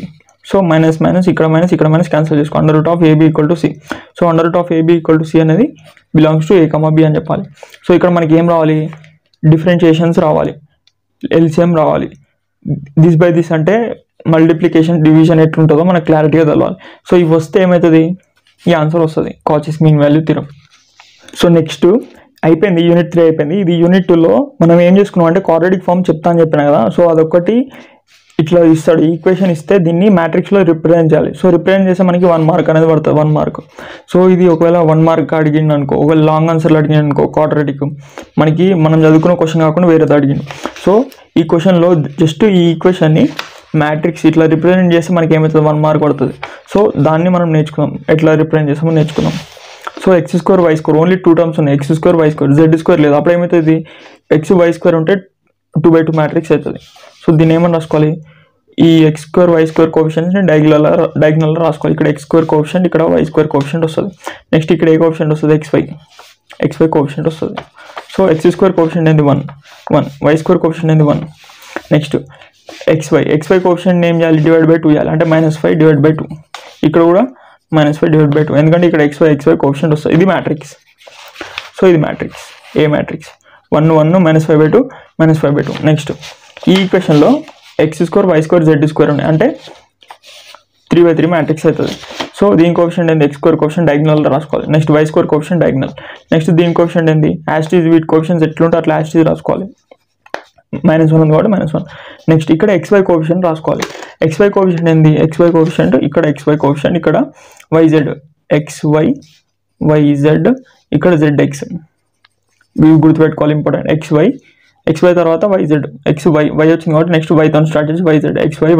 So minus ఇక్కడ minus cancel చేసుకో, √ab equal to c. So √ab equal to c అనేది belongs to a, b అని చెప్పాలి. సో ఇక్కడ మనకి ఏం రావాలి, డిఫరెన్షియేషన్స్ రావాలి, ఎల్సిఎం రావాలి. దిస్ బై దిస్ అంటే మల్టిప్లికేషన్, డివిజన్ ఎట్లుంటుందో మనకు క్లారిటీగా తెలవాలి. సో ఇవి వస్తే ఏమవుతుంది, ఈ ఆన్సర్ వస్తుంది, Cauchy's mean value theorem. So next అయిపోయింది, యూనిట్ 3 అయిపోయింది. ఇది యూనిట్ 2లో మనం ఏం చేసుకున్నాం అంటే క్వాడ్రాటిక్ ఫామ్ చెప్తా అని చెప్పినా కదా. సో అదొకటి ఇట్లా ఇస్తాడు, ఈక్వేషన్ ఇస్తే దీన్ని మ్యాట్రిక్స్లో రిప్రజెంట్ చేయాలి. సో రిప్రజెంట్ చేస్తే మనకి 1 మార్క్ అనేది పడుతుంది, 1 మార్క్. సో ఇది ఒకవేళ 1 మార్క్ అడిగిండు అనుకో, ఒకవేళ లాంగ్ ఆన్సర్లు అడిగిండు అనుకో, క్వాడ్రాటిక్ మనం చదువుకున్న క్వశ్చన్ కాకుండా వేరేది అడిగిండు. సో ఈ క్వశ్చన్లో జస్ట్ ఈ ఈక్వేషన్ని మ్యాట్రిక్స్ ఇట్లా రిప్రజెంట్ చేస్తే మనకి ఏమవుతుంది, 1 మార్క్ పడుతుంది. సో దాన్ని మనం నేర్చుకుందాం, ఎట్లా రిప్రజెంట్ చేస్తామో నేర్చుకుందాం. So x2 y2 only 2 terms ఉన్నాయి, x2 y2 z2 లేదు. అప్పుడు ఏమవుతుంది, x y2 ఉంటే 2/2 మ్యాట్రిక్స్ అవుతుంది. సో దీన్ని ఏమని రాసుకోవాలి, ఈ x2 y2 కోఎఫిషియంట్స్ని డయాగ్నల్లో రాసుకోవాలి. ఇక్కడ x2 కోఎఫిషియంట్, ఇక్కడ y2 కోఎఫిషియంట్ వస్తుంది. నెక్స్ట్ ఇక్కడ ఏ కోఎఫిషియంట్ వస్తుంది, xy కోఎఫిషియంట్ వస్తుంది. సో x2 కోఎఫిషియంట్ ఏంది 1, y2 కోఎఫిషియంట్ ఏంది 1. నెక్స్ట్ xy కోఎఫిషియంట్ ఏం చేయాలి, డివైడ్ బై 2 చేయాలి, అంటే -5 డివైడ్ బై 2. ఇక్కడ కూడా -5 డివైడ్ బై 2, ఎందుకంటే ఇక్కడ xy కోఎఫిషియంట్ వస్తుంది. ఇది మ్యాట్రిక్స్. సో ఇది మ్యాట్రిక్స్, ఏ మ్యాట్రిక్స్ 1 1 -5/2 -5/2. నెక్స్ట్ ఈ ఈక్వేషన్లో x² y² z² ఉన్నాయి, అంటే 3/3 మ్యాట్రిక్స్ అవుతుంది. సో దీని కోఎఫిషియంట్ ఏంది, x² కోఎఫిషియంట్ డయాగ్నల్ రాసుకోవాలి. Next y² coefficient diagonal. Next దీని కోఎఫిషియంట్ ఏంది, యాస్టీజ్ వీటి కోఎఫిషియంట్స్ ఎట్లుంటే అట్లా యాస్టీజ్ రాసుకోవాలి. -1 ఉంది కాబట్టి -1. నెక్స్ట్ ఇక్కడ xy కోఎఫిషియంట్ రాసుకోవాలి. xy కోఎఫిషియంట్ ఏంది, xy కోఎఫిషియంట్ ఇక్కడ xy కోఎఫిషియంట్, ఇక్కడ yz, xy yz, ఇక్కడ zx. ఇవి గుర్తుపెట్టుకోవాలి, ఇంపార్టెంట్. xy తర్వాత yz, y వచ్చింది కాబట్టి నెక్స్ట్ y తో స్టార్ట్ చేసి yz, xy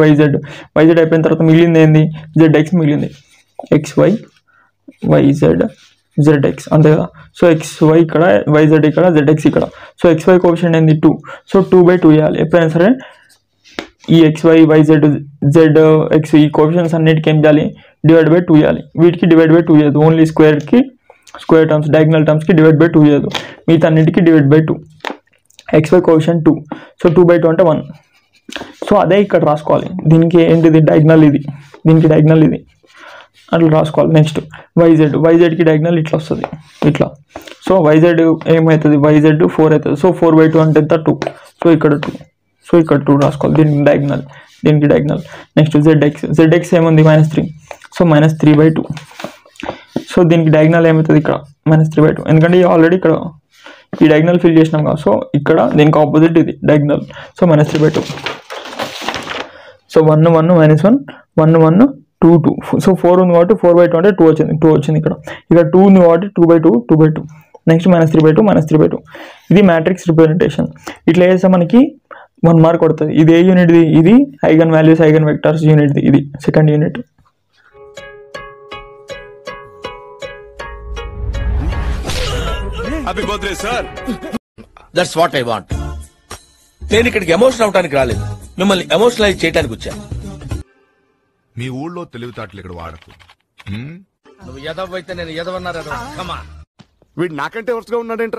yz అయిపోయిన తర్వాత మిగిలింది ఏంది, zx మిగిలింది. xy yz zx అంతే కదా. సో xy ఇక్కడ, yz ఇక్కడ, zx ఇక్కడ. సో xy కోఎఫిషియంట్ ఏంది 2. సో 2/2 వేయాలి ఎప్పుడైనా సరే. ఈ xy yz zx ఈ కోఎఫిషియంట్స్ అన్నిటికీ ఏం చేయాలి, డివైడ్ బై 2 వేయాలి. వీటికి డివైడ్ బై 2 చేయదు, ఓన్లీ స్క్వేర్ టర్మ్స్ డయాగ్నల్ టర్మ్స్కి డివైడ్ బై 2 చేయదు, మిగతా అన్నిటికీ divide by 2. xy coefficient 2. So 2/2 అంటే 1. సో అదే ఇక్కడ రాసుకోవాలి. దీనికి ఏంటిది డయాగ్నల్, ఇది దీనికి డయాగ్నల్ ఇది, అట్లా రాసుకోవాలి. నెక్స్ట్ yzకి డయాగ్నల్ ఇట్లా వస్తుంది, ఇట్లా. సో yz ఏమవుతుంది, yz 4 అవుతుంది. సో 4/2 అంటే ఎంత 2. సో ఇక్కడ 2. సో ఇక్కడ 2 రాసుకోవాలి, దీనికి డయాగ్నల్. నెక్స్ట్ zx ఏముంది, -3. సో -3/2. సో దీనికి డయాగ్నల్ ఏమవుతుంది, ఇక్కడ -3/2, ఎందుకంటే ఆల్రెడీ ఇక్కడ ఈ డయాగ్నల్ ఫిల్ చేసినాం కదా. సో ఇక్కడ దీనికి ఆపోజిట్ ఇది డయాగ్నల్. సో -3/2. సో 1 1 -1 1 1 2 2. సో 4 ఉంది కాబట్టి 4/2 అంటే 2 వచ్చింది ఇక్కడ. 2 ఉంది కాబట్టి 2/2. నెక్స్ట్ -3/2. ఇది మ్యాట్రిక్స్ రిప్రజెంటేషన్. ఇట్లా చేస్తే మనకి 1 మార్క్ కొడుతుంది. ఇది ఏ యూనిట్ది, ఇది ఐగన్ వాల్యూస్ ఐగన్ వెక్టర్స్ యూనిట్ది, ఇది second unit. That's what I want. నేను ఇక్కడికి ఎమోషన్ అవడానికి రాలేదు, మిమ్మల్ని ఎమోషనలైజ్ చేయడానికి వచ్చాను. మీ ఊళ్ళో తెలివితేటలు ఇక్కడ వాడకు. నువ్వు ఎదవైతే నేను ఎదవన్నారా? వీడు నాకంటే వరుసగా ఉన్నాడేంట్రా?